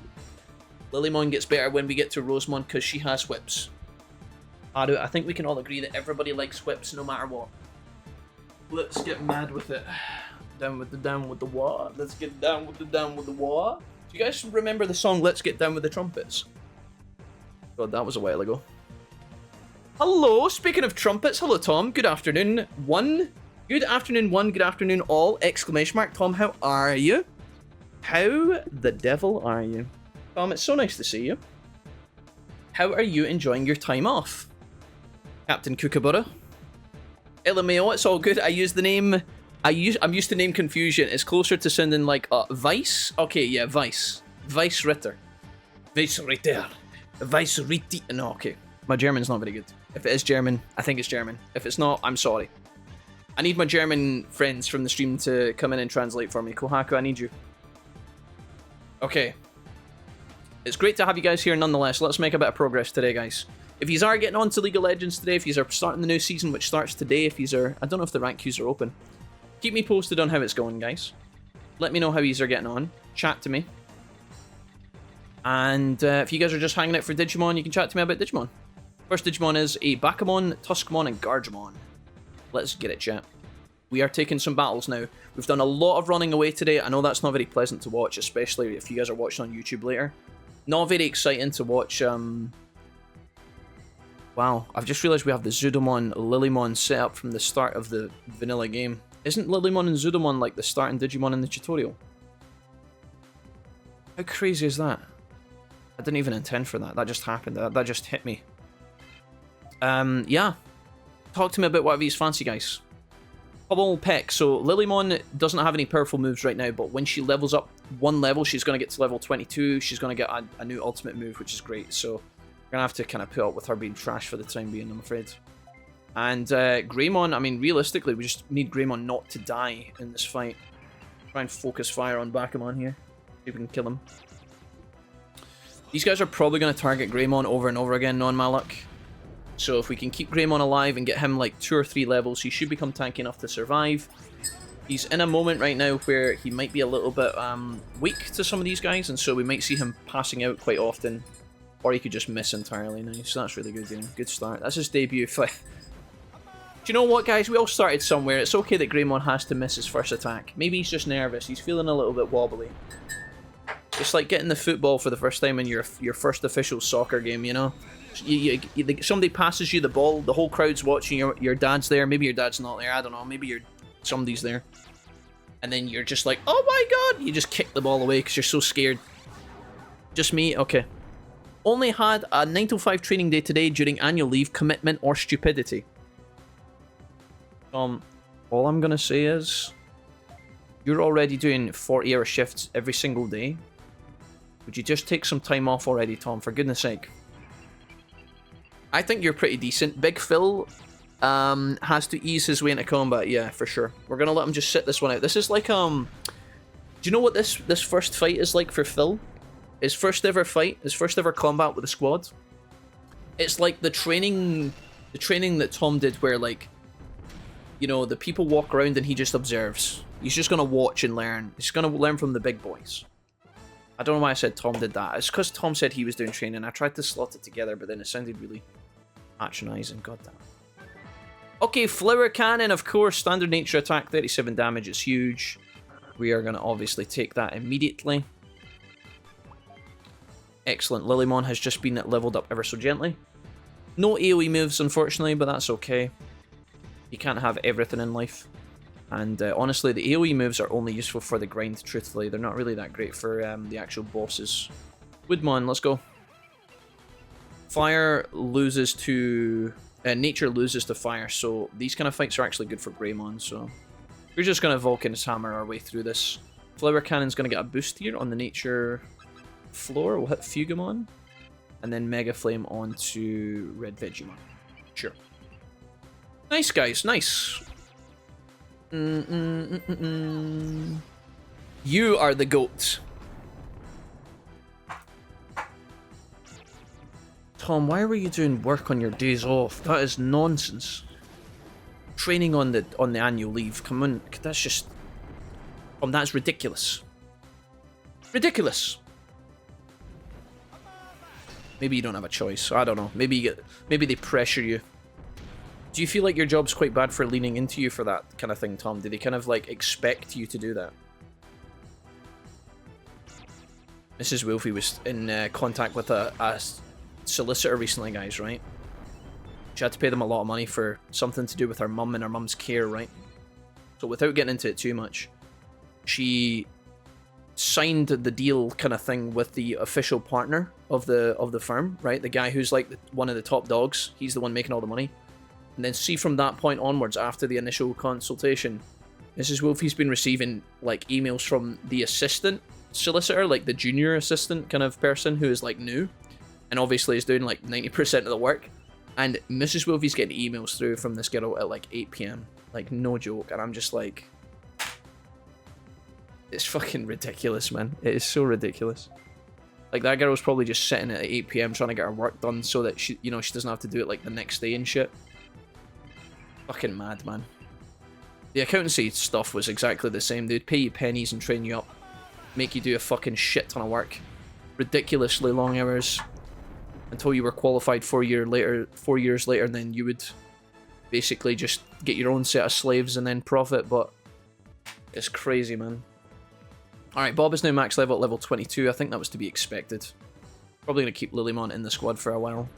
Lilymon gets better when we get to Rosemon because she has whips. I think we can all agree that everybody likes whips no matter what. Let's get mad with it. Down with the what? Let's get down with the what? Do you guys remember the song Let's Get Down with the Trumpets? God, that was a while ago. Hello, speaking of trumpets, hello Tom, good afternoon, one. Good afternoon, one, good afternoon, all, exclamation mark. Tom, how are you? How the devil are you? Tom, it's so nice to see you. How are you enjoying your time off? Captain Kookaburra? LMAO, it's all good. I use the name... I'm used to name confusion. It's closer to sounding like Vice. Okay, yeah, Vice. Vice Ritter. Vice Ritter. Vice Ritter. No, okay. My German's not very good. If it is German, I think it's German. If it's not, I'm sorry. I need my German friends from the stream to come in and translate for me. Kohaku, I need you. Okay. It's great to have you guys here nonetheless. Let's make a bit of progress today, guys. If you are getting on to League of Legends today, if you are starting the new season, which starts today, if you are... I don't know if the rank queues are open. Keep me posted on how it's going, guys. Let me know how you are getting on. Chat to me. And if you guys are just hanging out for Digimon, you can chat to me about Digimon. First Digimon is a Bakamon, Tuskamon, and Gargemon. Let's get it, chat. We are taking some battles now. We've done a lot of running away today. I know that's not very pleasant to watch, especially if you guys are watching on YouTube later. Not very exciting to watch. Wow, I've just realised we have the Zudomon, Lilymon set up from the start of the vanilla game. Isn't Lilymon and Zudomon like the starting Digimon in the tutorial? How crazy is that? I didn't even intend for that. That just happened. That just hit me. Yeah. Talk to me about whatever you fancy, guys. Hubble Peck. So Lilymon doesn't have any powerful moves right now, but when she levels up one level, she's going to get to level 22. She's going to get a new ultimate move, which is great. So we're going to have to kind of put up with her being trash for the time being, I'm afraid. And Greymon, I mean, realistically, we just need Greymon not to die in this fight. Try and focus fire on Bakamon here. See if we can kill him. These guys are probably going to target Greymon over and over again, knowing my luck. So if we can keep Greymon alive and get him like 2 or 3 levels, he should become tanky enough to survive. He's in a moment right now where he might be a little bit weak to some of these guys, and so we might see him passing out quite often. Or he could just miss entirely. Nice, that's really good, Ian. Good start. That's his debut fight. Do you know what, guys? We all started somewhere. It's okay that Greymon has to miss his first attack. Maybe he's just nervous. He's feeling a little bit wobbly. It's like getting the football for the first time in your first official soccer game, you know? Somebody passes you the ball, the whole crowd's watching, your dad's there, maybe your dad's not there, I don't know, maybe somebody's there. And then you're just like, oh my god! You just kick the ball away because you're so scared. Just me? Okay. Only had a 9 to 5 training day today during annual leave, commitment, or stupidity. All I'm gonna say is, you're already doing 40-hour shifts every single day. Would you just take some time off already, Tom, for goodness sake? I think you're pretty decent. Big Phil has to ease his way into combat, yeah, for sure. We're gonna let him just sit this one out. This is like, do you know what this first fight is like for Phil? His first ever fight, his first ever combat with the squad. It's like the training that Tom did where, like, you know, the people walk around and he just observes. He's just gonna watch and learn. He's gonna learn from the big boys. I don't know why I said Tom did that. It's because Tom said he was doing training. I tried to slot it together, but then it sounded really patronizing. God damn. Okay, Flower Cannon, of course. Standard nature attack, 37 damage. It's huge. We are going to obviously take that immediately. Excellent. Lilymon has just been leveled up ever so gently. No AoE moves, unfortunately, but that's okay. You can't have everything in life. And honestly, the AoE moves are only useful for the grind, truthfully. They're not really that great for the actual bosses. Woodmon, let's go. Fire loses to... nature loses to fire, so these kind of fights are actually good for Greymon, so... We're just going to Vulcan's Hammer our way through this. Flower Cannon's going to get a boost here on the nature floor. We'll hit Fugamon. And then Mega Flame onto Red Vegemon. Sure. Nice, guys. Nice. You are the GOAT. Tom, why were you doing work on your days off? That is nonsense. Training on the annual leave. Come on, that's just... Tom, that's ridiculous. Ridiculous. Maybe you don't have a choice. I don't know. Maybe they pressure you. Do you feel like your job's quite bad for leaning into you for that kind of thing, Tom? Do they kind of, like, expect you to do that? Mrs. Wolfie was in contact with a solicitor recently, guys, right? She had to pay them a lot of money for something to do with her mum and her mum's care, right? So without getting into it too much, she signed the deal kind of thing with the official partner of the firm, right? The guy who's like one of the top dogs. He's the one making all the money. And then see from that point onwards, after the initial consultation, Mrs. Wolfie's been receiving like emails from the assistant solicitor, like the junior assistant kind of person who is like new, and obviously is doing like 90% of the work. And Mrs. Wolfie's getting emails through from this girl at like 8 PM. Like, no joke. And I'm just like, it's fucking ridiculous, man. It is so ridiculous. Like, that girl was probably just sitting at 8 PM trying to get her work done so that she, you know, she doesn't have to do it like the next day and shit. Fucking mad, man. The accountancy stuff was exactly the same. They'd pay you pennies and train you up. Make you do a fucking shit ton of work. Ridiculously long hours. Until you were qualified 4 years later, and then you would basically just get your own set of slaves and then profit, but it's crazy, man. Alright, Bob is now max level at level 22. I think that was to be expected. Probably going to keep Lilymon in the squad for a while.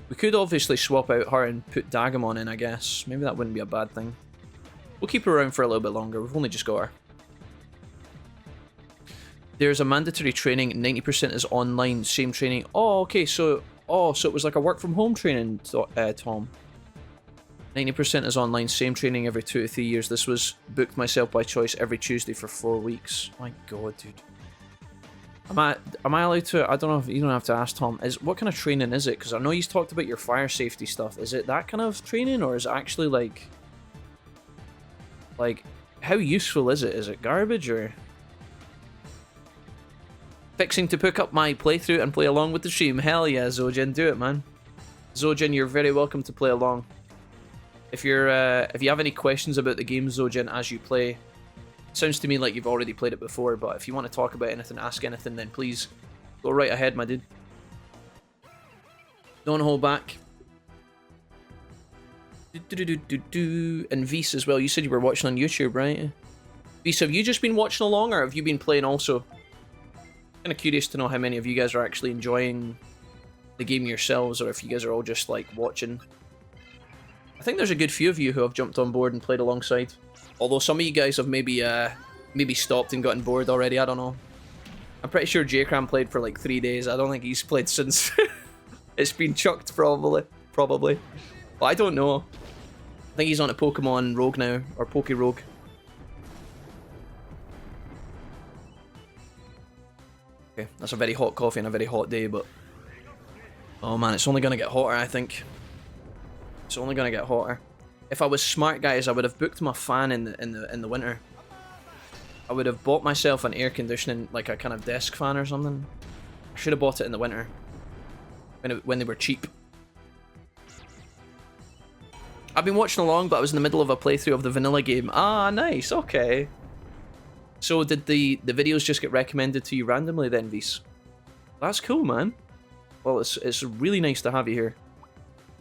We could obviously swap out her and put Dagamon in, I guess. Maybe that wouldn't be a bad thing. We'll keep her around for a little bit longer. We've only just got her. There's a mandatory training, 90% is online, same training. Oh, okay, so it was like a work from home training, Tom. 90% is online, same training every 2 to 3 years. This was booked myself by choice every Tuesday for 4 weeks. My god, dude. Am I allowed to? I don't know if you don't have to ask Tom. What kind of training is it? Because I know he's talked about your fire safety stuff. Is it that kind of training, or is it actually like how useful is it? Is it garbage or? Fixing to pick up my playthrough and play along with the stream. Hell yeah, Zojin, do it, man. Zojin, you're very welcome to play along. If you have any questions about the game, Zojin, as you play, it sounds to me like you've already played it before, but if you want to talk about anything, ask anything, then please go right ahead, my dude. Don't hold back. And Vise as well, you said you were watching on YouTube, right? Vise, have you just been watching along, or have you been playing also? Kind of curious to know how many of you guys are actually enjoying the game yourselves, or if you guys are all just like watching. I think there's a good few of you who have jumped on board and played alongside. Although some of you guys have maybe stopped and gotten bored already. I don't know. I'm pretty sure J-Cram played for like 3 days. I don't think he's played since. It's been chucked probably. But I don't know. I think he's on a Pokemon Rogue now, or Poke Rogue. Okay, that's a very hot coffee and a very hot day, but oh man, it's only gonna get hotter, I think. It's only gonna get hotter. If I was smart, guys, I would have booked my fan in the winter. I would have bought myself an air conditioning, like a kind of desk fan or something. I should have bought it in the winter when they were cheap. I've been watching along, but I was in the middle of a playthrough of the vanilla game. Ah, nice. Okay. So did the videos just get recommended to you randomly then, Vise? That's cool, man. Well, it's really nice to have you here.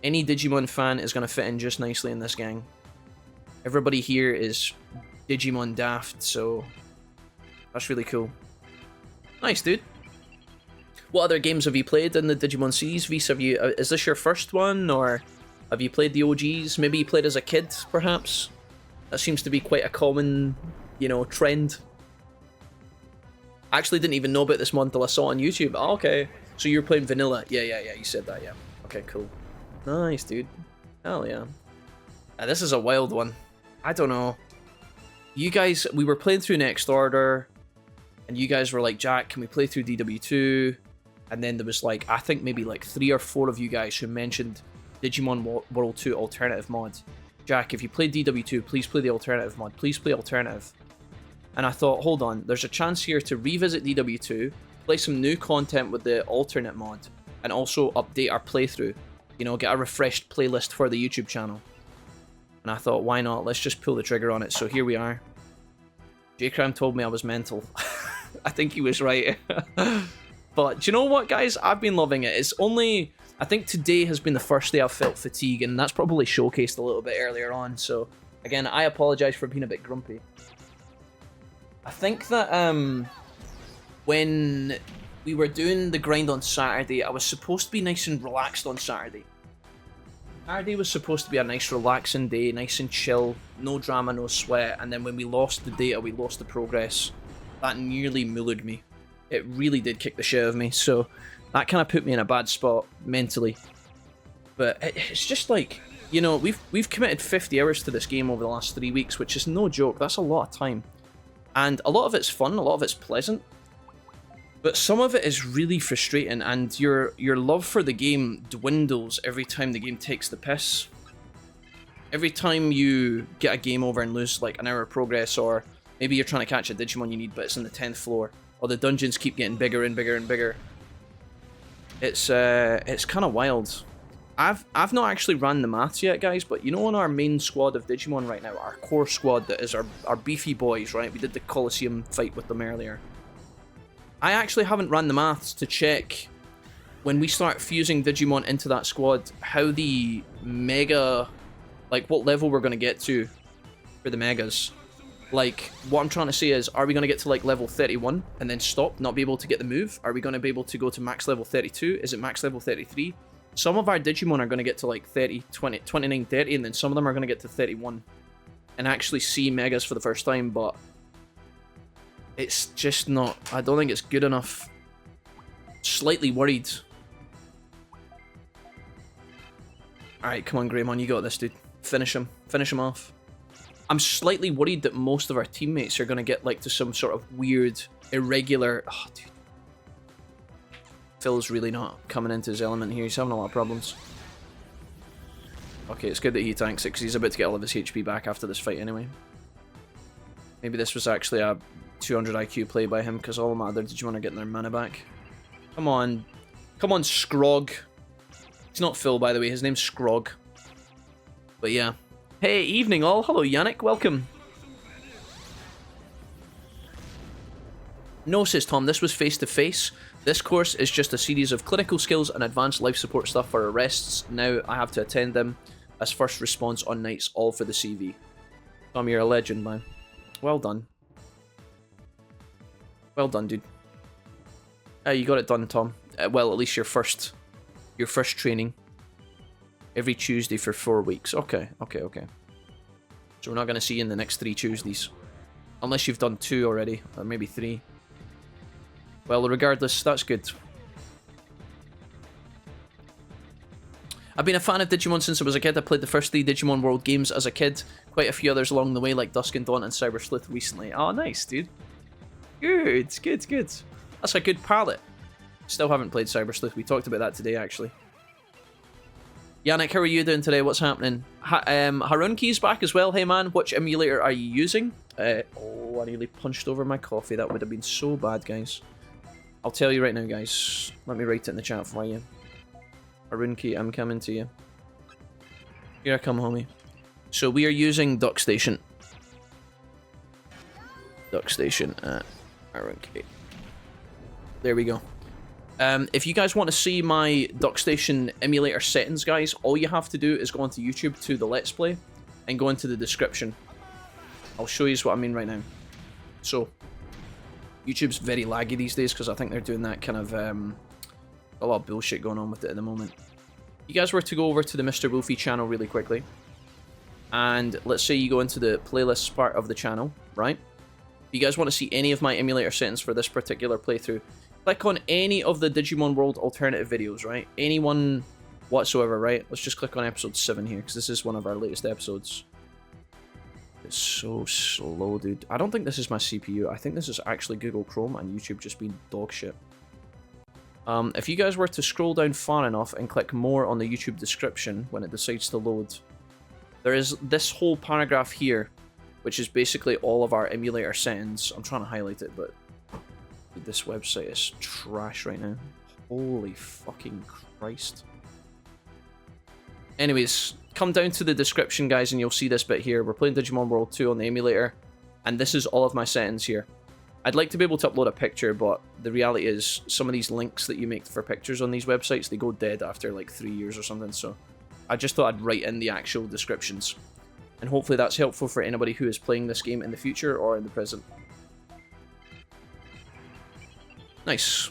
Any Digimon fan is going to fit in just nicely in this gang. Everybody here is Digimon daft, so that's really cool. Nice, dude. What other games have you played in the Digimon series, Vise? Is this your first one, or have you played the OGs? Maybe you played as a kid, perhaps? That seems to be quite a common, you know, trend. I actually didn't even know about this mod until I saw it on YouTube. Oh, okay. So you're playing vanilla. Yeah, you said that, yeah. Okay, cool. Nice, dude. Hell yeah. This is a wild one. I don't know. You guys, we were playing through Next Order, and you guys were like, Jack, can we play through DW2? And then there was like, I think maybe like 3 or 4 of you guys who mentioned Digimon World 2 alternative mod. Jack, if you play DW2, please play the alternative mod. Please play alternative. And I thought, hold on, there's a chance here to revisit DW2, play some new content with the alternate mod, and also update our playthrough. You know, get a refreshed playlist for the YouTube channel. And I thought, why not? Let's just pull the trigger on it. So here we are. J-Cram told me I was mental. I think he was right. But do you know what, guys? I've been loving it. It's only... I think today has been the first day I've felt fatigue, and that's probably showcased a little bit earlier on. So, again, I apologize for being a bit grumpy. I think that when we were doing the grind on Saturday. I was supposed to be nice and relaxed on Saturday. Saturday was supposed to be a nice relaxing day, nice and chill, no drama, no sweat, and then when we lost the data, we lost the progress. That nearly mullered me. It really did kick the shit out of me, so that kind of put me in a bad spot mentally. But it's just like, you know, we've committed 50 hours to this game over the last 3 weeks, which is no joke. That's a lot of time. And a lot of it's fun, a lot of it's pleasant. But some of it is really frustrating, and your love for the game dwindles every time the game takes the piss. Every time you get a game over and lose like an hour of progress, or maybe you're trying to catch a Digimon you need but it's on the 10th floor, or the dungeons keep getting bigger and bigger and bigger. It's kind of wild. I've not actually ran the maths yet, guys, but you know, on our main squad of Digimon right now, our core squad that is our beefy boys, right? We did the Colliseum fight with them earlier. I actually haven't ran the maths to check when we start fusing Digimon into that squad how the mega, like what level we're going to get to for the megas. Like, what I'm trying to say is, are we going to get to like level 31 and then stop, not be able to get the move? Are we going to be able to go to max level 32? Is it max level 33? Some of our Digimon are going to get to like 30, 20, 29, 30, and then some of them are going to get to 31 and actually see megas for the first time, but it's just not, I don't think it's good enough. Slightly worried. Alright, come on, Greymon, you got this, dude. Finish him. Finish him off. I'm slightly worried that most of our teammates are going to get like to some sort of weird, irregular... Oh, dude. Phil's really not coming into his element here. He's having a lot of problems. Okay, it's good that he tanks it, because he's about to get all of his HP back after this fight anyway. Maybe this was actually a 200 IQ play by him, because all of my other Digimon are getting their mana back. Come on. Come on, Scrog. It's not Phil, by the way. His name's Scrog. But yeah. Hey, evening all. Hello, Yannick. Welcome. No, says Tom. This was face-to-face. This course is just a series of clinical skills and advanced life support stuff for arrests. Now I have to attend them as first response on nights, all for the CV. Tom, you're a legend, man. Well done. Well done, dude. You got it done, Tom. Well, at least your first training. Every Tuesday for 4 weeks. Okay. So we're not going to see you in the next 3 Tuesdays. Unless you've done 2 already, or maybe 3. Well, regardless, that's good. I've been a fan of Digimon since I was a kid. I played the first 3 Digimon World games as a kid. Quite a few others along the way, like Dusk and Dawn and Cyber Sleuth recently. Oh, nice, dude. Good. That's a good palette. Still haven't played Cyber Sleuth. We talked about that today, actually. Yannick, how are you doing today? What's happening? Harunki's back as well. Hey, man, which emulator are you using? Oh, I nearly punched over my coffee. That would have been so bad, guys. I'll tell you right now, guys. Let me write it in the chat for you. Harunki, I'm coming to you. Here I come, homie. So we are using DuckStation. DuckStation at Harunki. There we go. If you guys want to see my DuckStation emulator settings, guys, all you have to do is go onto YouTube to the Let's Play and go into the description. I'll show you what I mean right now. So, YouTube's very laggy these days because I think they're doing that kind of, a lot of bullshit going on with it at the moment. You guys were to go over to the Mr. Wolfie channel really quickly. And let's say you go into the playlists part of the channel, right? If you guys want to see any of my emulator settings for this particular playthrough, click on any of the Digimon World alternative videos, right? Anyone whatsoever, right? Let's just click on episode 7 here, because this is one of our latest episodes. It's so slow, dude. I don't think this is my CPU. I think this is actually Google Chrome and YouTube just being dog shit. If you guys were to scroll down far enough and click more on the YouTube description when it decides to load, there is this whole paragraph here, which is basically all of our emulator settings. I'm trying to highlight it, but this website is trash right now. Holy fucking Christ. Anyways, come down to the description, guys, and you'll see this bit here. We're playing Digimon World 2 on the emulator, and this is all of my settings here. I'd like to be able to upload a picture, but the reality is some of these links that you make for pictures on these websites, they go dead after like 3 years or something, so I just thought I'd write in the actual descriptions. And hopefully that's helpful for anybody who is playing this game in the future or in the present. Nice.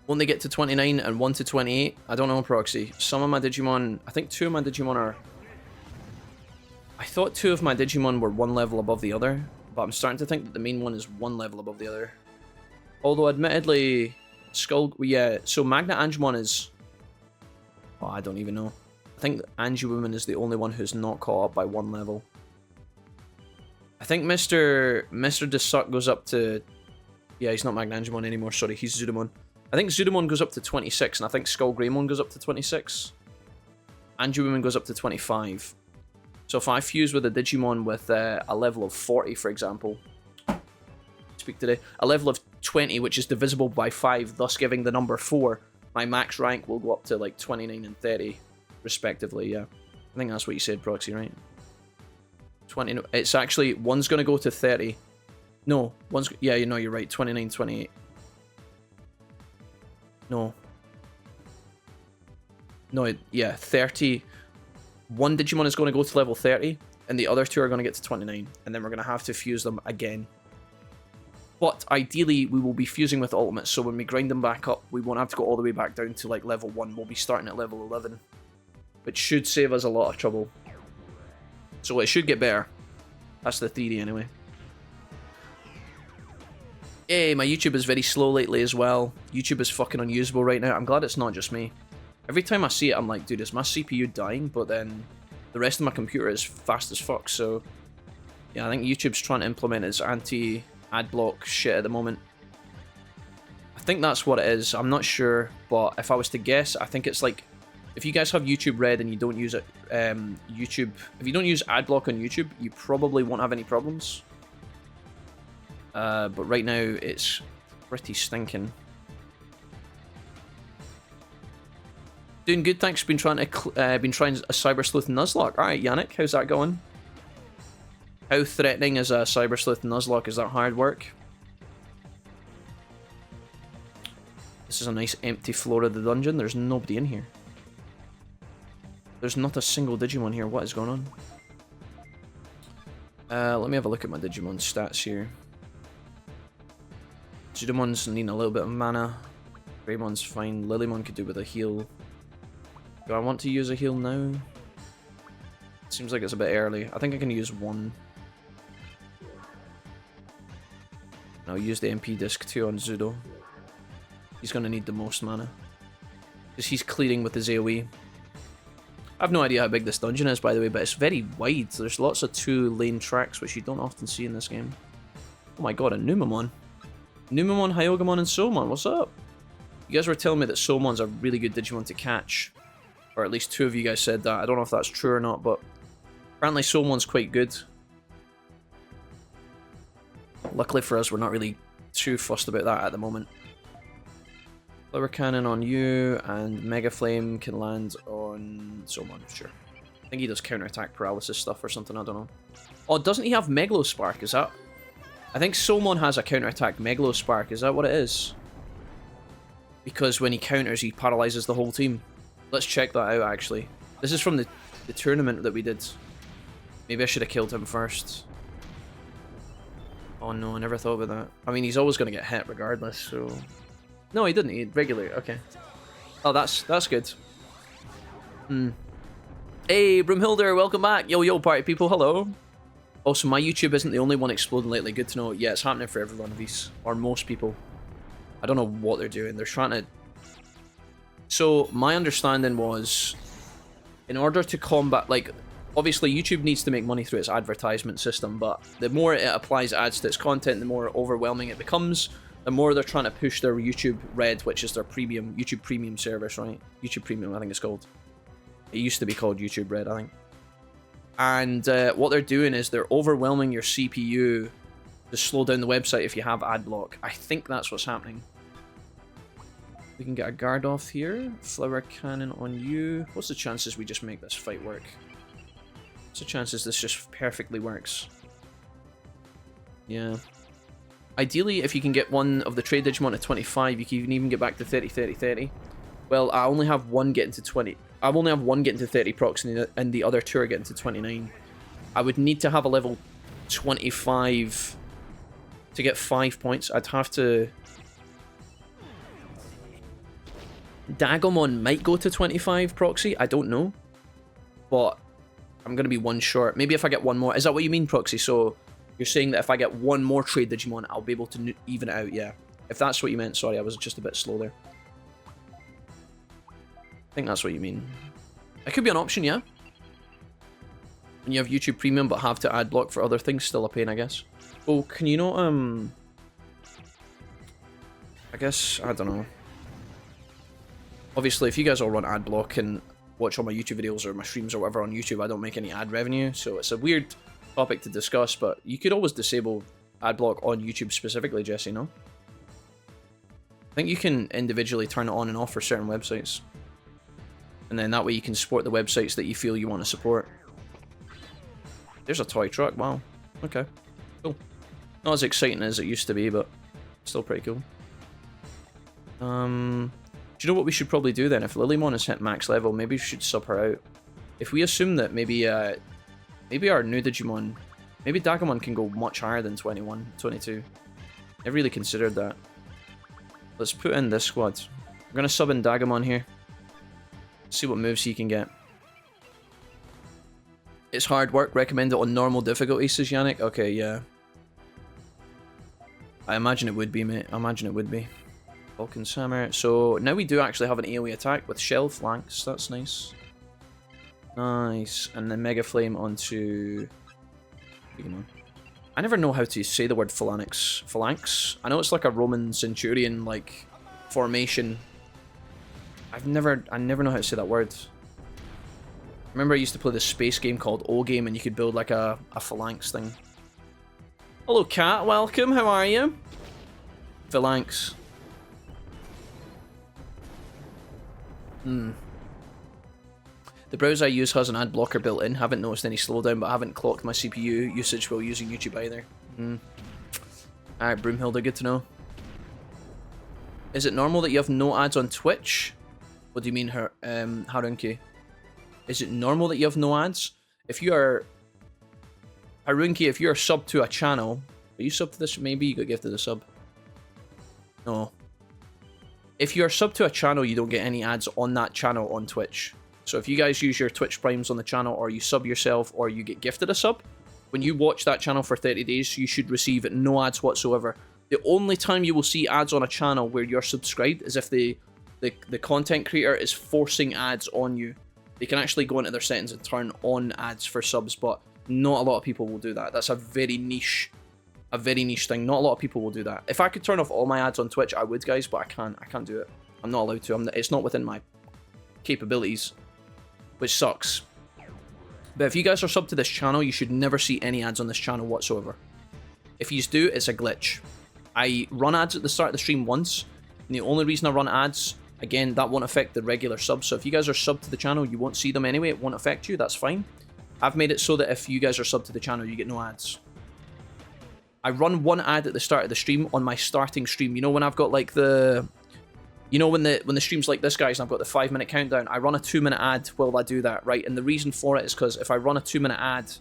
Won't they get to 29 and 1 to 28? I don't know, Proxy. Some of my Digimon... I think 2 of my Digimon are... I thought 2 of my Digimon were 1 level above the other, but I'm starting to think that the main one is 1 level above the other. Although, admittedly, Skull... Yeah, so Magna Angemon is... Oh, I don't even know. I think Angewoman is the only one who's not caught up by 1 level. I think Mr. Desuck goes up to... Yeah, he's not Magna Angemon anymore, sorry, he's Zudamon. I think Zudamon goes up to 26, and I think Skull Greymon goes up to 26. Angewoman goes up to 25. So if I fuse with a Digimon with a level of 40, for example, speak today, a level of 20, which is divisible by 5, thus giving the number 4, my max rank will go up to like 29 and 30, respectively, yeah. I think that's what you said, Proxy, right? 20, it's actually, one's going to go to 30. No, one's, yeah, you know, you're right, 29, 28. No. No, yeah, 30. One Digimon is going to go to level 30, and the other 2 are going to get to 29, and then we're going to have to fuse them again. But ideally, we will be fusing with ultimates, so when we grind them back up, we won't have to go all the way back down to like level 1. We'll be starting at level 11, which should save us a lot of trouble. So it should get better. That's the theory anyway. Hey, my YouTube is very slow lately as well. YouTube is fucking unusable right now. I'm glad it's not just me. Every time I see it, I'm like, dude, is my CPU dying? But then the rest of my computer is fast as fuck, so... Yeah, I think YouTube's trying to implement its anti-ad block shit at the moment. I think that's what it is. I'm not sure, but if I was to guess, I think it's like... If you guys have YouTube Red and you don't use it, YouTube... If you don't use ad block on YouTube, you probably won't have any problems. But right now, it's pretty stinking. Doing good, thanks. Been trying a Cyber Sleuth Nuzlocke. Alright, Yannick, how's that going? How threatening is a Cyber Sleuth Nuzlocke? Is that hard work? This is a nice empty floor of the dungeon. There's nobody in here. There's not a single Digimon here. What is going on? Let me have a look at my Digimon stats here. Zudamon's needing a little bit of mana. Greymon's fine. Lilymon could do with a heal. Do I want to use a heal now? Seems like it's a bit early. I think I can use 1. I'll use the MP disc 2 on Zudo. He's going to need the most mana. Because he's clearing with his AoE. I have no idea how big this dungeon is, by the way, but it's very wide. There's lots of 2-lane tracks, which you don't often see in this game. Oh my god, a Numamon. Numamon, Hyogamon, and Soulmon, what's up? You guys were telling me that Soulmon's a really good Digimon to catch. Or at least 2 of you guys said that. I don't know if that's true or not, but apparently Soulmon's quite good. Luckily for us, we're not really too fussed about that at the moment. Flower Cannon on you, and Mega Flame can land on Soulmon, sure. I think he does counterattack paralysis stuff or something, I don't know. Oh, doesn't he have Megalospark, is that... I think Soulmon has a counterattack Megalospark, is that what it is? Because when he counters, he paralyzes the whole team. Let's check that out, actually. This is from the tournament that we did. Maybe I should have killed him first. Oh no, I never thought about that. I mean, he's always going to get hit regardless, so... No, he didn't. He regularly. Okay. Oh, that's good. Hey, Broomhilder, welcome back. Yo, yo, party people, hello. Also, my YouTube isn't the only one exploding lately. Good to know. Yeah, it's happening for every one of these. Or most people. I don't know what they're doing. They're trying to... So, my understanding was... In order to combat... Like, obviously, YouTube needs to make money through its advertisement system, but the more it applies ads to its content, the more overwhelming it becomes. The more they're trying to push their YouTube Red, which is their premium, YouTube Premium service, right? YouTube Premium, I think it's called. It used to be called YouTube Red, I think. And what they're doing is they're overwhelming your CPU to slow down the website if you have ad block. I think that's what's happening. We can get a guard off here. Flower Cannon on you. What's the chances we just make this fight work? What's the chances this just perfectly works? Yeah. Ideally, if you can get one of the trade Digimon to 25, you can even get back to 30, 30, 30. Well, I only have one getting to 20. I only have one getting to 30 procs, and the other 2 are getting to 29. I would need to have a level 25 to get 5 points. I'd have to... Dagomon might go to 25 proxy. I don't know. But I'm going to be one short. Maybe if I get one more. Is that what you mean, proxy? So you're saying that if I get one more trade Digimon, I'll be able to even it out. Yeah. If that's what you meant. Sorry, I was just a bit slow there. I think that's what you mean. It could be an option, yeah. When you have YouTube Premium but have to ad block for other things, still a pain, I guess. Oh, can you not, I guess, I don't know. Obviously, if you guys all run ad block and watch all my YouTube videos or my streams or whatever on YouTube, I don't make any ad revenue, so it's a weird topic to discuss, but you could always disable ad block on YouTube specifically, Jesse, no? I think you can individually turn it on and off for certain websites. And then that way you can support the websites that you feel you want to support. There's a toy truck, wow. Okay, cool. Not as exciting as it used to be, but still pretty cool. Do you know what we should probably do then? If Lilymon has hit max level, maybe we should sub her out. If we assume that maybe maybe our new Digimon, maybe Dagomon can go much higher than 21, 22. I really considered that. Let's put in this squad. We're going to sub in Dagomon here. See what moves he can get. It's hard work. Recommend it on normal difficulty, says Yannick. Okay, yeah. I imagine it would be, mate. I imagine it would be. Vulcan's Hammer. So now we do actually have an AoE attack with shell flanks. That's nice. Nice. And then Mega Flame onto... I never know how to say the word phalanx. Phalanx? I know it's like a Roman centurion, like, formation. I never know how to say that word. Remember I used to play this space game called O-Game and you could build like a phalanx thing. Hello Cat, welcome, how are you? Phalanx. The browser I use has an ad blocker built in. Haven't noticed any slowdown, but I haven't clocked my CPU usage while using YouTube either. Alright, Broomhilda, good to know. Is it normal that you have no ads on Twitch? What do you mean, Harunki? Is it normal that you have no ads? If you are... Harunki, if you're sub to a channel... Are you sub to this? Maybe you got gifted a sub. No. If you're sub to a channel, you don't get any ads on that channel on Twitch. So if you guys use your Twitch Primes on the channel, or you sub yourself, or you get gifted a sub, when you watch that channel for 30 days, you should receive no ads whatsoever. The only time you will see ads on a channel where you're subscribed is if the content creator is forcing ads on you. They can actually go into their settings and turn on ads for subs, but not a lot of people will do that. That's a very niche thing. Not a lot of people will do that. If I could turn off all my ads on Twitch, I would, guys, but I can't. I can't do it. I'm not allowed to. It's not within my capabilities, which sucks. But if you guys are subbed to this channel, you should never see any ads on this channel whatsoever. If you do, it's a glitch. I run ads at the start of the stream once, and the only reason I run ads, again, that won't affect the regular subs. So if you guys are subbed to the channel, you won't see them anyway. It won't affect you. That's fine. I've made it so that if you guys are subbed to the channel, you get no ads. I run one ad at the start of the stream on my starting stream. You know when I've got like the... You know when the stream's like this, guys, and I've got the 5-minute countdown, I run a 2-minute ad while I do that, right? And the reason for it is because if I run a 2-minute ad,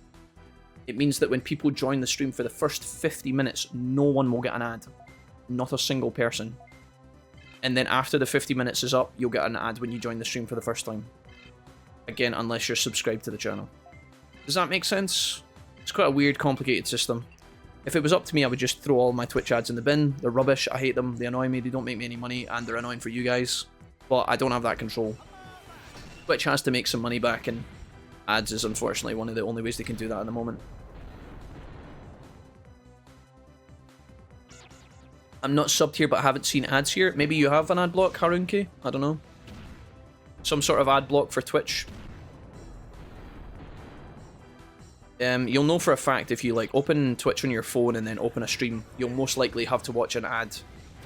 it means that when people join the stream for the first 50 minutes, no one will get an ad. Not a single person. And then after the 50 minutes is up, you'll get an ad when you join the stream for the first time. Again, unless you're subscribed to the channel. Does that make sense? It's quite a weird, complicated system. If it was up to me, I would just throw all my Twitch ads in the bin. They're rubbish. I hate them. They annoy me. They don't make me any money, and they're annoying for you guys. But I don't have that control. Twitch has to make some money back, and ads is unfortunately one of the only ways they can do that at the moment. I'm not subbed here, but I haven't seen ads here. Maybe you have an ad block, Harunki? I don't know. Some sort of ad block for Twitch. You'll know for a fact if you like open Twitch on your phone and then open a stream, you'll most likely have to watch an ad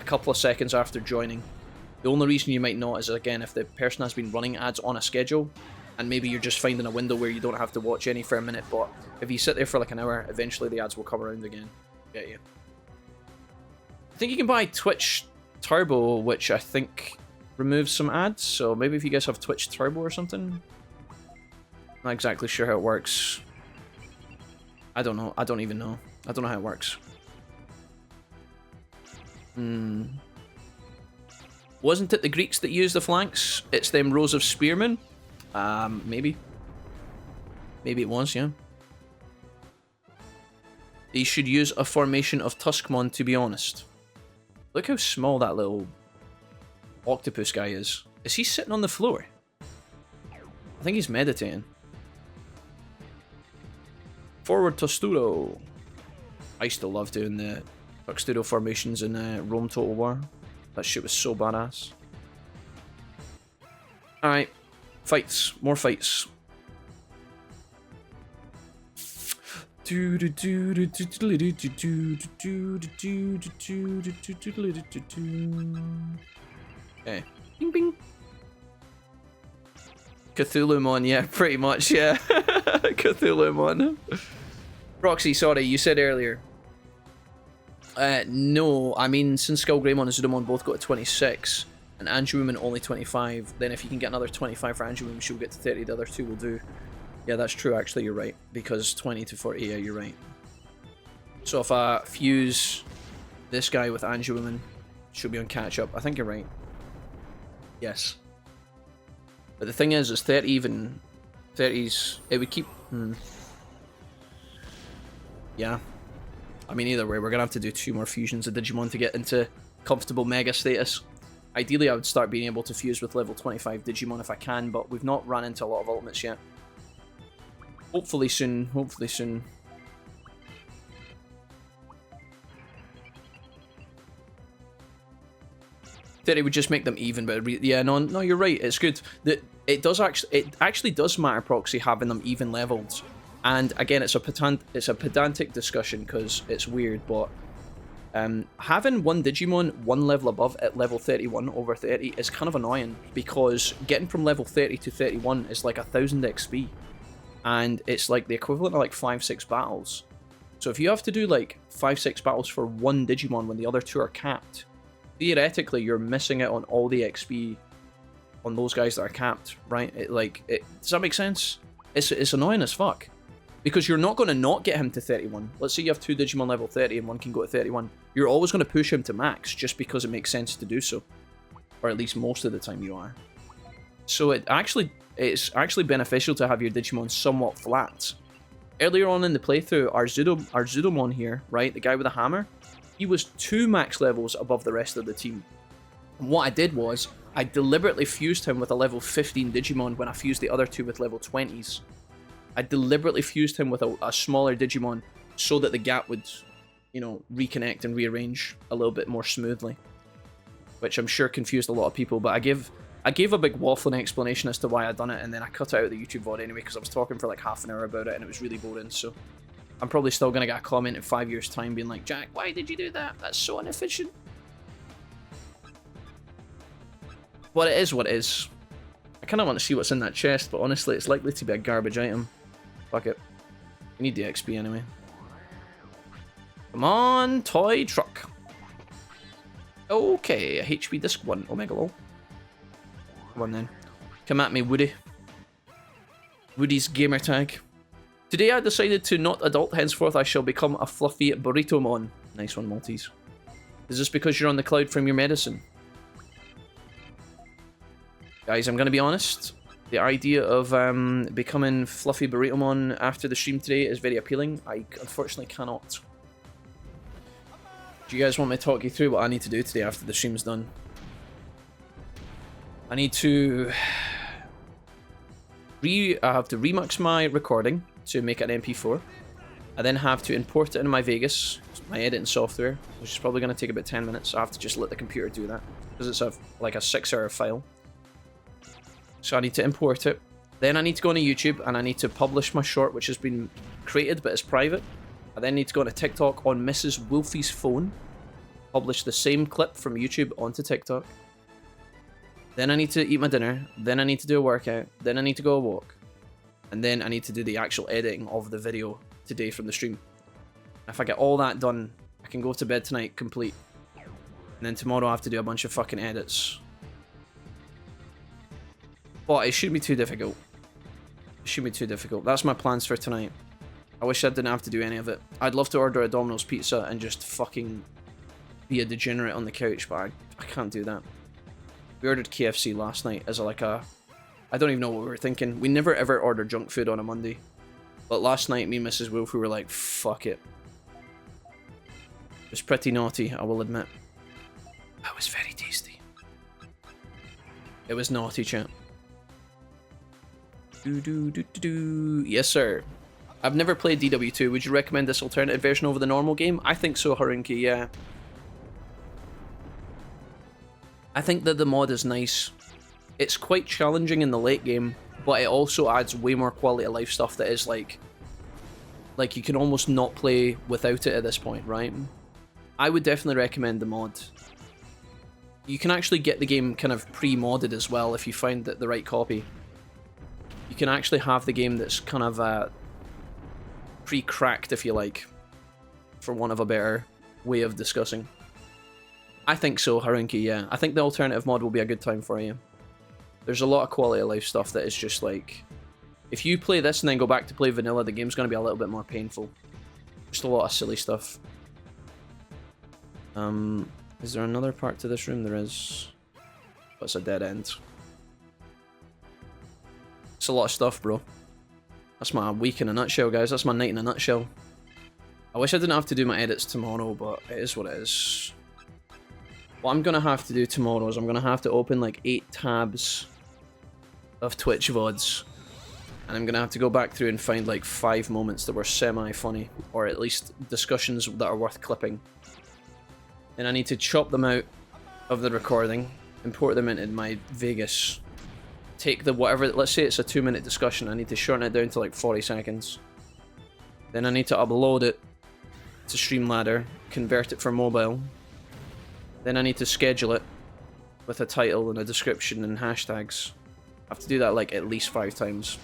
a couple of seconds after joining. The only reason you might not is, again, if the person has been running ads on a schedule, and maybe you're just finding a window where you don't have to watch any for a minute, but if you sit there for like an hour, eventually the ads will come around again. Get you. I think you can buy Twitch Turbo, which I think removes some ads, so maybe if you guys have Twitch Turbo or something? Not exactly sure how it works. I don't know. I don't even know. I don't know how it works. Wasn't it the Greeks that used the flanks? It's them rows of spearmen? Maybe. Maybe it was, yeah. They should use a formation of Tuskmon, to be honest. Look how small that little octopus guy is. Is he sitting on the floor? I think he's meditating. Forward Tuxedo. I used to love doing the Tuxedo formations in Rome Total War. That shit was so badass. Alright. Fights. More fights. Okay. Bing bing. Cthulhumon, yeah, pretty much, yeah. Cthulhumon. Roxy, sorry, you said earlier. No, I mean, since Skullgreymon and Zudomon both got to 26, and Angelwoman only 25, then if you can get another 25 for Angelwoman, she'll get to 30, the other two will do. Yeah, that's true, actually, you're right. Because 20 to 40, yeah, you're right. So if I fuse this guy with Angelwoman, she'll be on catch-up. I think you're right. Yes. But the thing is 30 even... 30s... It would keep... Yeah. I mean, either way, we're going to have to do 2 more fusions of Digimon to get into comfortable Mega status. Ideally, I would start being able to fuse with level 25 Digimon if I can, but we've not run into a lot of ultimates yet. Hopefully soon, hopefully soon. That it would just make them even, but yeah, no, you're right. It's good that it actually does matter, Proxy, having them even leveled. And again, it's a pedantic discussion because it's weird, but having one Digimon one level above at level 31 over 30 is kind of annoying because getting from level 30 to 31 is like 1000 XP. And it's like the equivalent of like 5-6 battles. So if you have to do like 5-6 battles for one Digimon when the other 2 are capped, theoretically you're missing out on all the XP on those guys that are capped, right? Does that make sense? It's annoying as fuck. Because you're not going to not get him to 31. Let's say you have 2 Digimon level 30 and one can go to 31. You're always going to push him to max just because it makes sense to do so. Or at least most of the time you are. So it's actually beneficial to have your Digimon somewhat flat. Earlier on in the playthrough, our Zudomon here, right, the guy with the hammer, he was 2 max levels above the rest of the team. And what I did was, I deliberately fused him with a level 15 Digimon when I fused the other 2 with level 20s. I deliberately fused him with a smaller Digimon so that the gap would, you know, reconnect and rearrange a little bit more smoothly. Which I'm sure confused a lot of people, but I gave a big waffling explanation as to why I'd done it, and then I cut out of the YouTube VOD anyway because I was talking for like half an hour about it and it was really boring, so I'm probably still going to get a comment in 5 years' time being like, Jack, why did you do that? That's so inefficient. But it is what it is. I kind of want to see what's in that chest, but honestly, it's likely to be a garbage item. Fuck it. We need the XP anyway. Come on, toy truck. Okay, HP disc 1. Omega lol. Come on then. Come at me, Woody. Woody's gamer tag. Today I decided to not adult, henceforth I shall become a fluffy burrito-mon. Nice one, Maltese. Is this because you're on the cloud from your medicine? Guys, I'm going to be honest. The idea of becoming fluffy burrito-mon after the stream today is very appealing. I unfortunately cannot. Do you guys want me to talk you through what I need to do today after the stream's done? I need to... I have to remix my recording to make it an MP4. I then have to import it into my Vegas, my editing software, which is probably going to take about 10 minutes. I have to just let the computer do that, because it's like a 6-hour file. So I need to import it. Then I need to go on YouTube, and I need to publish my short, which has been created, but it's private. I then need to go on to TikTok on Mrs. Wolfie's phone, publish the same clip from YouTube onto TikTok. Then I need to eat my dinner, then I need to do a workout, then I need to go a walk. And then I need to do the actual editing of the video today from the stream. If I get all that done, I can go to bed tonight complete. And then tomorrow I have to do a bunch of fucking edits. But it shouldn't be too difficult. It shouldn't be too difficult. That's my plans for tonight. I wish I didn't have to do any of it. I'd love to order a Domino's pizza and just fucking be a degenerate on the couch, but I can't do that. We ordered KFC last night as like a... I don't even know what we were thinking. We never ever order junk food on a Monday. But last night, me and Mrs. Wolf, we were like, fuck it. It was pretty naughty, I will admit. That was very tasty. It was naughty, chat. Yes, sir. I've never played DW2. Would you recommend this alternative version over the normal game? I think so, Harunki, yeah. I think that the mod is nice. It's quite challenging in the late game, but it also adds way more quality of life stuff that is like you can almost not play without it at this point, right? I would definitely recommend the mod. You can actually get the game kind of pre-modded as well if you find the right copy. You can actually have the game that's kind of pre-cracked, if you like, for want of a better way of discussing. I think so, Harunki, yeah. I think the alternative mod will be a good time for you. There's a lot of quality of life stuff that is just like... If you play this and then go back to play vanilla, the game's going to be a little bit more painful. Just a lot of silly stuff. Is there another part to this room? There is. But it's a dead end. It's a lot of stuff, bro. That's my week in a nutshell, guys. That's my night in a nutshell. I wish I didn't have to do my edits tomorrow, but it is what it is. What I'm going to have to do tomorrow is I'm going to have to open like 8 tabs of Twitch VODs. And I'm going to have to go back through and find like 5 moments that were semi-funny. Or at least discussions that are worth clipping. And I need to chop them out of the recording. Import them into my Vegas. Take the whatever, let's say it's a 2-minute discussion. I need to shorten it down to like 40 seconds. Then I need to upload it to Streamladder. Convert it for mobile. Then I need to schedule it with a title and a description and hashtags. I have to do that like at least 5 times.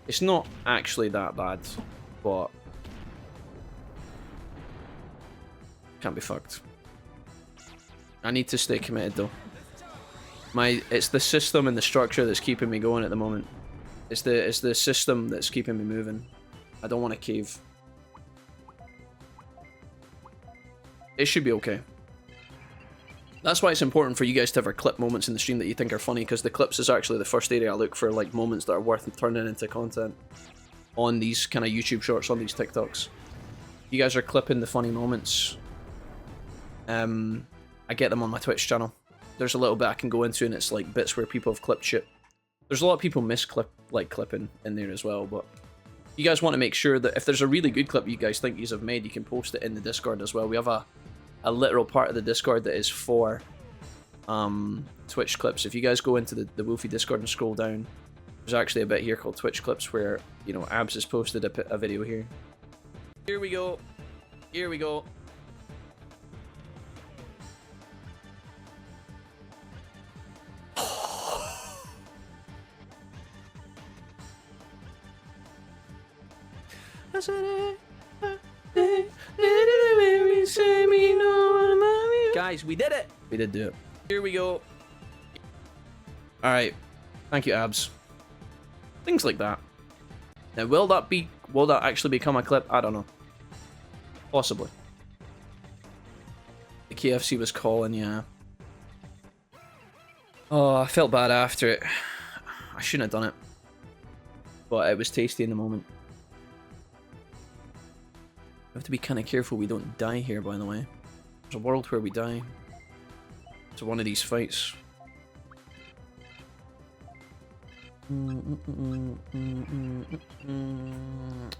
It's not actually that bad, but can't be fucked. I need to stay committed though. It's the system and the structure that's keeping me going at the moment. It's the system that's keeping me moving. I don't want to cave. It should be okay. That's why it's important for you guys to have clip moments in the stream that you think are funny, because the clips is actually the first area I look for, like, moments that are worth turning into content on these kind of YouTube shorts, on these TikToks. You guys are clipping the funny moments. I get them on my Twitch channel. There's a little bit I can go into, and it's like bits where people have clipped shit. There's a lot of people clipping in there as well, but you guys want to make sure that if there's a really good clip you guys think you have made, you can post it in the Discord as well. We have a literal part of the Discord that is for Twitch clips. If you guys go into the Wolfie Discord and scroll down, there's actually a bit here called Twitch clips where, you know, Abs has posted a video here. Here we go. Here we go. Guys, we did it! We did do it. Here we go. Alright. Thank you, Abs. Things like that. Now, will that actually become a clip? I don't know. Possibly. The KFC was calling, yeah. Oh, I felt bad after it. I shouldn't have done it. But it was tasty in the moment. We have to be kind of careful we don't die here, by the way. There's a world where we die. To one of these fights.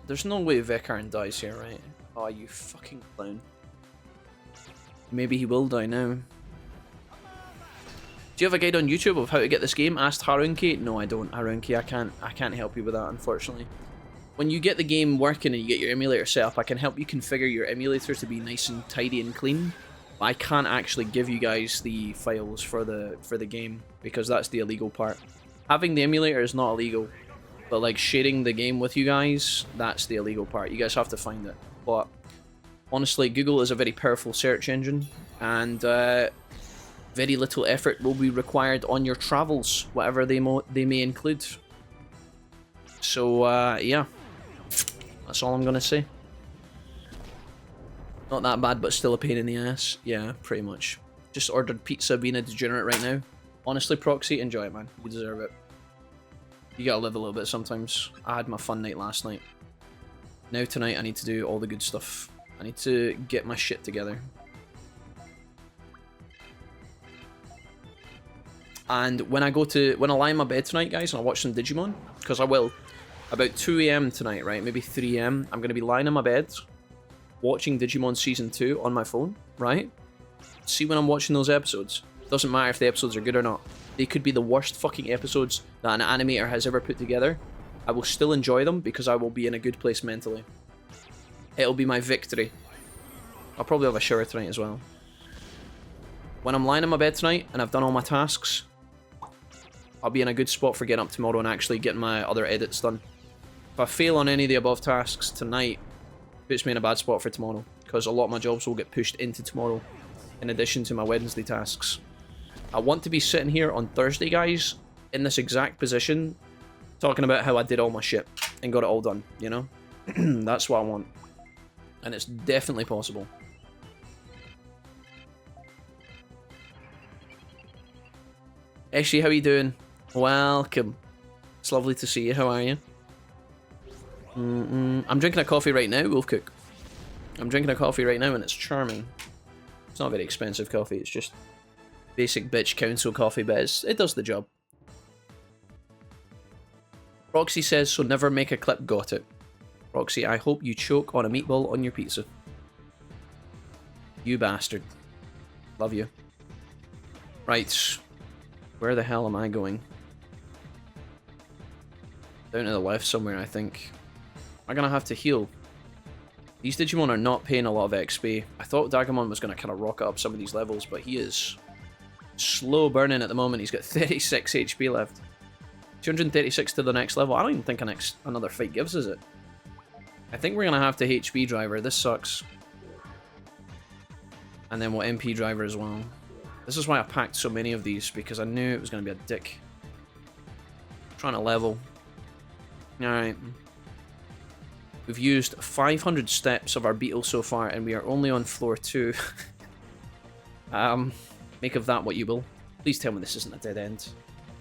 There's no way Vekarn dies here, right? Oh, you fucking clown. Maybe he will die now. Do you have a guide on YouTube of how to get this game? Asked Harunki. No, I don't, Harunki. I can't help you with that, unfortunately. When you get the game working and you get your emulator set up, I can help you configure your emulator to be nice and tidy and clean. But I can't actually give you guys the files for the game, because that's the illegal part. Having the emulator is not illegal, but like sharing the game with you guys, that's the illegal part. You guys have to find it. But honestly, Google is a very powerful search engine, and very little effort will be required on your travels, whatever they may include. So yeah. That's all I'm gonna say. Not that bad, but still a pain in the ass. Yeah, pretty much. Just ordered pizza, being a degenerate right now. Honestly, Proxy, enjoy it, man. You deserve it. You gotta live a little bit sometimes. I had my fun night last night. Now tonight I need to do all the good stuff. I need to get my shit together. And when I lie in my bed tonight, guys, and I watch some Digimon, because I will, about 2 AM tonight, right, maybe 3 AM, I'm going to be lying in my bed, watching Digimon Season 2 on my phone, right? See when I'm watching those episodes. Doesn't matter if the episodes are good or not. They could be the worst fucking episodes that an animator has ever put together. I will still enjoy them because I will be in a good place mentally. It'll be my victory. I'll probably have a shower tonight as well. When I'm lying in my bed tonight and I've done all my tasks, I'll be in a good spot for getting up tomorrow and actually getting my other edits done. If I fail on any of the above tasks tonight, it puts me in a bad spot for tomorrow, because a lot of my jobs will get pushed into tomorrow, in addition to my Wednesday tasks. I want to be sitting here on Thursday, guys, in this exact position, talking about how I did all my shit and got it all done, you know? That's what I want. And it's definitely possible. Eshi, how are you doing? Welcome. It's lovely to see you. How are you? I'm drinking a coffee right now, Wolfcook. I'm drinking a coffee right now and it's charming. It's not very expensive coffee, it's just basic bitch council coffee, but it does the job. Roxy says, so never make a clip, got it. Roxy, I hope you choke on a meatball on your pizza. You bastard. Love you. Right. Where the hell am I going? Down to the left somewhere, I think. I'm gonna have to heal. These Digimon are not paying a lot of XP. I thought Dagamon was gonna kind of rocket up some of these levels, but he is slow burning at the moment. He's got 36 HP left. 236 to the next level. I don't even think another fight gives us it. I think we're gonna have to HP driver. This sucks. And then we'll MP driver as well. This is why I packed so many of these, because I knew it was going to be a dick. Trying to level. Alright. We've used 500 steps of our beetle so far, and we are only on floor 2. Make of that what you will. Please tell me this isn't a dead end.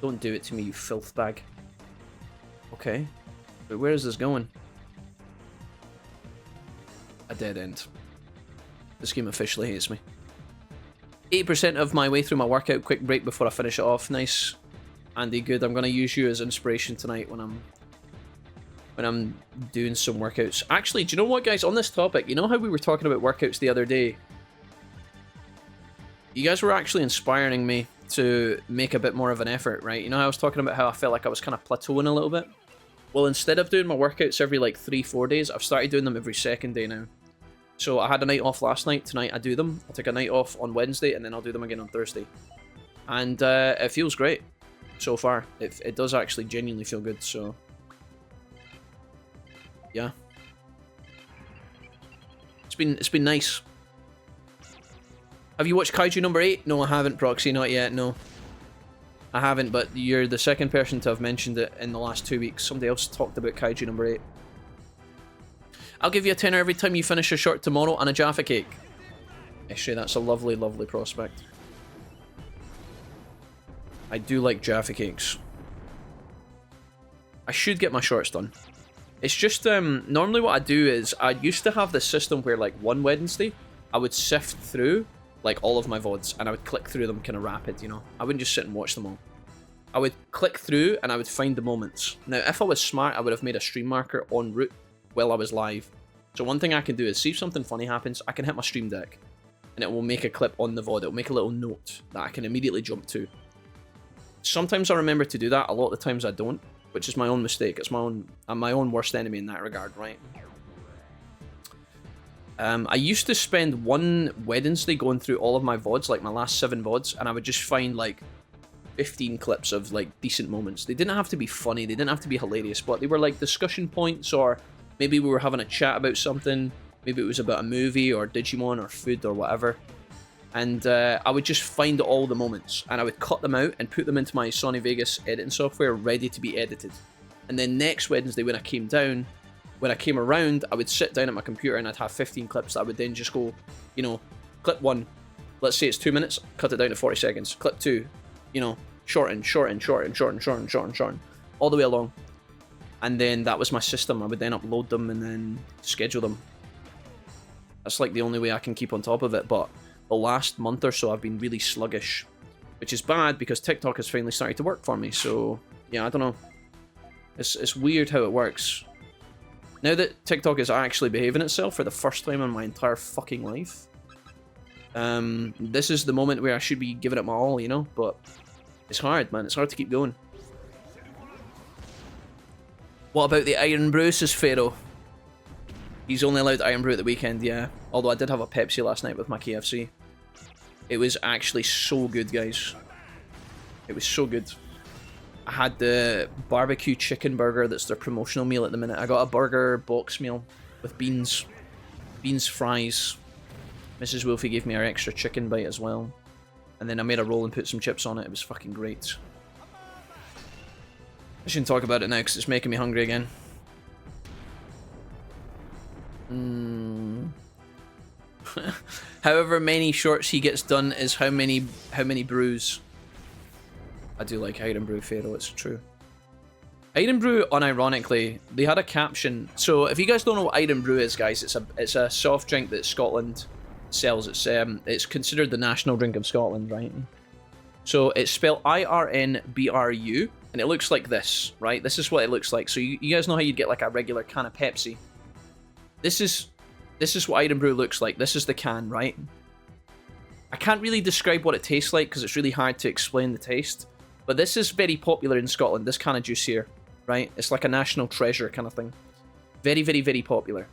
Don't do it to me, you filth bag. Okay. But where is this going? A dead end. This game officially hates me. 8% of my way through my workout. Quick break before I finish it off. Nice. Andy, good. I'm going to use you as inspiration tonight when I'm doing some workouts. Actually, do you know what, guys? On this topic, you know how we were talking about workouts the other day? You guys were actually inspiring me to make a bit more of an effort, right? You know, I was talking about how I felt like I was kind of plateauing a little bit. Well, instead of doing my workouts every like 3-4 days, I've started doing them every second day now. So I had a night off last night. Tonight I do them. I'll take a night off on Wednesday and then I'll do them again on Thursday. And it feels great so far. It does actually genuinely feel good, so yeah. It's been nice. Have you watched Kaiju number 8? No, I haven't, Proxy, not yet, no. I haven't, but you're the second person to have mentioned it in the last 2 weeks. Somebody else talked about Kaiju number 8. I'll give you a tenner every time you finish a short tomorrow and a Jaffa cake. Actually, that's a lovely, lovely prospect. I do like Jaffa cakes. I should get my shorts done. It's just, normally what I do is, I used to have this system where, like, one Wednesday, I would sift through, like, all of my VODs, and I would click through them kind of rapid, you know? I wouldn't just sit and watch them all. I would click through, and I would find the moments. Now, if I was smart, I would have made a stream marker en route while I was live. So one thing I can do is, see if something funny happens, I can hit my stream deck, and it will make a clip on the VOD. It will make a little note that I can immediately jump to. Sometimes I remember to do that, a lot of the times I don't, which is my own mistake. It's I'm my own worst enemy in that regard, right? I used to spend one Wednesday going through all of my VODs, like my last 7 VODs, and I would just find like 15 clips of like decent moments. They didn't have to be funny, they didn't have to be hilarious, but they were like discussion points, or maybe we were having a chat about something, maybe it was about a movie or Digimon or food or whatever. And I would just find all the moments, and I would cut them out and put them into my Sony Vegas editing software ready to be edited. And then next Wednesday when I came around, I would sit down at my computer and I'd have 15 clips that I would then just go, you know, clip 1, let's say it's 2 minutes, cut it down to 40 seconds. Clip 2, you know, shorten, shorten, shorten, shorten, shorten, shorten, shorten, all the way along. And then that was my system. I would then upload them and then schedule them. That's like the only way I can keep on top of it. But the last month or so, I've been really sluggish, which is bad because TikTok has finally started to work for me. So yeah, I don't know. It's weird how it works. Now that TikTok is actually behaving itself for the first time in my entire fucking life, this is the moment where I should be giving it my all, you know? But it's hard, man. It's hard to keep going. What about the Iron Brew, says Pharaoh? He's only allowed Iron Brew at the weekend, yeah. Although I did have a Pepsi last night with my KFC. It was actually so good, guys. It was so good. I had the barbecue chicken burger that's their promotional meal at the minute. I got a burger box meal with beans. Beans, fries. Mrs. Wolfie gave me our extra chicken bite as well. And then I made a roll and put some chips on it. It was fucking great. I shouldn't talk about it now because it's making me hungry again. However many shorts he gets done is how many brews. I do like Iron Brew, Pharaoh, it's true. Iron Brew, unironically, they had a caption. So if you guys don't know what Iron Brew is, guys, it's a soft drink that Scotland sells. It's considered the national drink of Scotland, right? So it's spelled IRNBRU, and it looks like this, right? This is what it looks like. So you guys know how you'd get like a regular can of Pepsi. This is what Iron Brew looks like. This is the can, right? I can't really describe what it tastes like because it's really hard to explain the taste. But this is very popular in Scotland, this kind of juice here, right? It's like a national treasure kind of thing. Very, very, very popular.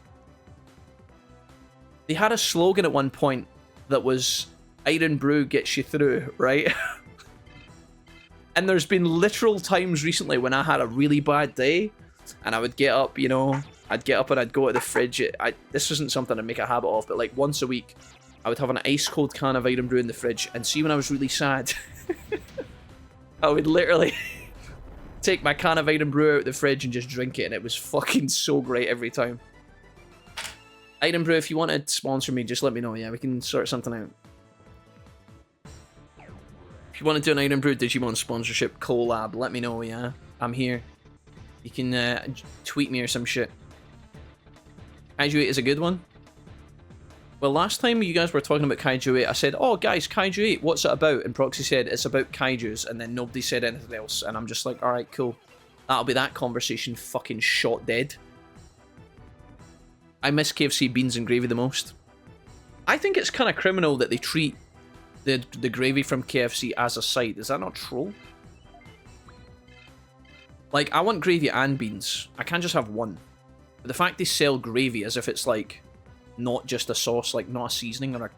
They had a slogan at one point that was, Iron Brew gets you through, right? And there's been literal times recently when I had a really bad day, and I would get up, you know, I'd get up and I'd go to the fridge. This isn't something I make a habit of, but like once a week, I would have an ice cold can of Iron Brew in the fridge, and see when I was really sad, I would literally take my can of Iron Brew out of the fridge and just drink it, and it was fucking so great every time. Iron Brew, if you want to sponsor me, just let me know, yeah, we can sort something out. If you want to do an Iron Brew Digimon sponsorship collab, let me know, yeah, I'm here. You can tweet me or some shit. Kaiju 8 is a good one. Well, last time you guys were talking about Kaiju 8, I said, oh guys, Kaiju 8, what's it about? And Proxy said, it's about kaijus, and then nobody said anything else, and I'm just like, alright, cool. That'll be that conversation fucking shot dead. I miss KFC beans and gravy the most. I think it's kind of criminal that they treat the gravy from KFC as a side. Is that not troll? Like, I want gravy and beans. I can't just have one. But the fact they sell gravy as if it's like not just a sauce, like not a seasoning or a,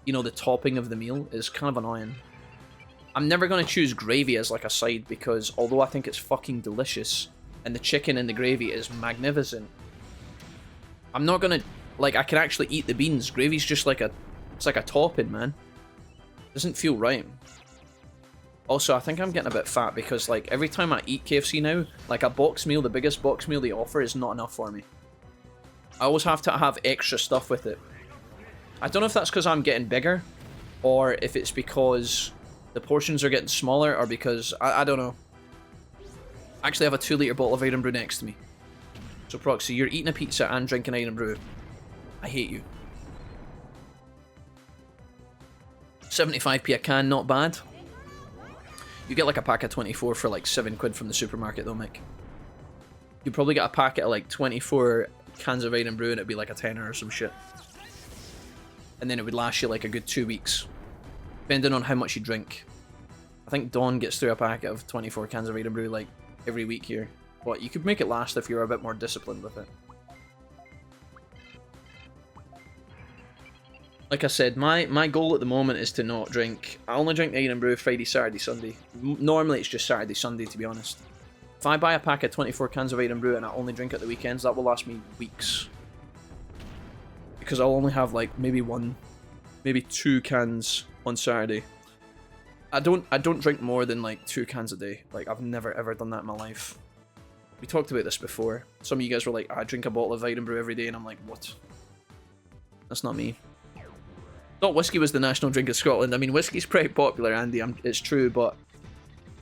you know, the topping of the meal is kind of annoying. I'm never going to choose gravy as like a side because although I think it's fucking delicious and the chicken in the gravy is magnificent, I'm not going to, like, I can actually eat the beans. Gravy's just like it's like a topping, man. Doesn't feel right. Also, I think I'm getting a bit fat because, like, every time I eat KFC now, like a box meal, the biggest box meal they offer is not enough for me. I always have to have extra stuff with it. I don't know if that's because I'm getting bigger, or if it's because the portions are getting smaller, or because, I don't know. I actually have a 2-litre bottle of Iron Brew next to me. So Proxy, you're eating a pizza and drinking Iron Brew. I hate you. 75p a can, not bad. You get like a pack of 24 for like 7 quid from the supermarket though, Mick. You'd probably get a packet of like 24 cans of Iron Brew and it'd be like a tenner or some shit. And then it would last you like a good 2 weeks. Depending on how much you drink. I think Dawn gets through a packet of 24 cans of Iron Brew like every week here. But you could make it last if you're a bit more disciplined with it. Like I said, my goal at the moment is to not drink. I only drink Iron Brew Friday, Saturday, Sunday. Normally it's just Saturday, Sunday to be honest. If I buy a pack of 24 cans of Iron Brew and I only drink at the weekends, that will last me weeks. Because I'll only have like maybe 2 cans on Saturday. I don't drink more than like 2 cans a day. Like I've never ever done that in my life. We talked about this before. Some of you guys were like, I drink a bottle of Iron Brew every day, and I'm like, what? That's not me. Thought whiskey was the national drink of Scotland. I mean, whiskey's pretty popular, Andy. It's true, but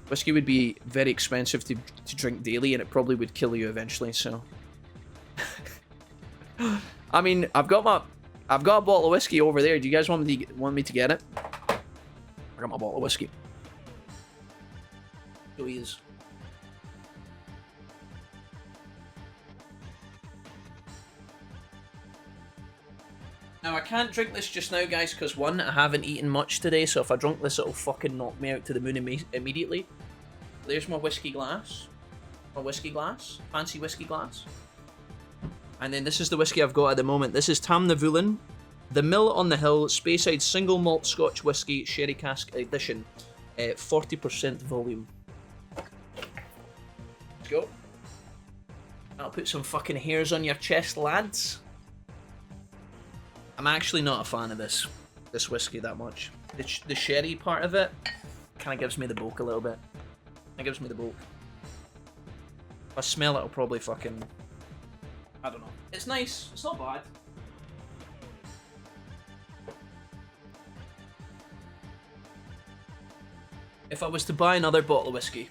Whiskey would be very expensive to drink daily, and it probably would kill you eventually, so... I mean, I've got a bottle of whiskey over there. Do you guys want me to get it? I got my bottle of whiskey. So he is. Now, I can't drink this just now, guys, because one, I haven't eaten much today, so if I drink this, it'll fucking knock me out to the moon immediately. There's my whiskey glass. My whiskey glass. Fancy whiskey glass. And then this is the whiskey I've got at the moment. This is Tam Navulin, The Mill on the Hill, Speyside Single Malt Scotch Whiskey, Sherry Cask Edition. 40% volume. Let's go. That'll put some fucking hairs on your chest, lads. I'm actually not a fan of this whiskey that much. The sherry part of it kind of gives me the bulk a little bit. It gives me the bulk. If I smell it, I'll probably fucking... I don't know. It's nice. It's not bad. If I was to buy another bottle of whiskey...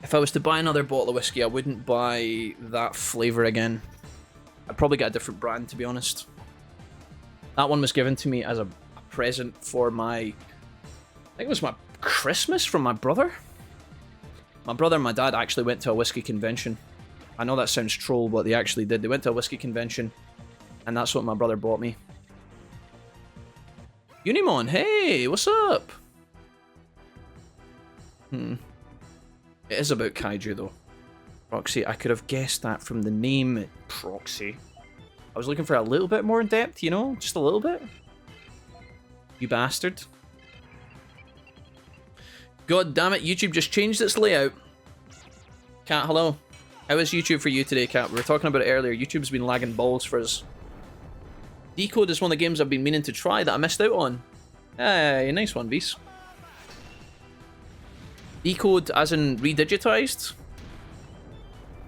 I wouldn't buy that flavour again. I'd probably get a different brand, to be honest. That one was given to me as a present for my... I think it was my Christmas from my brother. My brother and my dad actually went to a whiskey convention. I know that sounds troll, but they actually did. They went to a whiskey convention, and that's what my brother bought me. Unimon, hey, what's up? It is about kaiju, though. Proxy, I could have guessed that from the name, Proxy. I was looking for a little bit more in depth, you know? Just a little bit. You bastard. God damn it, YouTube just changed its layout. Cat, hello. How is YouTube for you today, Cat? We were talking about it earlier. YouTube's been lagging balls for us. Decode is one of the games I've been meaning to try that I missed out on. Hey, nice one, Beast. Decode as in redigitized?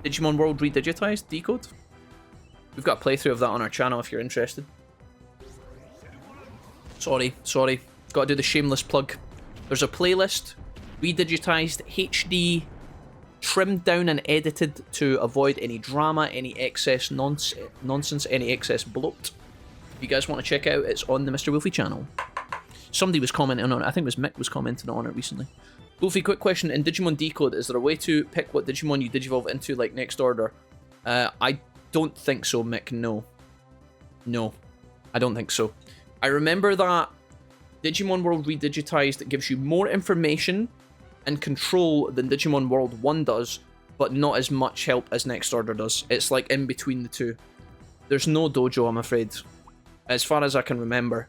Digimon World redigitized? Decode? We've got a playthrough of that on our channel if you're interested. Sorry. Gotta do the shameless plug. There's a playlist, redigitized, HD, trimmed down and edited to avoid any drama, any excess nonsense, any excess bloat. If you guys want to check it out, it's on the Mr. Wolfie channel. Somebody was commenting on it. I think it was Mick was commenting on it recently. Wolfie, quick question. In Digimon Decode, is there a way to pick what Digimon you Digivolve into, like next order? I don't think so, Mick. No. No. I don't think so. I remember that Digimon World Redigitized gives you more information and control than Digimon World 1 does, but not as much help as Next Order does. It's like in between the two. There's no dojo, I'm afraid, as far as I can remember.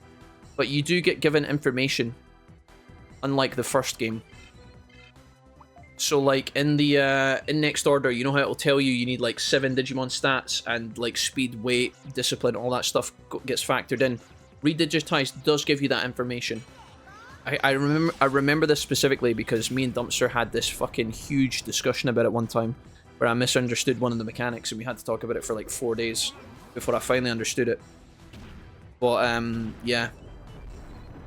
But you do get given information, unlike the first game. So like in the in Next Order, you know how it'll tell you need like 7 Digimon stats and like speed, weight, discipline, all that stuff gets factored in. Redigitized does give you that information. I remember this specifically because me and Dumpster had this fucking huge discussion about it one time where I misunderstood one of the mechanics and we had to talk about it for like 4 days before I finally understood it. But yeah.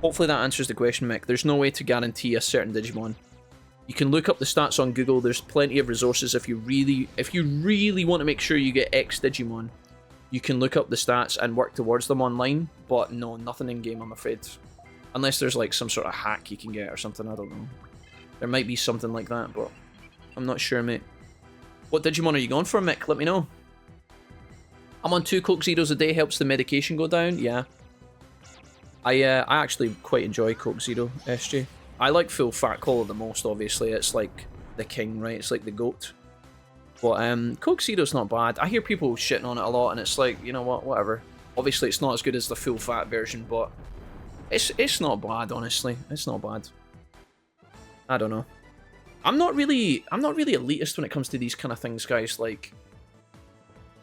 Hopefully that answers the question, Mick. There's no way to guarantee a certain Digimon. You can look up the stats on Google. There's plenty of resources if you really want to make sure you get X Digimon. You can look up the stats and work towards them online, but no, nothing in game, I'm afraid. Unless there's like some sort of hack you can get or something, I don't know. There might be something like that, but I'm not sure, mate. What Digimon are you going for, Mick? Let me know. I'm on 2 Coke Zeros a day, helps the medication go down. Yeah. I actually quite enjoy Coke Zero, SJ. I like full fat cola the most, obviously. It's like the king, right? It's like the goat. But Coke Zero's not bad. I hear people shitting on it a lot, and it's like, you know what, whatever. Obviously, it's not as good as the full fat version, but it's not bad, honestly. It's not bad. I don't know. I'm not really elitist when it comes to these kind of things, guys. Like,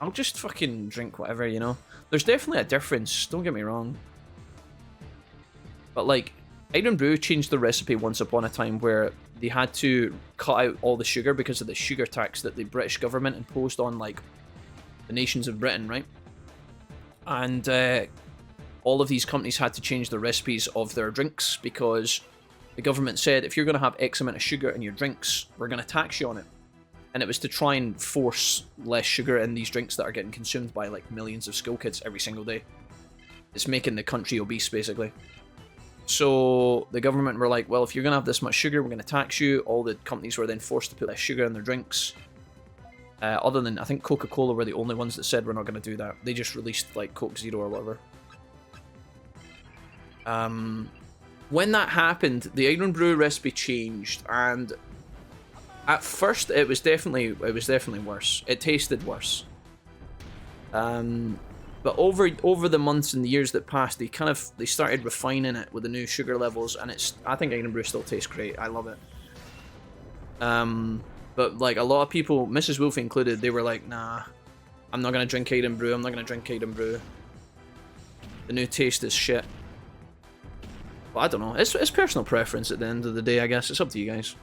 I'll just fucking drink whatever, you know. There's definitely a difference. Don't get me wrong. But like, Iron Brew changed the recipe once upon a time where they had to cut out all the sugar because of the sugar tax that the British government imposed on like the nations of Britain, right? And all of these companies had to change the recipes of their drinks because the government said, if you're going to have X amount of sugar in your drinks, we're going to tax you on it. And it was to try and force less sugar in these drinks that are getting consumed by like millions of school kids every single day. It's making the country obese, basically. So the government were like, well, if you're going to have this much sugar, we're going to tax you. All the companies were then forced to put less sugar in their drinks. Other than, I think Coca-Cola were the only ones that said we're not going to do that. They just released like Coke Zero or whatever. When that happened, the Iron Brew recipe changed, and at first it was definitely worse. It tasted worse. But over the months and the years that passed, they started refining it with the new sugar levels, and I think Iron Brew still tastes great. I love it. But like a lot of people, Mrs. Wolfie included, they were like, nah, I'm not gonna drink Iron Brew. I'm not gonna drink Iron Brew. The new taste is shit. But I don't know. It's personal preference at the end of the day, I guess. It's up to you guys.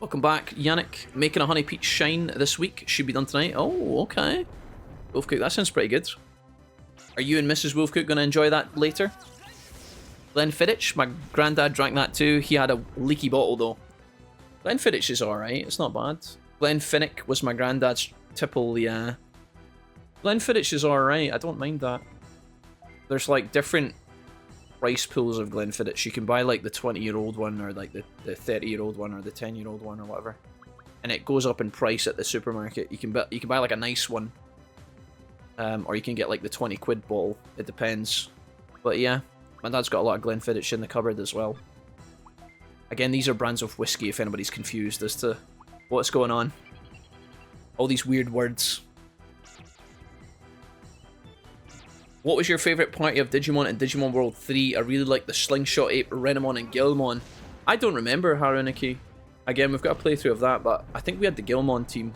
Welcome back, Yannick. Making a honey peach shine this week. Should be done tonight. Oh, okay. Wolfcook, that sounds pretty good. Are you and Mrs. Wolfcook going to enjoy that later? Glenfiddich, my granddad drank that too. He had a leaky bottle though. Glenfiddich is alright. It's not bad. Glenfinnick was my granddad's tipple, yeah. Glenfiddich is alright. I don't mind that. There's like different price pools of Glenfiddich. You can buy like the 20-year-old one, or like the 30-year-old one, or the 10-year-old one, or whatever, and it goes up in price at the supermarket. You can buy like a nice one, or you can get like the 20 quid bottle. It depends. But yeah, my dad's got a lot of Glenfiddich in the cupboard as well. Again, these are brands of whiskey if anybody's confused as to what's going on. All these weird words. What was your favourite party of Digimon in Digimon World 3? I really like the Slingshot Ape, Renamon, and Gilmon. I don't remember, Haruniki. Again, we've got a playthrough of that, but I think we had the Gilmon team.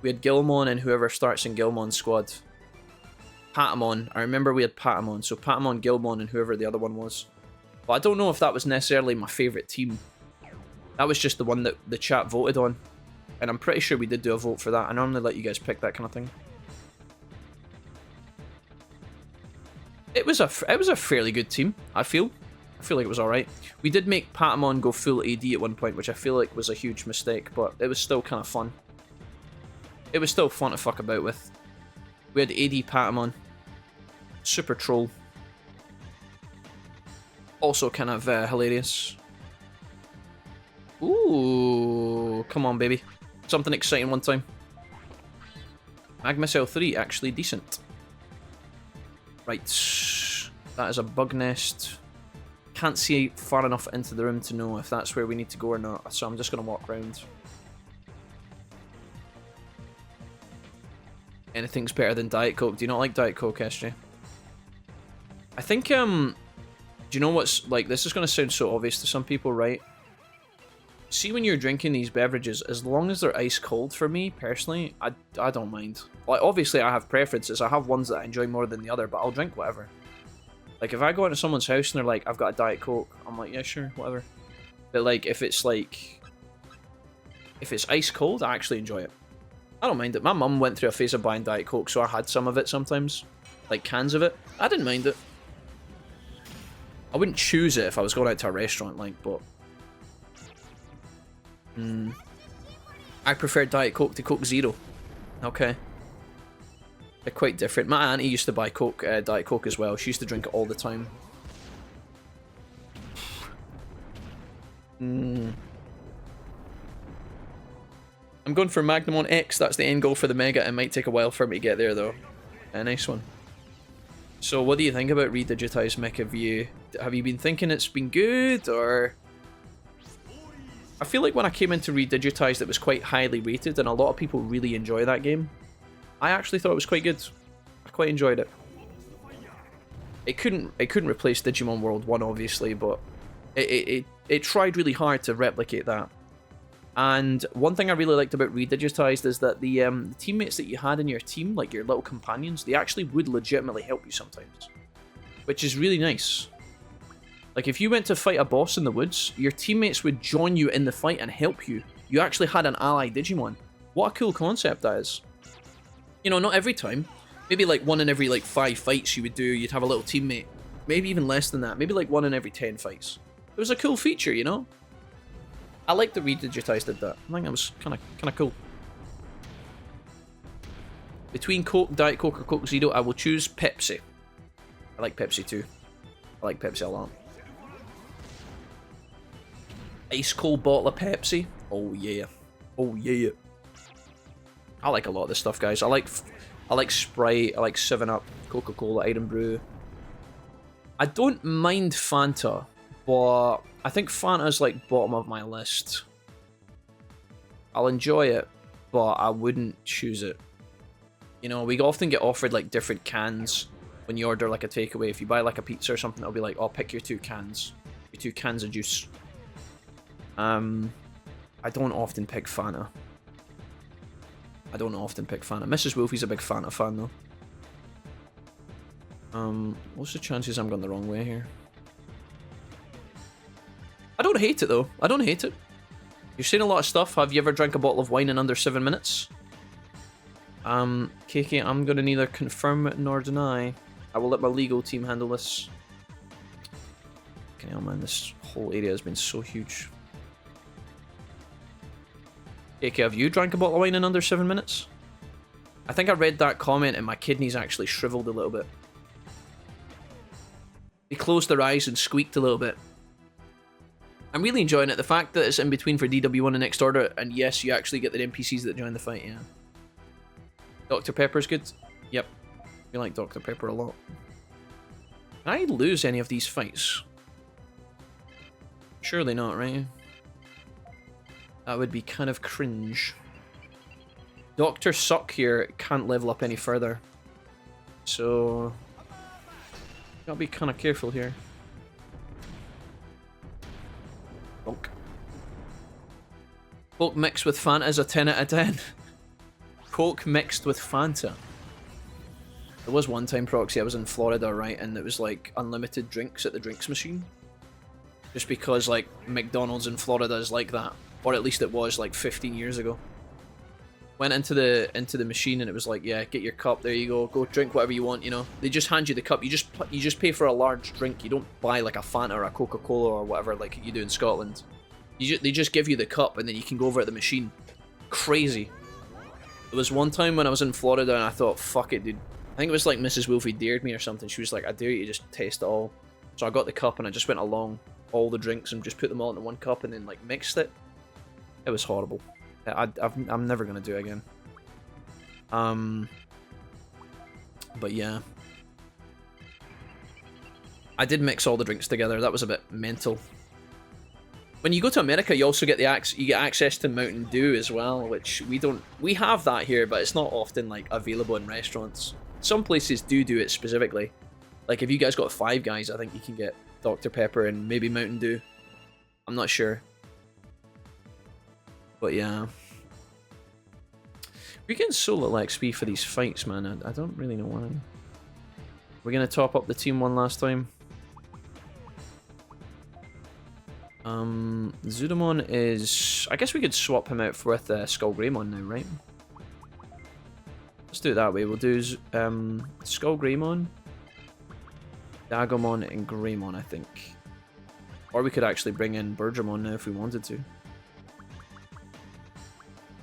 We had Gilmon and whoever starts in Gilmon's squad. Patamon. I remember we had Patamon. So Patamon, Gilmon, and whoever the other one was. But I don't know if that was necessarily my favourite team. That was just the one that the chat voted on. And I'm pretty sure we did do a vote for that. I normally let you guys pick that kind of thing. It was a fairly good team, I feel. I feel like it was alright. We did make Patamon go full AD at one point, which I feel like was a huge mistake, but it was still kind of fun. It was still fun to fuck about with. We had AD Patamon. Super troll. Also kind of hilarious. Ooh, come on, baby. Something exciting one time. Magma Cell 3, actually decent. Right, that is a bug nest. Can't see far enough into the room to know if that's where we need to go or not, so I'm just going to walk around. Anything's better than Diet Coke. Do you not like Diet Coke, SJ? I think, do you know what's, like, this is going to sound so obvious to some people, right? See, when you're drinking these beverages, as long as they're ice cold, for me, personally, I don't mind. Like, obviously, I have preferences. I have ones that I enjoy more than the other, but I'll drink whatever. Like, if I go into someone's house and they're like, I've got a Diet Coke, I'm like, yeah, sure, whatever. But, like, if it's ice cold, I actually enjoy it. I don't mind it. My mum went through a phase of buying Diet Coke, so I had some of it sometimes. Like, cans of it. I didn't mind it. I wouldn't choose it if I was going out to a restaurant, like, but... I prefer Diet Coke to Coke Zero. Okay. They're quite different. My auntie used to buy Diet Coke as well. She used to drink it all the time. I'm going for Magnum on X. That's the end goal for the Mega. It might take a while for me to get there, though. A nice one. So, what do you think about Redigitized Mecha View? Have you been thinking it's been good, or... I feel like when I came into Redigitized, it was quite highly rated, and a lot of people really enjoy that game. I actually thought it was quite good. I quite enjoyed it. It couldn't replace Digimon World 1, obviously, but it tried really hard to replicate that. And one thing I really liked about Redigitized is that the teammates that you had in your team, like your little companions, they actually would legitimately help you sometimes, which is really nice. Like, if you went to fight a boss in the woods, your teammates would join you in the fight and help you. You actually had an ally Digimon. What a cool concept that is. You know, not every time. Maybe like one in every like 5 fights you would do, you'd have a little teammate Maybe even less than that. Maybe like 1 in every 10 fights. It was a cool feature, you know? I like that Redigitize did that. I think that was kind of cool. Between Coke, Diet Coke, or Coke Zero, I will choose Pepsi. I like Pepsi too. I like Pepsi a lot. Ice cold bottle of Pepsi. Oh yeah. Oh yeah. I like a lot of this stuff, guys. I like Sprite. I like 7-Up, Coca-Cola, Iron Brew. I don't mind Fanta, but I think Fanta's like bottom of my list. I'll enjoy it, but I wouldn't choose it. You know, we often get offered like different cans when you order like a takeaway. If you buy like a pizza or something, it'll be like, "Oh, pick your 2 cans. Your 2 cans of juice." I don't often pick Fanta. I don't often pick Fanta. Mrs. Wolfie's a big Fanta fan though. What's the chances I'm going the wrong way here? I don't hate it though. I don't hate it. You've seen a lot of stuff. Have you ever drank a bottle of wine in under 7 minutes? KK, I'm gonna neither confirm nor deny. I will let my legal team handle this. Okay, oh man, this whole area has been so huge. KK, have you drank a bottle of wine in under 7 minutes? I think I read that comment and my kidneys actually shriveled a little bit. They closed their eyes and squeaked a little bit. I'm really enjoying it. The fact that it's in between for DW1 and Next Order, and yes, you actually get the NPCs that join the fight, yeah. Dr. Pepper's good. Yep. We like Dr. Pepper a lot. Can I lose any of these fights? Surely not, right? That would be kind of cringe. Dr. Suck here can't level up any further. So... gotta be kind of careful here. Bonk. Coke mixed with Fanta is a 10 out of 10. Coke mixed with Fanta. There was one time, Proxy, I was in Florida, right, and it was like unlimited drinks at the drinks machine. Just because like McDonald's in Florida is like that. Or at least it was like 15 years ago. Went into the machine and it was like, yeah, get your cup, there you go drink whatever you want, you know. They just hand you the cup, you just pay for a large drink, you don't buy like a Fanta or a Coca-Cola or whatever like you do in Scotland. They just give you the cup and then you can go over at the machine. Crazy. There was one time when I was in Florida and I thought, fuck it, dude. I think it was like Mrs. Wolfie dared me or something. She was like, I dare you to just taste it all. So I got the cup and I just went along all the drinks and just put them all into one cup and then like mixed it. It was horrible. I'm never gonna do it again. But yeah, I did mix all the drinks together. That was a bit mental. When you go to America, you also get you get access to Mountain Dew as well, which we don't. We have that here, but it's not often like available in restaurants. Some places do it specifically. Like if you guys got Five Guys, I think you can get Dr. Pepper and maybe Mountain Dew. I'm not sure. But yeah. We're getting so little XP for these fights, man. I don't really know why. We're going to top up the team one last time. Zudomon is... I guess we could swap him out with Skull Greymon now, right? Let's do it that way. We'll do Skull Greymon, Dagomon, and Greymon, I think. Or we could actually bring in Birdramon now if we wanted to.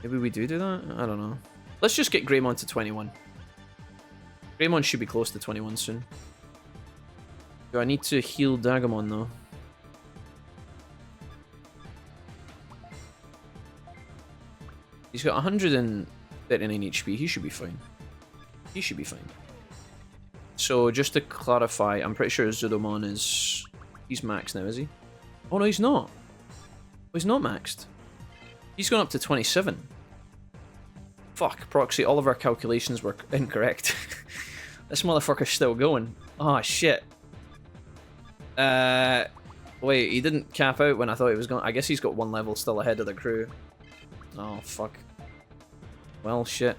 Maybe we do that? I don't know. Let's just get Greymon to 21. Greymon should be close to 21 soon. Do I need to heal Dagomon though? He's got 139 HP. He should be fine. He should be fine. So just to clarify, I'm pretty sure Zudomon is... He's maxed now, is he? Oh no, he's not. Oh, he's not maxed. He's gone up to 27. Fuck, Proxy, all of our calculations were incorrect. This motherfucker's still going. Oh, shit. Wait, he didn't cap out when I thought he was going. I guess he's got one level still ahead of the crew. Oh, fuck. Well, shit.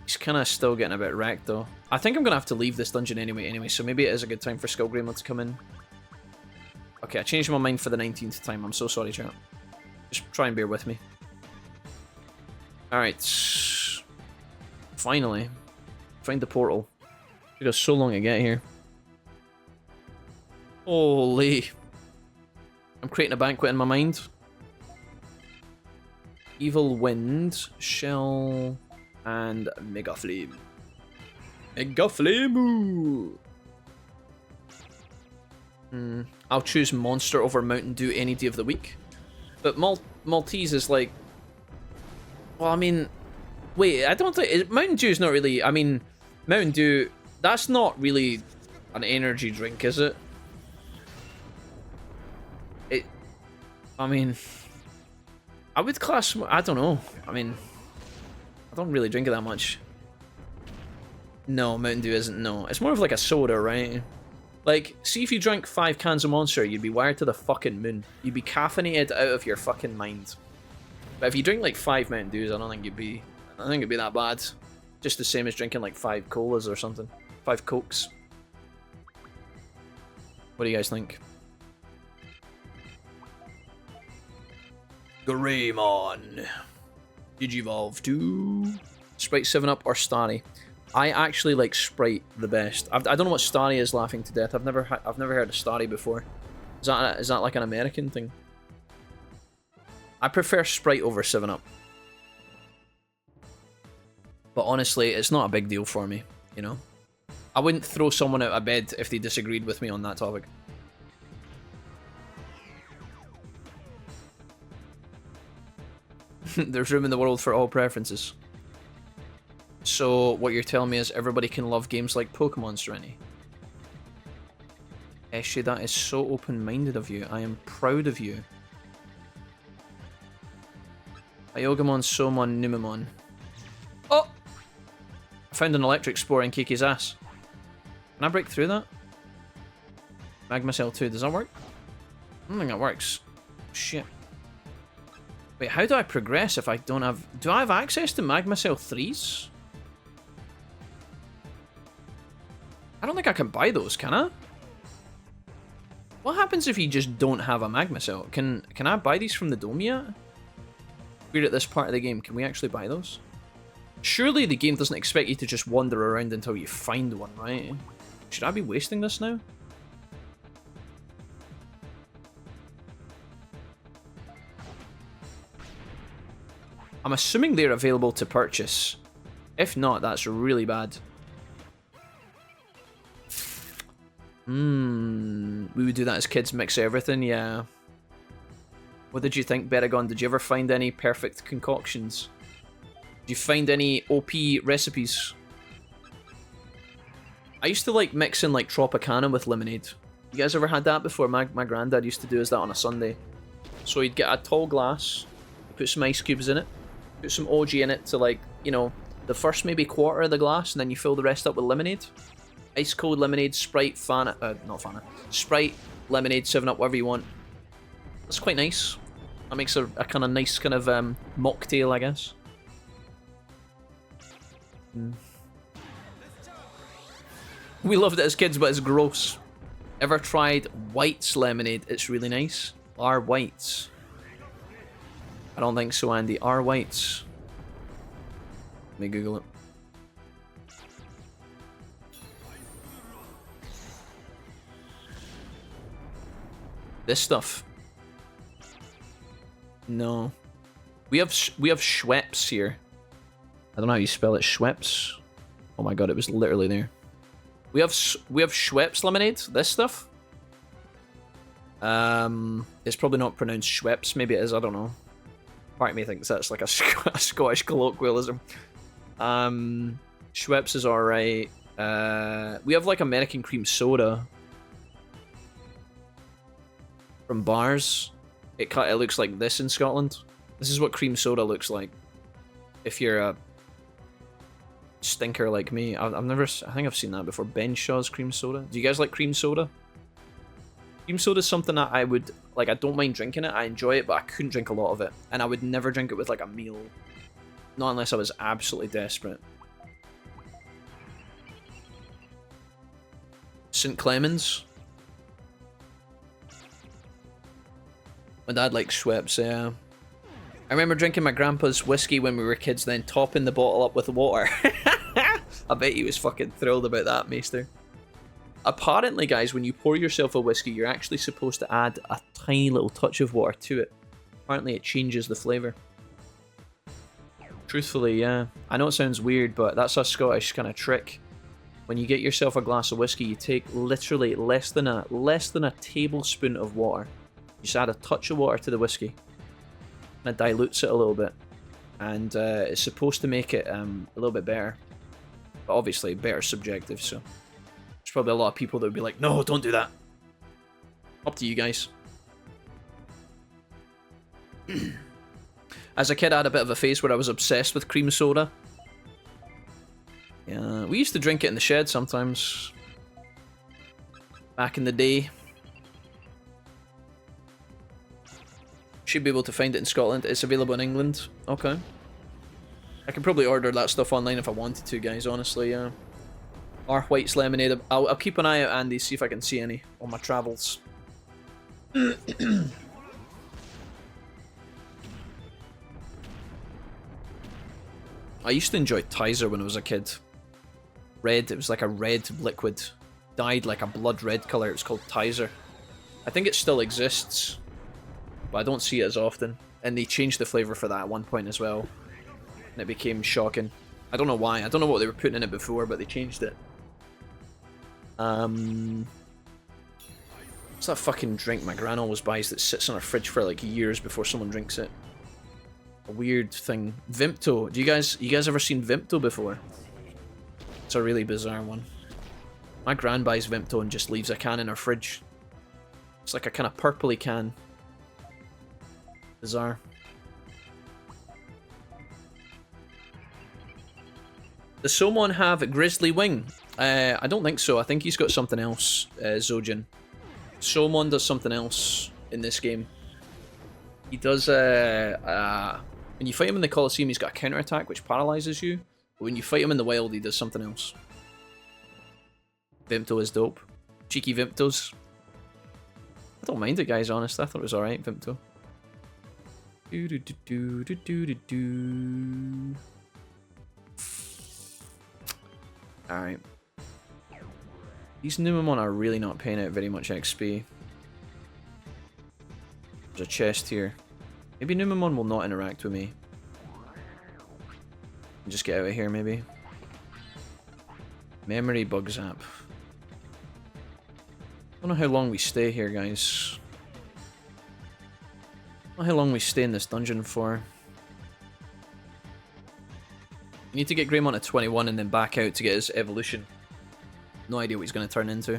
He's kind of still getting a bit wrecked, though. I think I'm going to have to leave this dungeon anyway, so maybe it is a good time for Skull Greymon to come in. Okay, I changed my mind for the 19th time. I'm so sorry, chat. Just try and bear with me. Alright. Finally. Find the portal. It took us so long to get here. Holy. I'm creating a banquet in my mind. Evil Wind, Shell, and Mega Flame. Mega Flame! I'll choose Monster over Mountain Dew any day of the week. But Maltese is like... Well, I mean... Wait, I don't think... Mountain Dew is not really... I mean, Mountain Dew... That's not really an energy drink, is it? I mean... I would class... I don't know. I mean... I don't really drink it that much. No, Mountain Dew isn't, no. It's more of like a soda, right? Like, see if you drank 5 cans of Monster, you'd be wired to the fucking moon. You'd be caffeinated out of your fucking mind. But if you drink like 5 Mountain Dews, I don't think it'd be that bad. Just the same as drinking like 5 colas or something. 5 Cokes. What do you guys think? Greymon. Digivolve 2. Sprite 7-Up or Starry? I actually like Sprite the best. I don't know what Starry is, laughing to death. I've never heard of Starry before. Is that like an American thing? I prefer Sprite over 7-Up. But honestly, it's not a big deal for me, you know? I wouldn't throw someone out of bed if they disagreed with me on that topic. There's room in the world for all preferences. So, what you're telling me is everybody can love games like Pokemon, Serenity. Eshe, that is so open-minded of you. I am proud of you. Iogamon, Somon, Numemon. Oh! I found an electric spore in Kiki's ass. Can I break through that? Magma Cell 2, does that work? I don't think that works. Shit. Wait, how do I progress if I don't have... Do I have access to Magma Cell 3s? I don't think I can buy those, can I? What happens if you just don't have a Magma Cell? Can I buy these from the dome yet? We're at this part of the game. Can we actually buy those? Surely the game doesn't expect you to just wander around until you find one, right? Should I be wasting this now? I'm assuming they're available to purchase. If not, that's really bad. We would do that as kids, mix everything, yeah. What did you think, Beragon? Did you ever find any perfect concoctions? Did you find any OP recipes? I used to like mixing like Tropicana with lemonade. You guys ever had that before? My granddad used to do us that on a Sunday. So he'd get a tall glass, put some ice cubes in it, put some OG in it to like, you know, the first maybe quarter of the glass, and then you fill the rest up with lemonade. Ice cold lemonade, Sprite, Fanta, not Fanta, Sprite, lemonade, 7-Up, whatever you want. That's quite nice. That makes a kind of nice kind of mocktail, I guess. We loved it as kids, but it's gross. Ever tried White's lemonade? It's really nice. R. White's. I don't think so, Andy. R. White's. Let me Google it. This stuff. No. We have Schweppes here. I don't know how you spell it. Schweppes. Oh my god, it was literally there. We have Schweppes lemonade. This stuff. It's probably not pronounced Schweppes. Maybe it is. I don't know. Part of me thinks that's like a Scottish colloquialism. Schweppes is alright. We have like American cream soda from bars. It looks like this in Scotland. This is what cream soda looks like. If you're a stinker like me, I think I've seen that before. Ben Shaw's cream soda. Do you guys like cream soda? Cream soda is something that I would like. I don't mind drinking it. I enjoy it, but I couldn't drink a lot of it, and I would never drink it with like a meal. Not unless I was absolutely desperate. St. Clemens. My dad likes Schweppes, yeah. I remember drinking my grandpa's whiskey when we were kids, then topping the bottle up with water. I bet he was fucking thrilled about that, Maester. Apparently, guys, when you pour yourself a whiskey, you're actually supposed to add a tiny little touch of water to it. Apparently, it changes the flavour. Truthfully, yeah. I know it sounds weird, but that's a Scottish kind of trick. When you get yourself a glass of whiskey, you take literally less than a tablespoon of water. You just add a touch of water to the whiskey, and it dilutes it a little bit, and it's supposed to make it a little bit better. But obviously, better subjective. So there's probably a lot of people that would be like, "No, don't do that." Up to you guys. As a kid, I had a bit of a phase where I was obsessed with cream soda. Yeah, we used to drink it in the shed sometimes. Back in the day. Should be able to find it in Scotland. It's available in England. Okay. I could probably order that stuff online if I wanted to, guys, honestly, yeah. Or White's Lemonade. I'll keep an eye out, Andy, see if I can see any on my travels. I used to enjoy Tizer when I was a kid. Red, it was like a red liquid. Dyed like a blood red colour. It was called Tizer. I think it still exists, but I don't see it as often. And they changed the flavour for that at one point as well. And it became shocking. I don't know why. I don't know what they were putting in it before, but they changed it. What's that fucking drink my gran always buys that sits on her fridge for like years before someone drinks it? A weird thing. Vimto. You guys ever seen Vimto before? It's a really bizarre one. My gran buys Vimto and just leaves a can in her fridge. It's like a kind of purpley can. Bizarre. Does someone have a Grizzly Wing? I don't think so. I think he's got something else, Zojin. Somon does something else in this game. He does, when you fight him in the Colliseum, he's got a counterattack which paralyzes you. But when you fight him in the wild, he does something else. Vimto is dope. Cheeky Vimtos. I don't mind it, guys, honestly. I thought it was alright, Vimto. Alright. These Numemon are really not paying out very much XP. There's a chest here. Maybe Numemon will not interact with me. Just get out of here, maybe. Memory bug zap. I don't know how long we stay here, guys. I don't know how long we stay in this dungeon for. You need to get Greymon to 21 and then back out to get his evolution. No idea what he's going to turn into.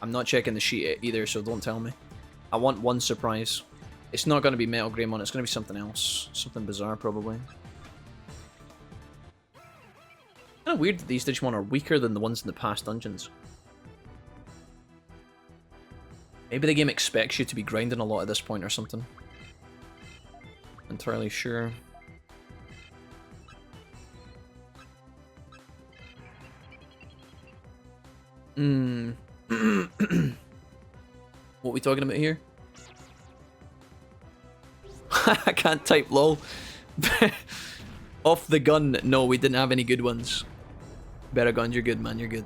I'm not checking the sheet either, so don't tell me. I want one surprise. It's not going to be Metal Greymon, it's going to be something else. Something bizarre, probably. Kind of weird that these Digimon are weaker than the ones in the past dungeons. Maybe the game expects you to be grinding a lot at this point or something. Entirely sure. What are we talking about here? I can't type lol. Off the gun, no, we didn't have any good ones. Better gun, you're good, man, you're good.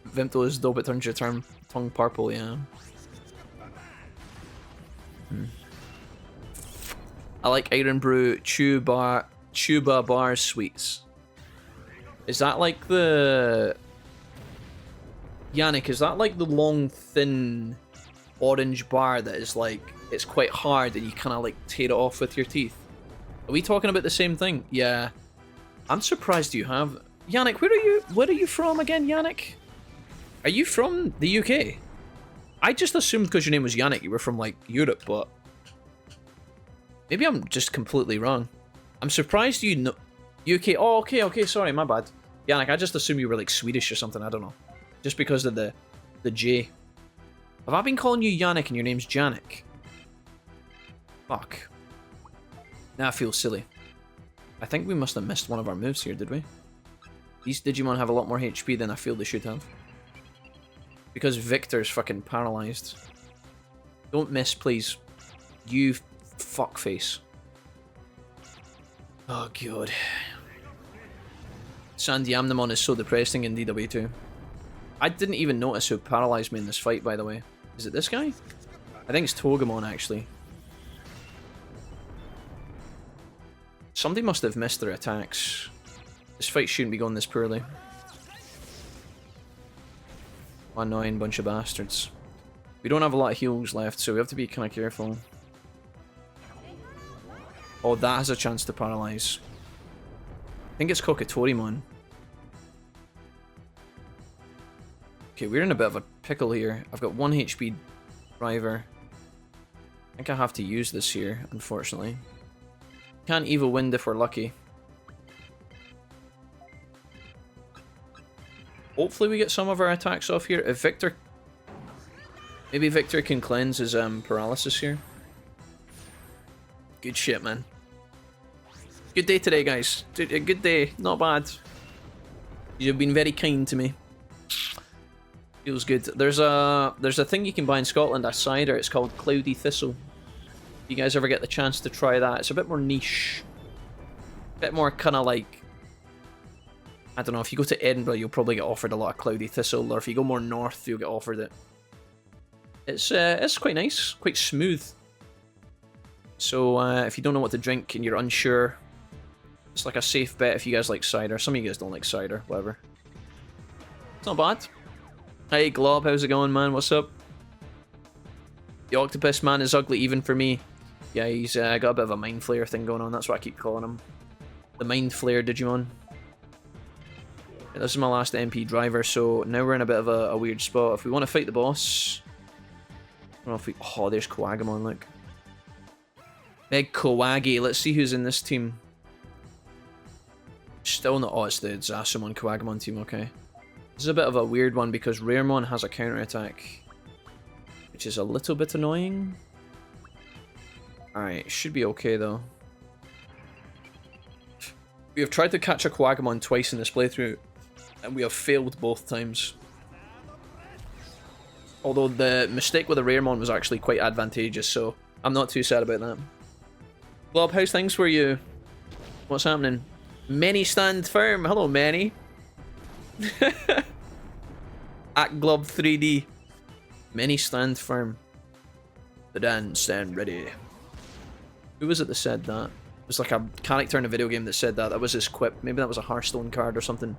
Vimto is dope, it turns your tongue purple, yeah. I like Iron Brew Chuba Bar Sweets. Is that like the... Yannick, is that like the long, thin, orange bar that is like, it's quite hard and you kind of like tear it off with your teeth? Are we talking about the same thing? Yeah. I'm surprised you have... Yannick, where are you from again, Yannick? Are you from the UK? I just assumed because your name was Yannick you were from like Europe, but... Maybe I'm just completely wrong. I'm surprised you know... UK... Oh, okay, sorry, my bad. Yannick, I just assumed you were like Swedish or something, I don't know. Just because of the J. Have I been calling you Yannick and your name's Janik? Fuck. Now I feel silly. I think we must have missed one of our moves here, did we? These Digimon have a lot more HP than I feel they should have. Because Victor's fucking paralyzed. Don't miss, please. You fuckface. Oh, God. Sandy Amnemon is so depressing in DW2. I didn't even notice who paralyzed me in this fight, by the way. Is it this guy? I think it's Togemon, actually. Somebody must have missed their attacks. This fight shouldn't be going this poorly. Annoying bunch of bastards. We don't have a lot of heals left, so we have to be kind of careful. Oh, that has a chance to paralyze. I think it's Kokitorimon. Okay, we're in a bit of a pickle here. I've got 1 HP driver. I think I have to use this here, unfortunately. Can't evil wind if we're lucky. Hopefully we get some of our attacks off here. If Victor... Maybe Victor can cleanse his paralysis here. Good shit, man. Good day today, guys. A good day. Not bad. You've been very kind to me. Feels good. There's a thing you can buy in Scotland, a cider. It's called Cloudy Thistle. If you guys ever get the chance to try that, it's a bit more niche. A bit more kind of like... I don't know, if you go to Edinburgh, you'll probably get offered a lot of Cloudy Thistle, or if you go more north, you'll get offered it. It's quite nice, quite smooth. So if you don't know what to drink and you're unsure, it's like a safe bet if you guys like cider. Some of you guys don't like cider, whatever. It's not bad. Hey Glob, how's it going, man? What's up? The octopus man is ugly even for me. Yeah, he's got a bit of a mind flare thing going on. That's what I keep calling him. The mind flare Digimon. Yeah, this is my last MP driver, so now we're in a bit of a weird spot. If we want to fight the boss... I don't know if we... Oh, there's Kowagamon, look. Big Kawagi. Let's see who's in this team. Still not... Oh, it's the Zasamon Kowagamon team, okay. This is a bit of a weird one because Raremon has a counter-attack, which is a little bit annoying. Alright, should be okay though. We have tried to catch a Kowagamon twice in this playthrough, and we have failed both times. Although the mistake with the Raremon was actually quite advantageous, so I'm not too sad about that. Glob, how's things for you? What's happening? Manny stand firm. Hello, Manny. At Glob 3D. Many stand firm. The dance stand ready. Who was it that said that? It was like a character in a video game that said that. That was his quip. Maybe that was a Hearthstone card or something.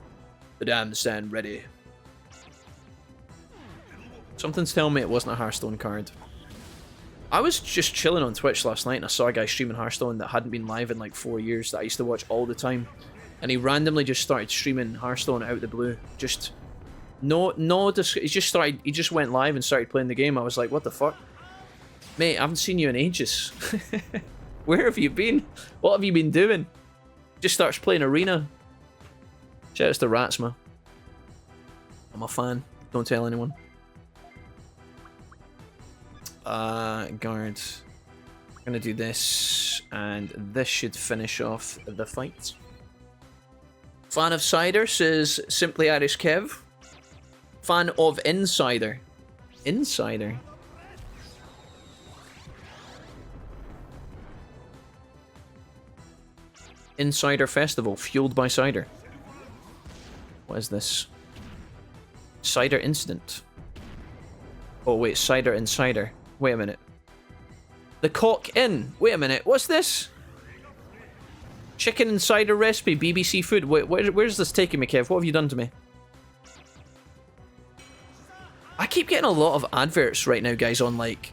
The dance stand ready. Something's telling me it wasn't a Hearthstone card. I was just chilling on Twitch last night and I saw a guy streaming Hearthstone that hadn't been live in like 4 years that I used to watch all the time. And he randomly just started streaming Hearthstone out of the blue. Just... he just went live and started playing the game. I was like, what the fuck? Mate, I haven't seen you in ages. Where have you been? What have you been doing? Just starts playing Arena. Shout out to Ratsma. I'm a fan. Don't tell anyone. Guard. I'm gonna do this, and this should finish off the fight. Fan of cider, says Simply Irish Kev. Fan of Insider. Insider? Insider Festival, fueled by cider. What is this? Cider Incident. Oh wait, Cider Insider. Wait a minute. The Cock Inn. Wait a minute, what's this? Chicken and cider recipe, BBC food. Wait, where's this taking me, Kev? What have you done to me? I keep getting a lot of adverts right now, guys, on like...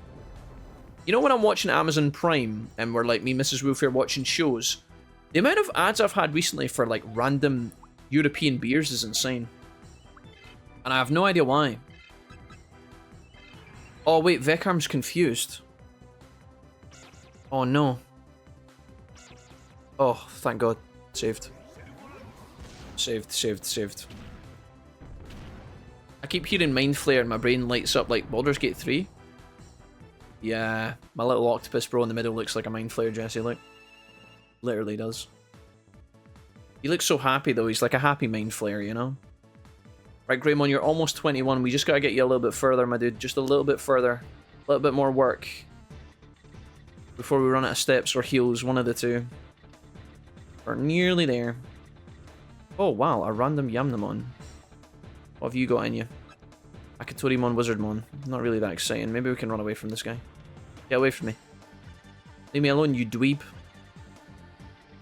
You know when I'm watching Amazon Prime and we're like, me and Mrs. Wolf are watching shows? The amount of ads I've had recently for like random European beers is insane. And I have no idea why. Oh wait, Vekarm's confused. Oh no. Oh, thank God. Saved. Saved. I keep hearing Mind Flare and my brain lights up like Baldur's Gate 3. Yeah, my little octopus bro in the middle looks like a Mind Flare, Jesse, look. Literally does. He looks so happy though, he's like a happy Mind Flare, you know? Right, Greymon, you're almost 21. We just gotta get you a little bit further, my dude. Just a little bit further. A little bit more work. Before we run out of steps or heals, one of the two. We're nearly there. Oh, wow, a random Yamnamon. What have you got in you? Akitorimon, Wizardmon. Not really that exciting. Maybe we can run away from this guy. Get away from me. Leave me alone, you dweeb.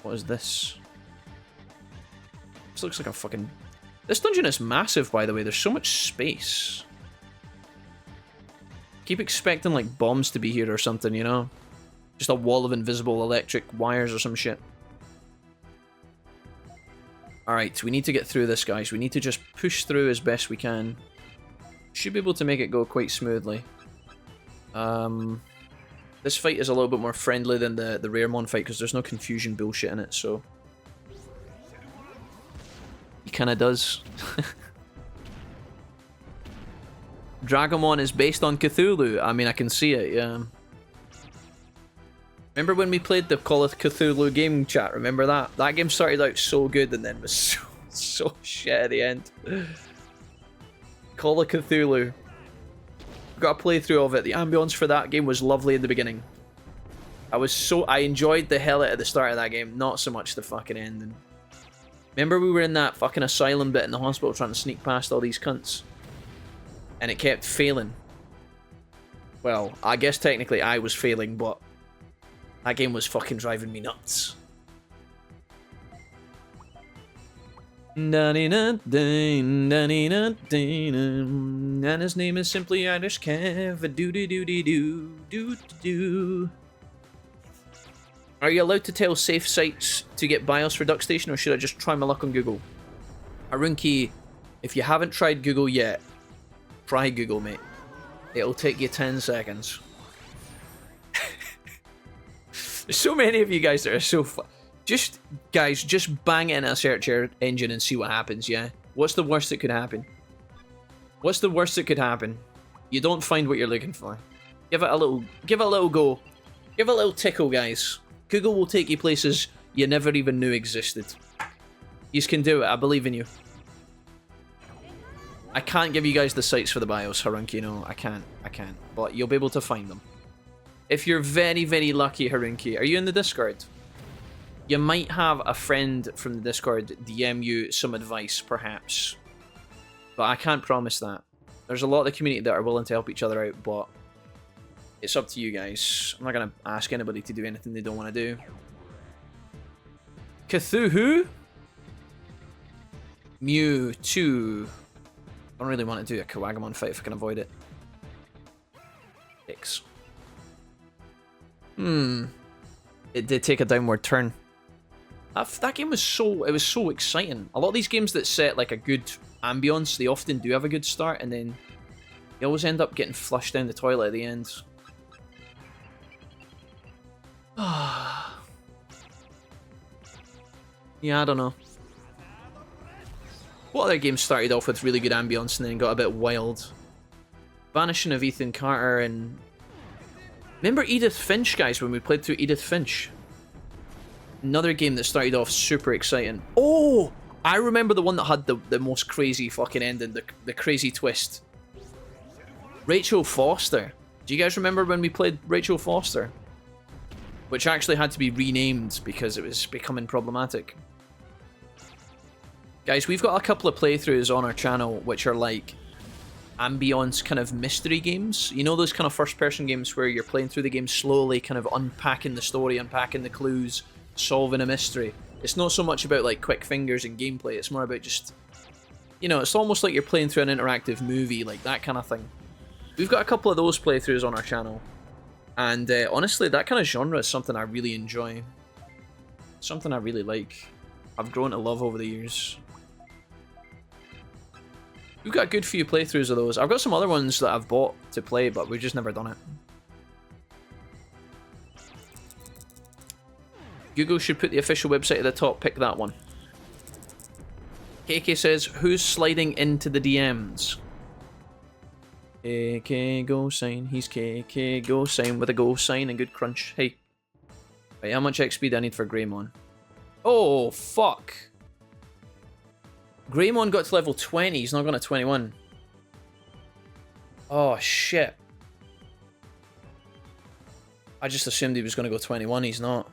What is this? This looks like a fucking... This dungeon is massive, by the way. There's so much space. Keep expecting, like, bombs to be here or something, you know? Just a wall of invisible electric wires or some shit. Alright, we need to get through this, guys. We need to just push through as best we can. Should be able to make it go quite smoothly. This fight is a little bit more friendly than the Raremon fight because there's no confusion bullshit in it, so... He kinda does. Dragomon is based on Cthulhu. I mean, I can see it, yeah. Remember when we played the Call of Cthulhu game, chat? Remember that? That game started out so good and then was so shit at the end. Call of Cthulhu. Got a playthrough of it. The ambience for that game was lovely in the beginning. I enjoyed the hell out of the start of that game, not so much the fucking ending. Remember we were in that fucking asylum bit in the hospital trying to sneak past all these cunts? And it kept failing. Well, I guess technically I was failing, but that game was fucking driving me nuts. And his name is simply Irish Kev. Do. Are you allowed to tell safe sites to get BIOS for DuckStation, or should I just try my luck on Google? Arunki, if you haven't tried Google yet, try Google, mate. It'll take you 10 seconds. There's so many of you guys that are so guys, just bang it in a search engine and see what happens, yeah? What's the worst that could happen? What's the worst that could happen? You don't find what you're looking for. Give it a little go. Give it a little tickle, guys. Google will take you places you never even knew existed. You can do it, I believe in you. I can't give you guys the sites for the BIOS, Harunki, no, I can't. But you'll be able to find them. If you're very, very lucky, Harunki, are you in the Discord? You might have a friend from the Discord DM you some advice, perhaps. But I can't promise that. There's a lot of the community that are willing to help each other out, but it's up to you guys. I'm not going to ask anybody to do anything they don't want to do. Cthulhu? Mewtwo. I don't really want to do a Kawagamon fight if I can avoid it. X. It did take a downward turn. That game was so exciting. A lot of these games that set like a good ambience, they often do have a good start, and then they always end up getting flushed down the toilet at the end. Yeah, I don't know. What other games started off with really good ambience and then got a bit wild? Vanishing of Ethan Carter and... Remember Edith Finch, guys, when we played through Edith Finch? Another game that started off super exciting. Oh! I remember the one that had the most crazy fucking ending, the crazy twist. Rachel Foster. Do you guys remember when we played Rachel Foster? Which actually had to be renamed because it was becoming problematic. Guys, we've got a couple of playthroughs on our channel which are like ambience kind of mystery games. You know those kind of first-person games where you're playing through the game slowly, kind of unpacking the story, unpacking the clues, solving a mystery. It's not so much about like quick fingers and gameplay, it's more about just, you know, it's almost like you're playing through an interactive movie, like that kind of thing. We've got a couple of those playthroughs on our channel, and honestly, that kind of genre is something I really enjoy. Something I really like. I've grown to love over the years. We've got a good few playthroughs of those. I've got some other ones that I've bought to play, but we've just never done it. Google should put the official website at the top. Pick that one. KK says, who's sliding into the DMs? KK go sign. He's KK go sign with a go sign and good crunch. Hey. Right, how much XP do I need for Greymon? Oh, fuck. Greymon got to level 20. He's not going to 21. Oh, shit. I just assumed he was going to go 21. He's not.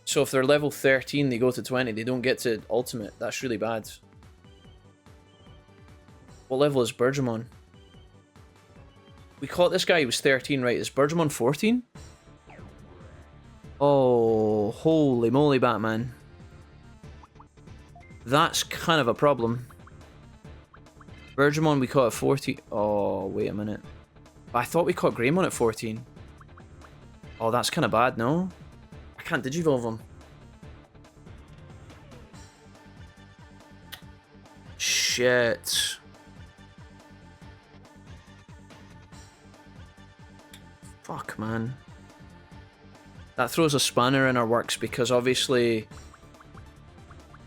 So if they're level 13, they go to 20. They don't get to ultimate. That's really bad. What level is Bergamon? We caught this guy, he was 13, right? Is Birdramon 14? Oh, holy moly, Batman. That's kind of a problem. Birdramon we caught at 14. Oh, wait a minute. I thought we caught Greymon at 14. Oh, that's kind of bad, no? I can't Digivolve him. Shit. Fuck, man. That throws a spanner in our works because obviously...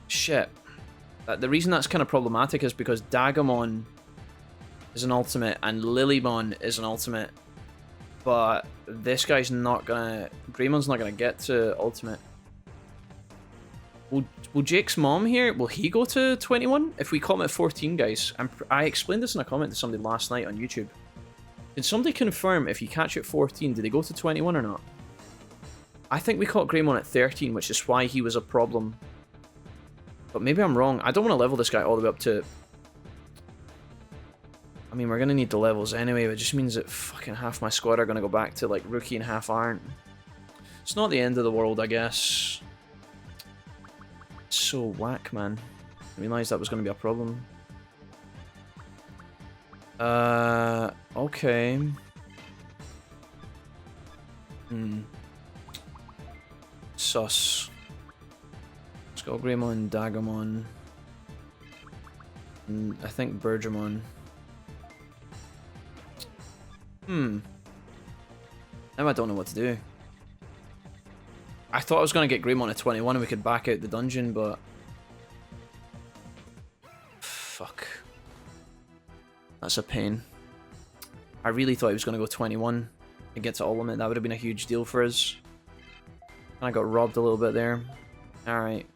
Shit. The reason that's kind of problematic is because Dagamon is an ultimate and Lilymon is an ultimate. But this guy's not gonna... Greymon's not gonna get to ultimate. Will Jake's mom here, will he go to 21? If we caught him at 14, guys. I explained this in a comment to somebody last night on YouTube. Can somebody confirm if you catch at 14, did they go to 21 or not? I think we caught Greymon at 13, which is why he was a problem. But maybe I'm wrong. I don't want to level this guy all the way up to... I mean, we're going to need the levels anyway, but it just means that fucking half my squad are going to go back to, like, rookie and half aren't. It's not the end of the world, I guess. It's so whack, man. I realised that was going to be a problem. Okay. Sus. Let's go Greymon, Dagamon. And I think Birdramon. Now I don't know what to do. I thought I was going to get Greymon at 21 and we could back out the dungeon, but... Fuck. That's a pain. I really thought he was going to go 21 and get to ultimate. That would have been a huge deal for us. And I got robbed a little bit there. Alright.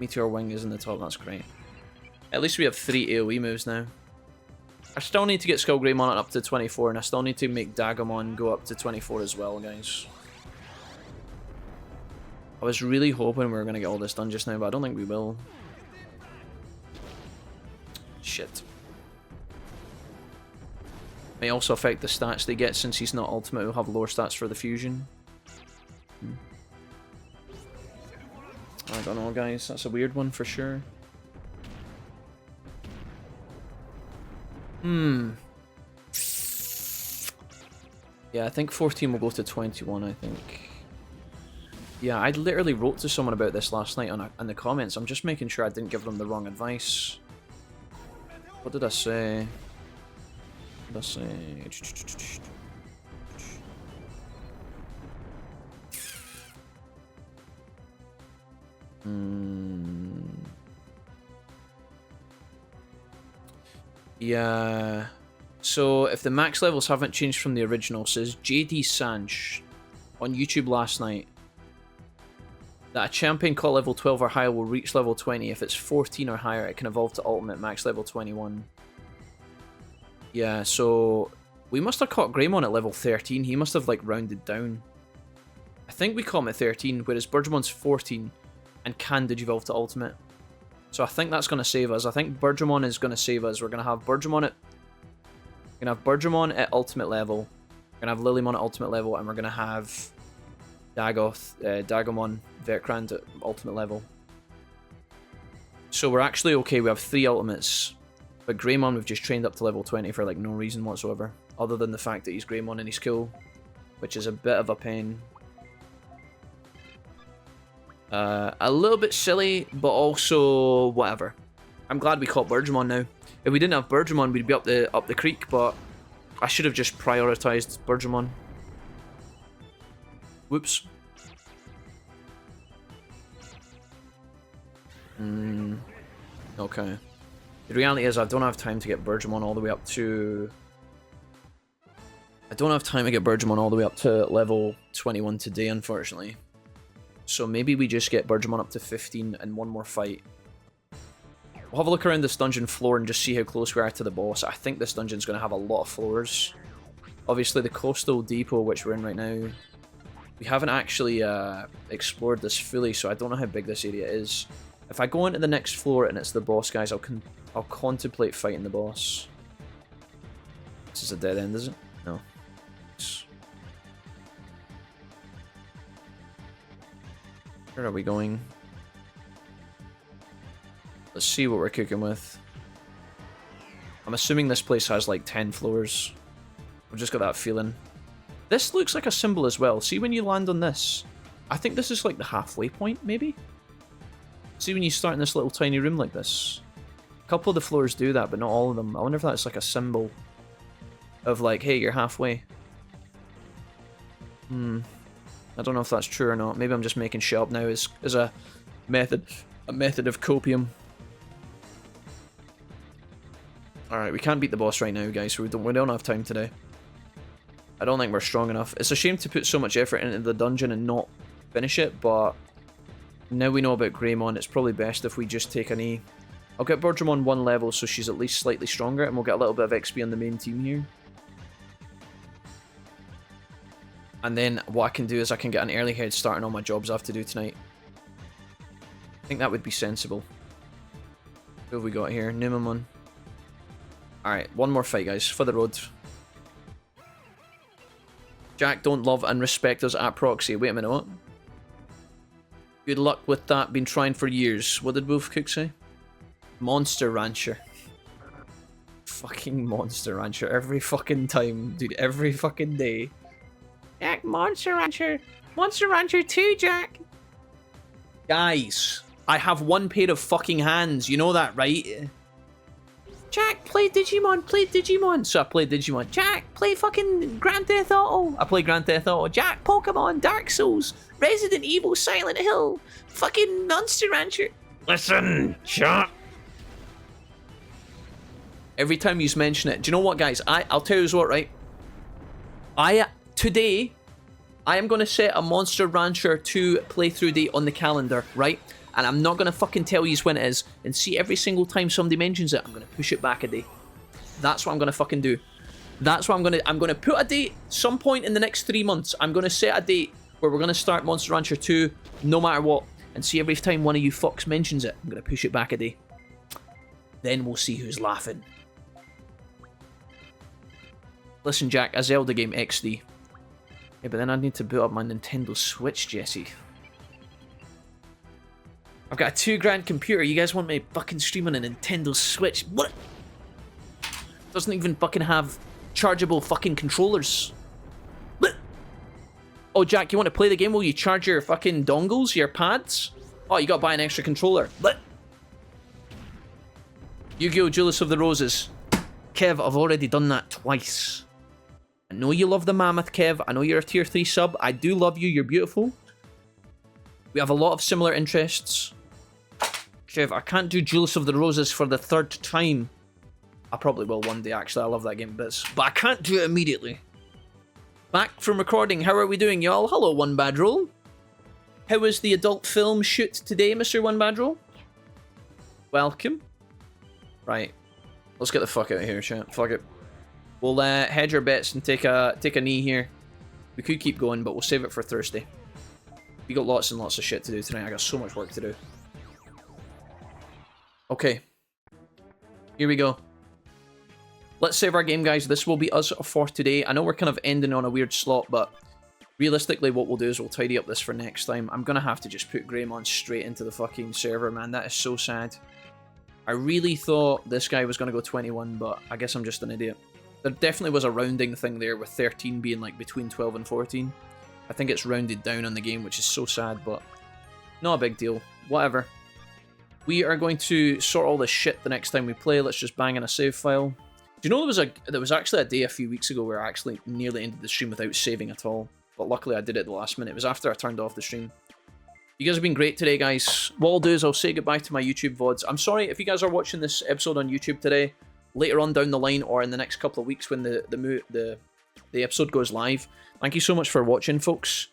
Meteor Wing is in the top, that's great. At least we have 3 AoE moves now. I still need to get Skull Greymon up to 24, and I still need to make Dagamon go up to 24 as well, guys. I was really hoping we were going to get all this done just now, but I don't think we will. Shit. May also affect the stats they get since he's not ultimate. We'll have lower stats for the fusion. I don't know, guys. That's a weird one for sure. Yeah, I think 14 will go to 21, I think. Yeah, I literally wrote to someone about this last night in the comments. I'm just making sure I didn't give them the wrong advice. What did I say? What did I say? Yeah. So, if the max levels haven't changed from the original, says JD Sanch on YouTube last night that a champion caught level 12 or higher will reach level 20. If it's 14 or higher, it can evolve to ultimate max level 21. Yeah, so we must have caught Greymon at level 13. He must have, like, rounded down. I think we caught him at 13, whereas Birdramon's 14 and can Digivolve to ultimate. So I think that's going to save us. I think Birdramon is going to save us. We're going to have Birdramon at ultimate level. We're going to have Lilymon at ultimate level, and we're going to have Dagamon Verkrand at ultimate level. So we're actually okay. We have 3 ultimates, but Greymon we've just trained up to level 20 for like no reason whatsoever, other than the fact that he's Greymon and he's cool, which is a bit of a pain. A little bit silly, but also whatever. I'm glad we caught Birdramon now. If we didn't have Birdramon, we'd be up the creek, but I should have just prioritized Birdramon. Whoops. Okay. The reality is I don't have time to get Birdramon all the way up to... I don't have time to get Birdramon all the way up to level 21 today, unfortunately. So maybe we just get Birdramon up to 15 and one more fight. We'll have a look around this dungeon floor and just see how close we are to the boss. I think this dungeon's going to have a lot of floors. Obviously the coastal depot, which we're in right now, we haven't actually explored this fully, so I don't know how big this area is. If I go into the next floor and it's the boss, guys, I'll contemplate fighting the boss. This is a dead end, is it? No. Where are we going? Let's see what we're cooking with. I'm assuming this place has like 10 floors. I've just got that feeling. This looks like a symbol as well. See when you land on this? I think this is like the halfway point, maybe? See when you start in this little tiny room like this? A couple of the floors do that, but not all of them. I wonder if that's like a symbol of like, hey, you're halfway. I don't know if that's true or not. Maybe I'm just making shit up now as a method of copium. Alright, we can't beat the boss right now, guys, so we don't have time today. I don't think we're strong enough. It's a shame to put so much effort into the dungeon and not finish it, but now we know about Greymon, it's probably best if we just take a knee. I'll get Birdramon 1 level so she's at least slightly stronger, and we'll get a little bit of XP on the main team here. And then what I can do is I can get an early head start on all my jobs I have to do tonight. I think that would be sensible. Who have we got here? Numamon. Alright, one more fight, guys, for the road. Jack don't love and respect us at proxy. Wait a minute, what? Good luck with that, been trying for years. What did Wolf Cook say? Monster Rancher. Fucking Monster Rancher. Every fucking time, dude, every fucking day. Jack, Monster Rancher. Monster Rancher 2, Jack. Guys, I have one pair of fucking hands. You know that, right? Jack, play Digimon, play Digimon. So I play Digimon. Jack, play fucking Grand Theft Auto. I play Grand Theft Auto. Jack, Pokemon, Dark Souls, Resident Evil, Silent Hill, fucking Monster Rancher. Listen, chat. Every time you mention it, do you know what, guys? I'll tell you what, right? Today, I am going to set a Monster Rancher 2 playthrough date on the calendar, right? And I'm not going to fucking tell you when it is. And see, every single time somebody mentions it, I'm going to push it back a day. That's what I'm going to fucking do. That's what I'm going to put a date some point in the next 3 months. I'm going to set a date where we're going to start Monster Rancher 2 no matter what. And see, every time one of you fucks mentions it, I'm going to push it back a day. Then we'll see who's laughing. Listen, Jack, a Zelda game XD. Yeah, but then I need to boot up my Nintendo Switch, Jesse. I've got a $2,000 computer. You guys want me to fucking stream on a Nintendo Switch? What? Doesn't even fucking have chargeable fucking controllers. What? Oh, Jack, you want to play the game? Will you charge your fucking dongles, your pads? Oh, you gotta buy an extra controller. What? Yu-Gi-Oh! Jealous of the Roses. Kev, I've already done that twice. I know you love the Mammoth, Kev. I know you're a tier 3 sub. I do love you. You're beautiful. We have a lot of similar interests. Kev, I can't do Jealous of the Roses for the 3rd time. I probably will one day, actually. I love that game bits. But I can't do it immediately. Back from recording. How are we doing, y'all? Hello, One Bad Roll. How was the adult film shoot today, Mr. One Bad Roll? Welcome. Right. Let's get the fuck out of here, chat. Fuck it. We'll hedge our bets and take a knee here. We could keep going, but we'll save it for Thursday. We got lots and lots of shit to do tonight. I got so much work to do. Okay. Here we go. Let's save our game, guys. This will be us for today. I know we're kind of ending on a weird slot, but realistically what we'll do is we'll tidy up this for next time. I'm going to have to just put Greymon straight into the fucking server, man. That is so sad. I really thought this guy was going to go 21, but I guess I'm just an idiot. There definitely was a rounding thing there with 13 being like between 12 and 14. I think it's rounded down on the game, which is so sad, but not a big deal. Whatever. We are going to sort all this shit the next time we play. Let's just bang in a save file. Do you know there was actually a day a few weeks ago where I actually nearly ended the stream without saving at all, but luckily I did it at the last minute. It was after I turned off the stream. You guys have been great today, guys. What I'll do is I'll say goodbye to my YouTube VODs. I'm sorry if you guys are watching this episode on YouTube today, later on down the line, or in the next couple of weeks when the episode goes live. Thank you so much for watching, folks.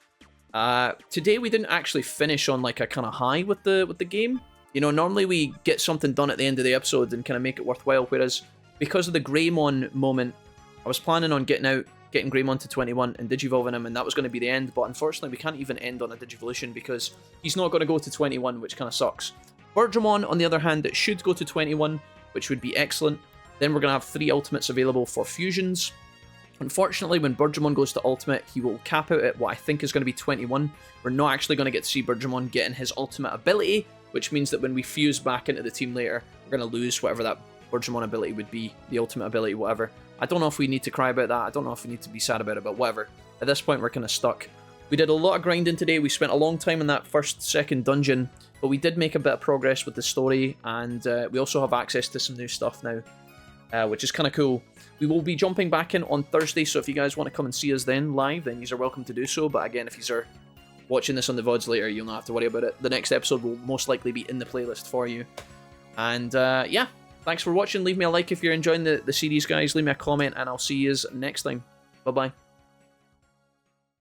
Today we didn't actually finish on like a kind of high with the game. You know, normally we get something done at the end of the episode and kind of make it worthwhile, whereas because of the Greymon moment, I was planning on getting Greymon to 21 and Digivolving him, and that was going to be the end, but unfortunately we can't even end on a Digivolution because he's not going to go to 21, which kind of sucks. Birdramon, on the other hand, it should go to 21, which would be excellent. Then we're going to have 3 ultimates available for fusions. Unfortunately, when Birdramon goes to Ultimate, he will cap out at what I think is going to be 21. We're not actually going to get to see Birdramon getting his Ultimate ability, which means that when we fuse back into the team later, we're going to lose whatever that Birdramon ability would be, the Ultimate ability, whatever. I don't know if we need to cry about that, I don't know if we need to be sad about it, but whatever. At this point, we're kind of stuck. We did a lot of grinding today, we spent a long time in that second dungeon, but we did make a bit of progress with the story, and we also have access to some new stuff now, which is kind of cool. We will be jumping back in on Thursday, so if you guys want to come and see us then live, then you are welcome to do so. But again, if you are watching this on the VODs later, you'll not have to worry about it. The next episode will most likely be in the playlist for you. And yeah, thanks for watching. Leave me a like if you're enjoying the series, guys. Leave me a comment, and I'll see you next time. Bye-bye.